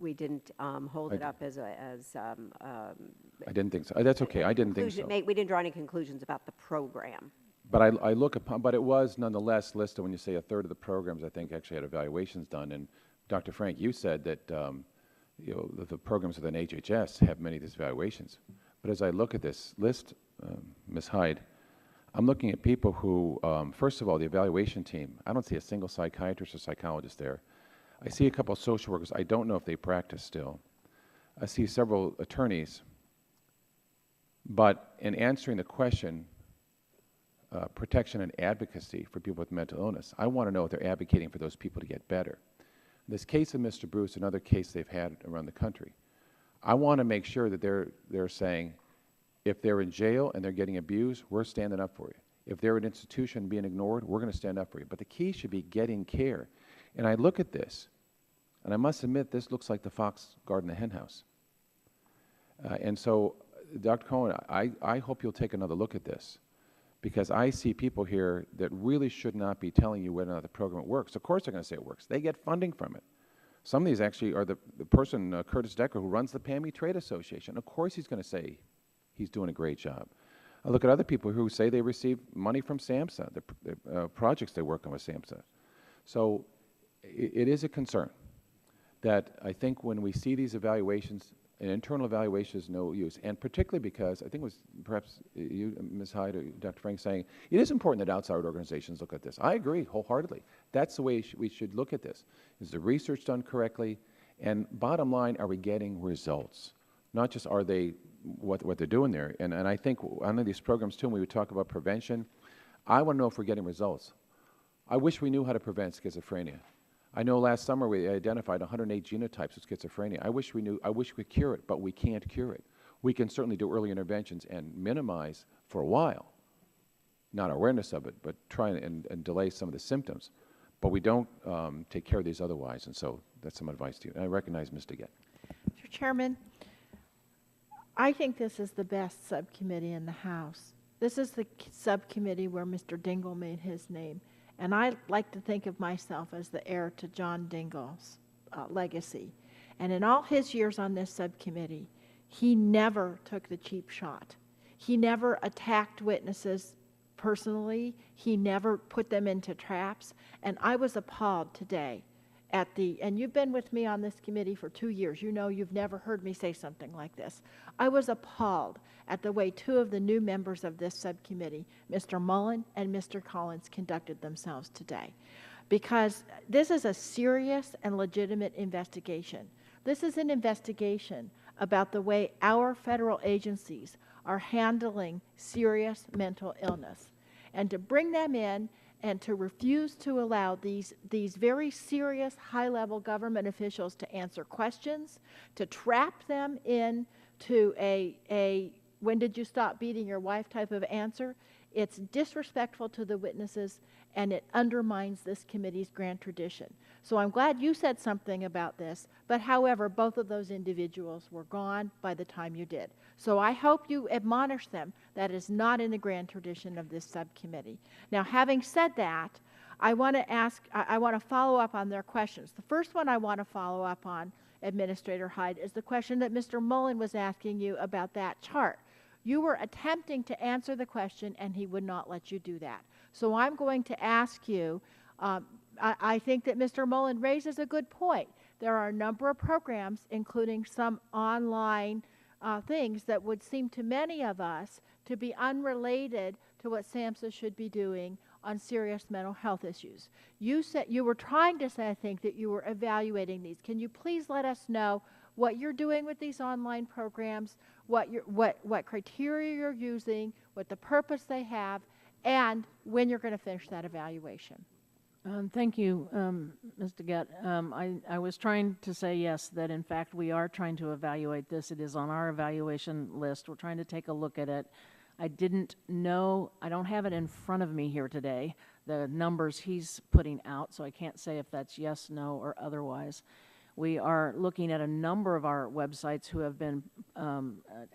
hold it up as I didn't think so. That's okay. I didn't think so. We didn't draw any conclusions about the program. But I look upon, but it was nonetheless listed when you say a third of the programs, I think, actually had evaluations done. And Dr. Frank, you said that you know, the programs within HHS have many of these evaluations. But as I look at this list, Ms. Hyde, I'm looking at people who, first of all, the evaluation team, I don't see a single psychiatrist or psychologist there. I see a couple of social workers. I don't know if they practice still. I see several attorneys. But in answering the question, protection and advocacy for people with mental illness, I want to know if they're advocating for those people to get better. This case of Mr. Bruce, another case they've had around the country, I want to make sure that they're saying, if they're in jail and they're getting abused, we're standing up for you. If they're in an institution being ignored, we're going to stand up for you. But the key should be getting care. And I look at this, and I must admit, this looks like the fox guarding the hen house. And so, Dr. Cohen, I hope you'll take another look at this, because I see people here that really should not be telling you whether or not the program works. Of course they're going to say it works. They get funding from it. Some of these actually are the person, Curtis Decker, who runs the PAMI Trade Association. Of course he's going to say he's doing a great job. I look at other people who say they receive money from SAMHSA, the projects they work on with SAMHSA. So it is a concern that I think when we see these evaluations, an internal evaluation is no use, and particularly because I think it was perhaps you, Ms. Hyde, or Dr. Frank, saying it is important that outside organizations look at this. I agree wholeheartedly. That's the way we should look at this. Is the research done correctly? And bottom line, are we getting results? Not just are they what they're doing there. And I think on these programs, too, when we would talk about prevention, I want to know if we're getting results. I wish we knew how to prevent schizophrenia. I know last summer we identified 108 genotypes of schizophrenia. I wish we could cure it, but we can't cure it. We can certainly do early interventions and minimize for a while, not awareness of it, but try and delay some of the symptoms. But we don't take care of these otherwise, and so that's some advice to you. And I recognize Ms. DeGette. Mr. Chairman, I think this is the best subcommittee in the House. This is the subcommittee where Mr. Dingell made his name. And I like to think of myself as the heir to John Dingell's legacy. And in all his years on this subcommittee, he never took the cheap shot. He never attacked witnesses personally. He never put them into traps. And I was appalled today and you've been with me on this committee for 2 years. You know you've never heard me say something like this. I was appalled at the way two of the new members of this subcommittee, Mr. Mullen and Mr. Collins, conducted themselves today. Because this is a serious and legitimate investigation. This is an investigation about the way our federal agencies are handling serious mental illness. And to bring them in and to refuse to allow these very serious high-level government officials to answer questions, to trap them into a when did you stop beating your wife type of answer, it's disrespectful to the witnesses and it undermines this committee's grand tradition. So I'm glad you said something about this, but however, both of those individuals were gone by the time you did. So I hope you admonish them that is not in the grand tradition of this subcommittee. Now, having said that, I want to ask, I want to follow up on their questions. The first one I want to follow up on, Administrator Hyde, is the question that Mr. Mullen was asking you about that chart. You were attempting to answer the question, and he would not let you do that. So I'm going to ask you, I think that Mr. Mullen raises a good point. There are a number of programs, including some online things that would seem to many of us to be unrelated to what SAMHSA should be doing on serious mental health issues. You said you were trying to say, I think, that you were evaluating these. Can you please let us know what you're doing with these online programs, what criteria you're using, what the purpose they have, and when you're going to finish that evaluation? Thank you, Ms. DeGette. I was trying to say, yes, that in fact we are trying to evaluate this. It is on our evaluation list. We're trying to take a look at it. I didn't know, I don't have it in front of me here today, the numbers he's putting out, so I can't say if that's yes, no, or otherwise. We are looking at a number of our websites who have been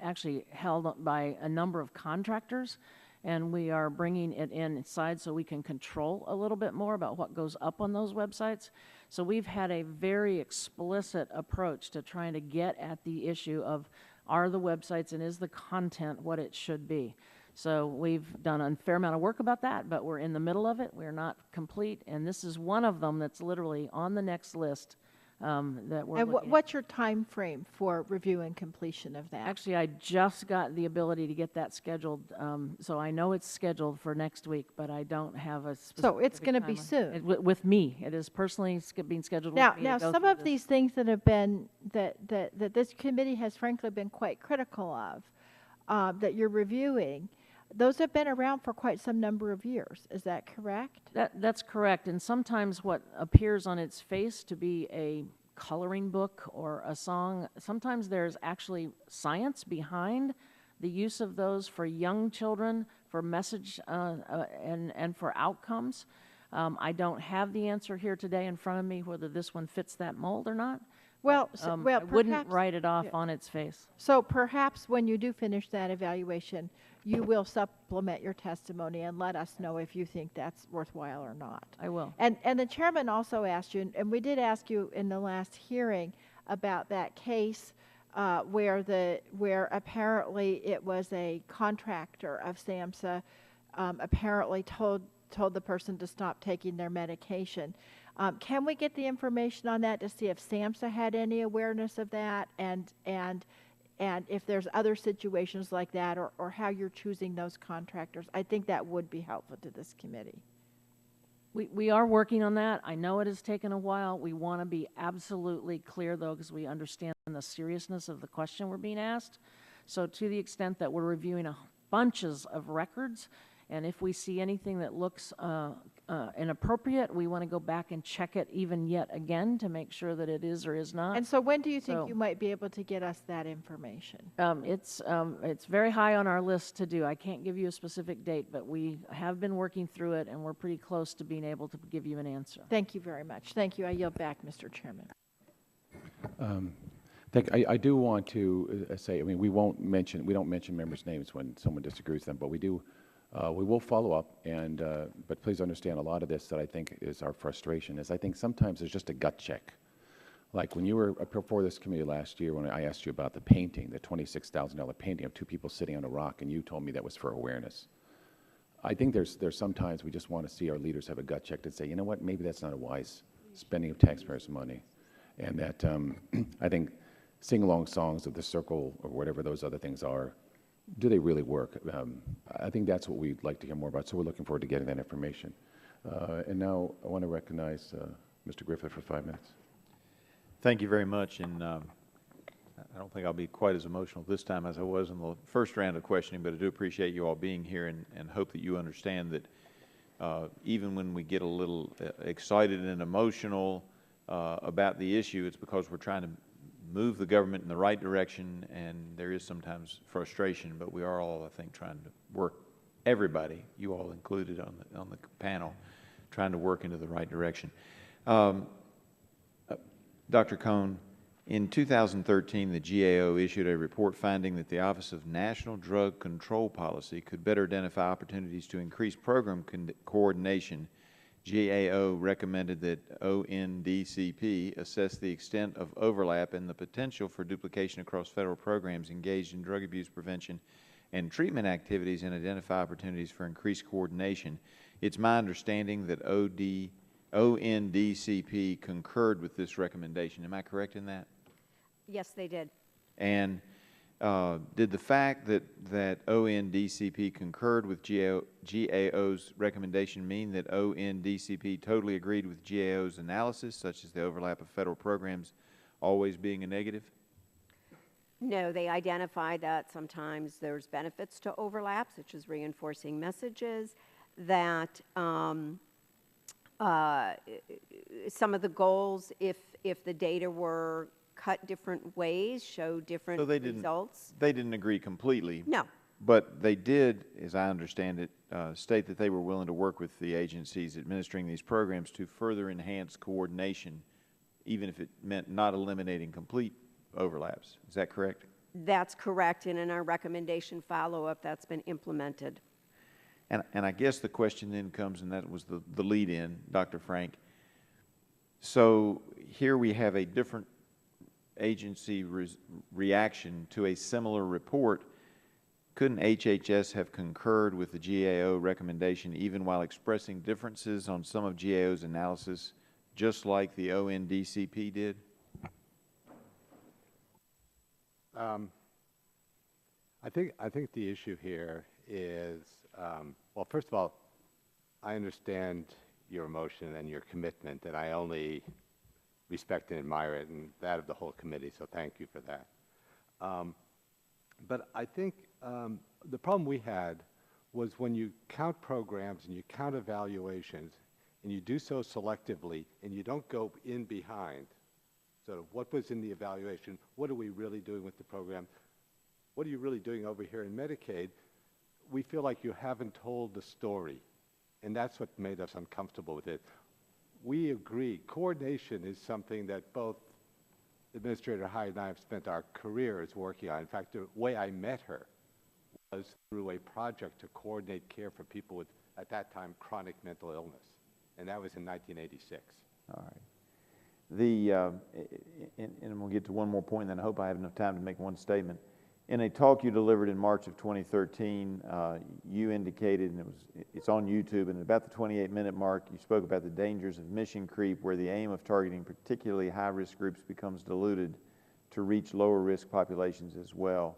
actually held by a number of contractors, and we are bringing it inside so we can control a little bit more about what goes up on those websites. So we've had a very explicit approach to trying to get at the issue of, are the websites and is the content what it should be? So we've done a fair amount of work about that, but we're in the middle of it. We're not complete, and this is one of them that's literally on the next list that we're looking at. What's your time frame for review and completion of that? Actually, I just got the ability to get that scheduled, so I know it's scheduled for next week, but I don't have a specific So it's going to be timeline. soon. With me. It is personally being scheduled Now, with me. to go some through of this. these things that have been, that this committee has frankly been quite critical of, that you're reviewing, those have been around for quite some number of years. Is that correct? That's correct, and sometimes what appears on its face to be a coloring book or a song, sometimes there's actually science behind the use of those for young children, for message and for outcomes. I don't have the answer here today in front of me whether this one fits that mold or not. Well, I perhaps, wouldn't write it off on its face. So perhaps when you do finish that evaluation, you will supplement your testimony and let us know if you think that's worthwhile or not. I will. And the chairman also asked you, and we did ask you in the last hearing about that case where apparently it was a contractor of SAMHSA apparently told the person to stop taking their medication. Can we get the information on that to see if SAMHSA had any awareness of that and if there's other situations like that or how you're choosing those contractors? I think that would be helpful to this committee. We are working on that. I know it has taken a while. We want to be absolutely clear, though, because we understand the seriousness of the question we're being asked. So to the extent that we're reviewing bunches of records, and if we see anything that looks inappropriate, we want to go back and check it even yet again to make sure that it is or is not. And so when do you think you might be able to get us that information? It's very high on our list to do. I can't give you a specific date, but we have been working through it, and we're pretty close to being able to give you an answer. Thank you very much. Thank you. I yield back, Mr. Chairman. I do want to say, I mean, we don't mention members' names when someone disagrees with them, but we do. We will follow up, but please understand a lot of this that I think is our frustration is I think sometimes there's just a gut check. Like when you were before this committee last year when I asked you about the painting, the $26,000 painting of two people sitting on a rock, and you told me that was for awareness. I think there's sometimes we just want to see our leaders have a gut check to say, you know what, maybe that's not a wise spending of taxpayers' money. And that I think sing-along songs of the circle or whatever those other things are, do they really work? I think that's what we'd like to hear more about, so we're looking forward to getting that information. And now I want to recognize Mr. Griffith for 5 minutes. Thank you very much, and I don't think I'll be quite as emotional this time as I was in the first round of questioning, but I do appreciate you all being here and hope that you understand that even when we get a little excited and emotional about the issue, it's because we're trying to move the government in the right direction, and there is sometimes frustration, but we are all, I think, trying to work, everybody, you all included on the panel, trying to work into the right direction. Dr. Cohn, in 2013, the GAO issued a report finding that the Office of National Drug Control Policy could better identify opportunities to increase program coordination GAO recommended that ONDCP assess the extent of overlap and the potential for duplication across federal programs engaged in drug abuse prevention and treatment activities and identify opportunities for increased coordination. It's my understanding that ONDCP concurred with this recommendation. Am I correct in that? Yes, they did. And did the fact that ONDCP concurred with GAO's recommendation mean that ONDCP totally agreed with GAO's analysis, such as the overlap of federal programs always being a negative? No, they identify that sometimes there's benefits to overlap, such as reinforcing messages, that some of the goals, if the data were cut different ways, show different results. They didn't agree completely. No. But they did, as I understand it, state that they were willing to work with the agencies administering these programs to further enhance coordination, even if it meant not eliminating complete overlaps. Is that correct? That's correct, and in our recommendation follow-up, that's been implemented. And I guess the question then comes, and that was the lead-in, Dr. Frank. So here we have a different agency reaction to a similar report. Couldn't HHS have concurred with the GAO recommendation even while expressing differences on some of GAO's analysis, just like the ONDCP did? I think the issue here is, well, first of all, I understand your emotion and your commitment, and I only respect and admire it, and that of the whole committee, so thank you for that. But I think the problem we had was when you count programs and you count evaluations, and you do so selectively, and you don't go in behind, sort of what was in the evaluation, what are we really doing with the program, what are you really doing over here in Medicaid, we feel like you haven't told the story, and that's what made us uncomfortable with it. We agree, coordination is something that both Administrator Hyde and I have spent our careers working on. In fact, the way I met her was through a project to coordinate care for people with, at that time, chronic mental illness, and that was in 1986. All right. And we'll get to one more point, and then I hope I have enough time to make one statement. In a talk you delivered in March of 2013, you indicated, and it's on YouTube, and at about the 28-minute mark, you spoke about the dangers of mission creep, where the aim of targeting particularly high-risk groups becomes diluted to reach lower-risk populations as well.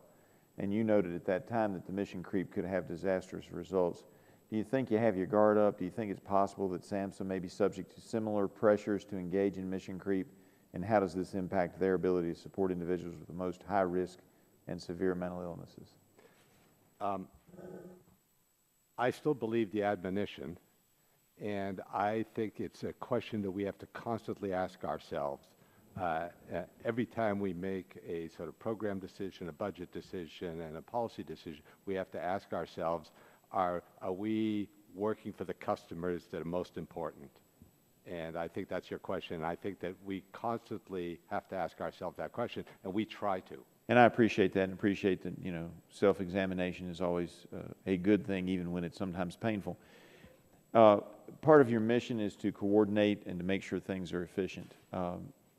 And you noted at that time that the mission creep could have disastrous results. Do you think you have your guard up? Do you think it's possible that SAMHSA may be subject to similar pressures to engage in mission creep? And how does this impact their ability to support individuals with the most high-risk and severe mental illnesses? I still believe the admonition, and I think it's a question that we have to constantly ask ourselves. Every time we make a sort of program decision, a budget decision, and a policy decision, we have to ask ourselves, are we working for the customers that are most important? And I think that's your question. I think that we constantly have to ask ourselves that question, and we try to. And I appreciate that, and appreciate that, you know, self-examination is always a good thing, even when it's sometimes painful. Part of your mission is to coordinate and to make sure things are efficient.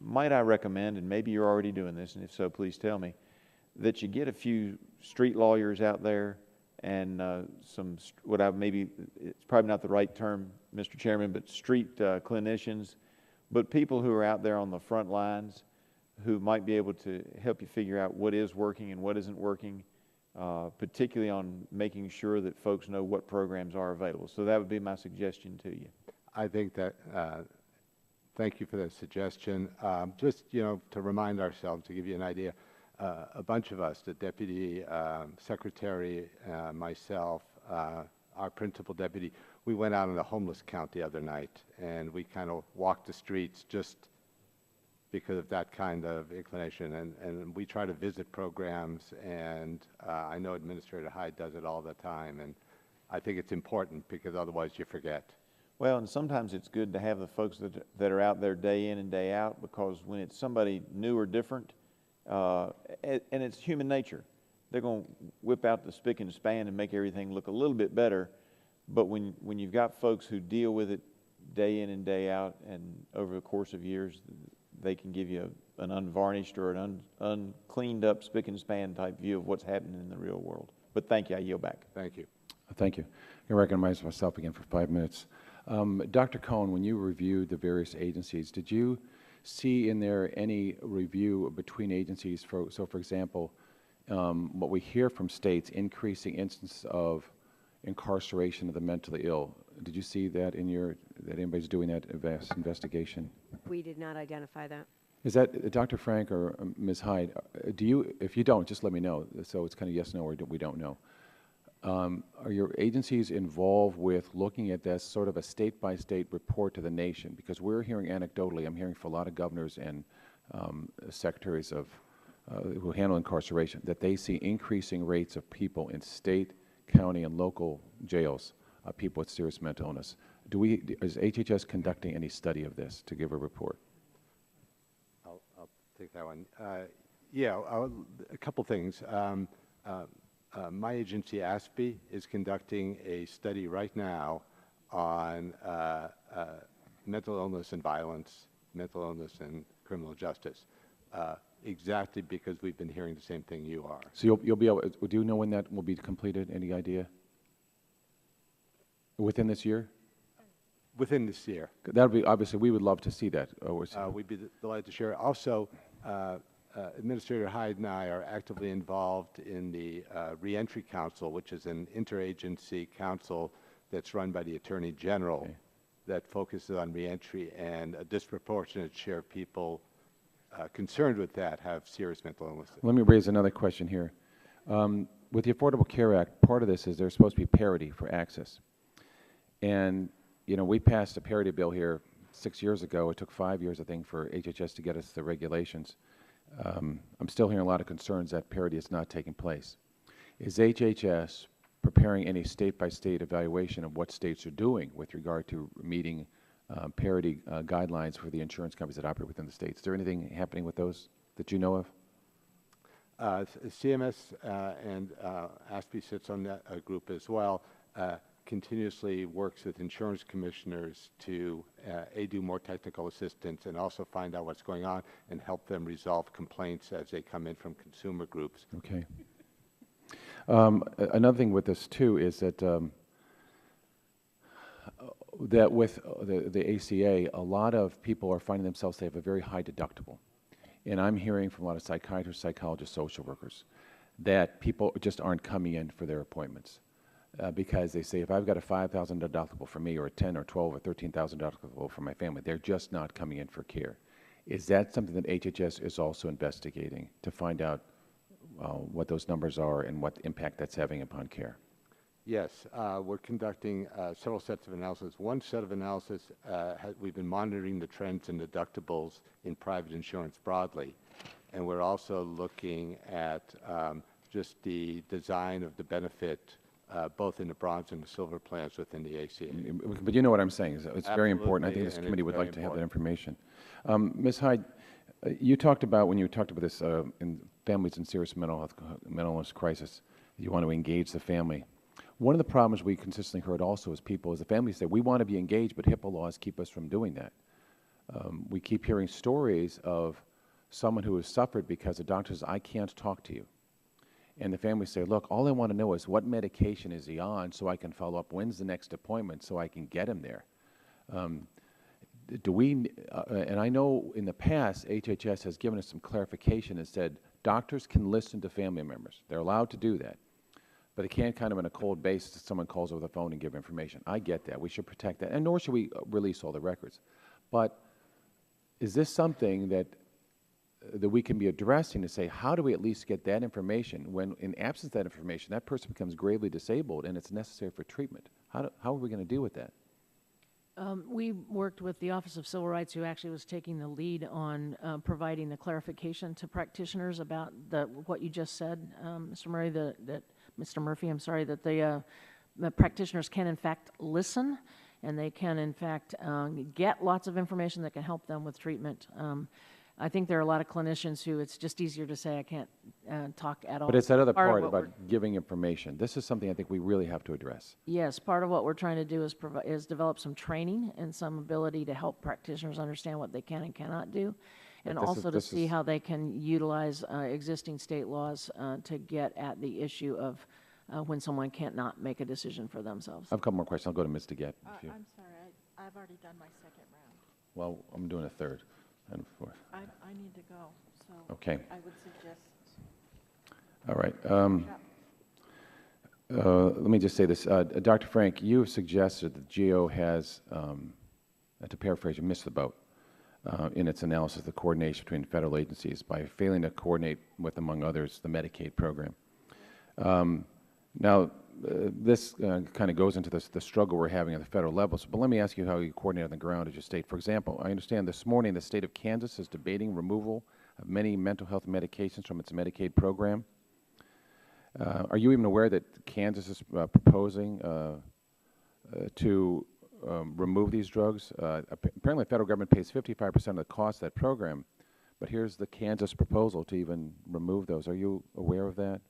Might I recommend, and maybe you're already doing this, and if so, please tell me, that you get a few street lawyers out there and some, maybe, it's probably not the right term, Mr. Chairman, but street clinicians, but people who are out there on the front lines who might be able to help you figure out what is working and what isn't working, particularly on making sure that folks know what programs are available. So that would be my suggestion to you. I think that, thank you for that suggestion. Just, you know, to remind ourselves, to give you an idea, a bunch of us, the deputy secretary, myself, our principal deputy, we went out on a homeless count the other night, and we kind of walked the streets just because of that kind of inclination, and we try to visit programs, and I know Administrator Hyde does it all the time, and I think it's important because otherwise you forget. Well, and sometimes it's good to have the folks that are out there day in and day out, because when it's somebody new or different, and it's human nature, they're going to whip out the spick and span and make everything look a little bit better. But when you've got folks who deal with it day in and day out, and over the course of years, they can give you an unvarnished or an uncleaned up spick and span type view of what's happening in the real world. But thank you. I yield back. Thank you. Thank you. I recognize myself again for 5 minutes. Dr. Cohen, when you reviewed the various agencies, did you see in there any review between agencies? So, for example, what we hear from states, increasing instances of incarceration of the mentally ill. Did you see that in that anybody's doing that vast investigation? We did not identify that. Is that Dr. Frank or Ms. Hyde? If you don't, just let me know. So it's kind of yes, no, or we don't know. Are your agencies involved with looking at this sort of a state-by-state report to the nation? Because we're hearing anecdotally, I'm hearing from a lot of governors and secretaries of who handle incarceration, that they see increasing rates of people in state, county, and local jails, people with serious mental illness. Is HHS conducting any study of this to give a report? I'll take that one. Yeah, a couple things. My agency, ASPE, is conducting a study right now on mental illness and violence, mental illness and criminal justice, exactly because we've been hearing the same thing you are. So you'll be able, do you know when that will be completed? Any idea? Within this year? Within this year. That would be, obviously, we would love to see that. We'd be delighted to share. Also, Administrator Hyde and I are actively involved in the Reentry Council, which is an interagency council that's run by the Attorney General that focuses on reentry, and a disproportionate share of people concerned with that have serious mental illness. Let me raise another question here. With the Affordable Care Act, part of this is there's supposed to be parity for access. And, you know, we passed a parity bill here 6 years ago. It took 5 years, I think, for HHS to get us the regulations. I'm still hearing a lot of concerns that parity is not taking place. Is HHS preparing any state-by-state evaluation of what states are doing with regard to meeting parity guidelines for the insurance companies that operate within the states? Is there anything happening with those that you know of? CMS and ASPE sits on that group as well, continuously works with insurance commissioners to do more technical assistance and also find out what's going on and help them resolve complaints as they come in from consumer groups. Okay. Another thing with this too is that that with the ACA, a lot of people are finding themselves, they have a very high deductible. And I'm hearing from a lot of psychiatrists, psychologists, social workers, that people just aren't coming in for their appointments. Because they say, if I've got a $5,000 deductible for me, or a $10,000 or $12,000 or $13,000 deductible for my family, they're just not coming in for care. Is that something that HHS is also investigating to find out what those numbers are and what impact that's having upon care? Yes, we're conducting several sets of analysis. One set of analysis, we've been monitoring the trends in deductibles in private insurance broadly. And we're also looking at just the design of the benefit both in the bronze and the silver plans within the ACA. But you know what I'm saying. It's Absolutely, very important. I think this committee would like to have that information. Ms. Hyde, you talked about, when you talked about this in families in serious mental illness crisis, you want to engage the family. One of the problems we consistently heard also is the families say, we want to be engaged, but HIPAA laws keep us from doing that. We keep hearing stories of someone who has suffered because the doctor says, I can't talk to you. And the family say, look, all I want to know is what medication is he on so I can follow up. When's the next appointment so I can get him there? And I know in the past, HHS has given us some clarification and said doctors can listen to family members. They're allowed to do that. But they can't kind of on a cold basis, someone calls over the phone and give information. I get that. We should protect that. And nor should we release all the records. But is this something that we can be addressing to say, how do we at least get that information when, in absence of that information, that person becomes gravely disabled and it's necessary for treatment? How are we going to deal with that? We worked with the Office of Civil Rights, who actually was taking the lead on providing the clarification to practitioners about what you just said, Mr. Murray, Mr. Murphy, I'm sorry, that the practitioners can in fact listen, and they can in fact get lots of information that can help them with treatment. I think there are a lot of clinicians who it's just easier to say I can't talk at all. But it's that other of part what about giving information. This is something I think we really have to address. Yes, part of what we're trying to do is develop some training and some ability to help practitioners understand what they can and cannot do, and also to see how they can utilize existing state laws to get at the issue of when someone can't not make a decision for themselves. I have a couple more questions. I'll go to Ms. DeGette. I'm sorry, I've already done my second round. Well, I'm doing a third and fourth. I need to go, so Okay. I would suggest. All right. Let me just say this. Dr. Frank, you have suggested that GAO has, to paraphrase, you missed the boat in its analysis of the coordination between federal agencies by failing to coordinate with, among others, the Medicaid program. Now, this kind of goes into the struggle we're having at the federal level, but let me ask you how you coordinate on the ground as your state. For example, I understand this morning the state of Kansas is debating removal of many mental health medications from its Medicaid program. Are you even aware that Kansas is proposing to remove these drugs? Apparently the federal government pays 55% of the cost of that program, but here's the Kansas proposal to even remove those. Are you aware of that?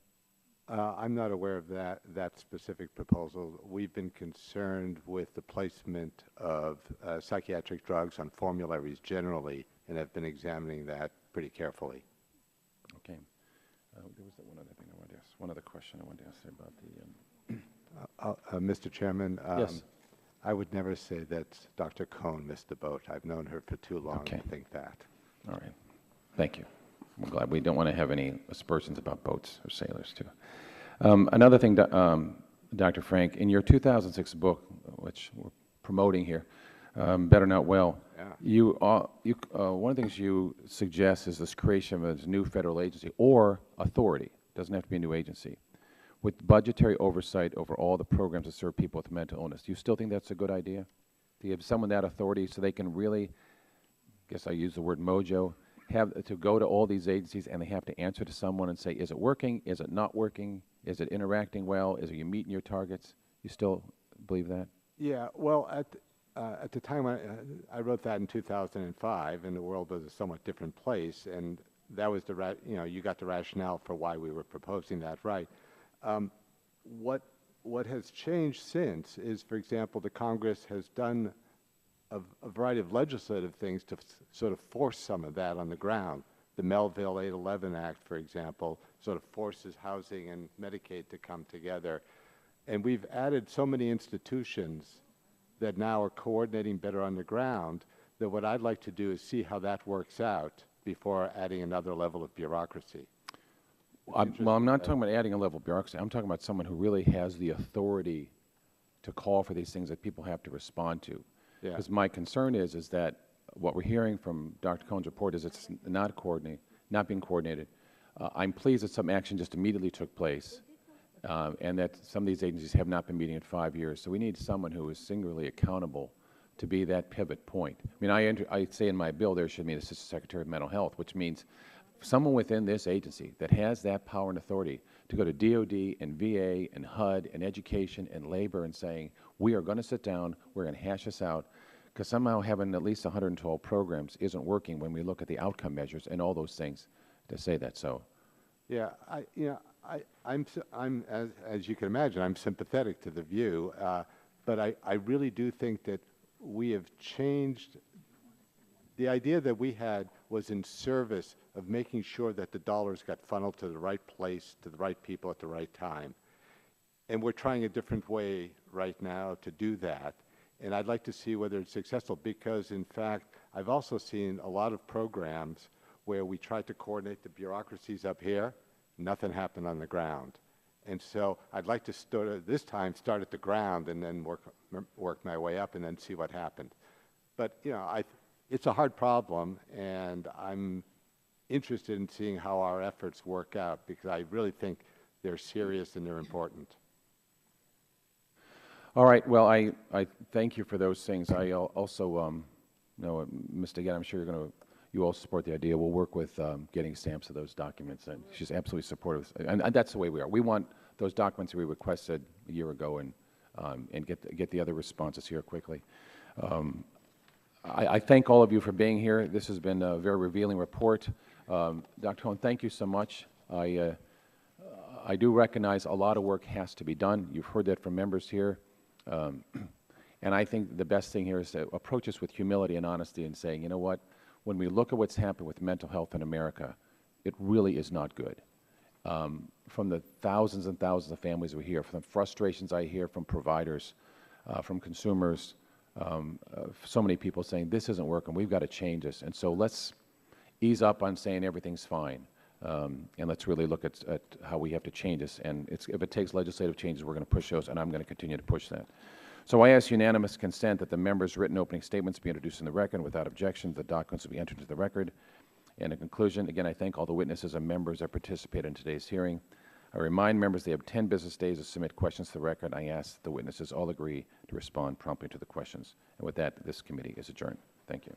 I'm not aware of that specific proposal. We've been concerned with the placement of psychiatric drugs on formularies generally and have been examining that pretty carefully. Okay. There was one other thing I wanted to ask, one other question I wanted to ask about the... Mr. Chairman, yes. I would never say that Dr. Cohn missed the boat. I've known her for too long to think that. All right. Thank you. I'm glad we don't want to have any aspersions about boats or sailors, too. Another thing, Dr. Frank, in your 2006 book, which we're promoting here, Better Not Well, one of the things you suggest is this creation of a new federal agency or authority, doesn't have to be a new agency, with budgetary oversight over all the programs that serve people with mental illness. Do you still think that's a good idea? To give someone that authority so they can really, I guess I use the word mojo, have to go to all these agencies and they have to answer to someone and say, is it working? Is it not working? Is it interacting well? Is it you meeting your targets? You still believe that? Yeah, well, at the time I wrote that in 2005, and the world was a somewhat different place, and that was you got the rationale for why we were proposing that, right? What has changed since is, for example, the Congress has done a variety of legislative things to sort of force some of that on the ground. The Melville 811 Act, for example, sort of forces housing and Medicaid to come together. And we've added so many institutions that now are coordinating better on the ground that what I'd like to do is see how that works out before adding another level of bureaucracy. Well, I'm not talking about adding a level of bureaucracy. I'm talking about someone who really has the authority to call for these things that people have to respond to. Because my concern is that what we're hearing from Dr. Cohn's report is it's not being coordinated. I'm pleased that some action just immediately took place and that some of these agencies have not been meeting in 5 years. So we need someone who is singularly accountable to be that pivot point. I mean, I say in my bill there should be an Assistant Secretary of Mental Health, which means someone within this agency that has that power and authority to go to DOD and VA and HUD and education and labor and saying, we are going to sit down, we're going to hash this out, because somehow having at least 112 programs isn't working when we look at the outcome measures and all those things to say that. So, yeah, I'm as you can imagine, I'm sympathetic to the view, but I really do think that we have changed. The idea that we had was in service of making sure that the dollars got funneled to the right place, to the right people at the right time. And we're trying a different way right now to do that. And I'd like to see whether it's successful because, in fact, I've also seen a lot of programs where we tried to coordinate the bureaucracies up here, nothing happened on the ground. And so I'd like to start at the ground and then work my way up and then see what happened. But, you know, it's a hard problem, and I'm interested in seeing how our efforts work out because I really think they're serious and they're important. all right. Well, I thank you for those things. I also, Mr. Again, I'm sure you all support the idea. We'll work with getting stamps of those documents, and she's absolutely supportive. And that's the way we are. We want those documents that we requested a year ago and get the other responses here quickly. I thank all of you for being here. This has been a very revealing report. Dr. Cohen, thank you so much. I do recognize a lot of work has to be done. You've heard that from members here. And I think the best thing here is to approach this with humility and honesty and saying, you know what, when we look at what's happened with mental health in America, it really is not good. From the thousands and thousands of families we hear, from the frustrations I hear from providers, from consumers, so many people saying this isn't working, we've got to change this. And so let's ease up on saying everything's fine, and let's really look at how we have to change this. And if it takes legislative changes, we're going to push those, and I'm going to continue to push that. So I ask unanimous consent that the members' written opening statements be introduced in the record. Without objection, the documents will be entered into the record. And in conclusion, again, I thank all the witnesses and members that participated in today's hearing. I remind members they have 10 business days to submit questions to the record. I ask that the witnesses all agree to respond promptly to the questions. And with that, this committee is adjourned. Thank you.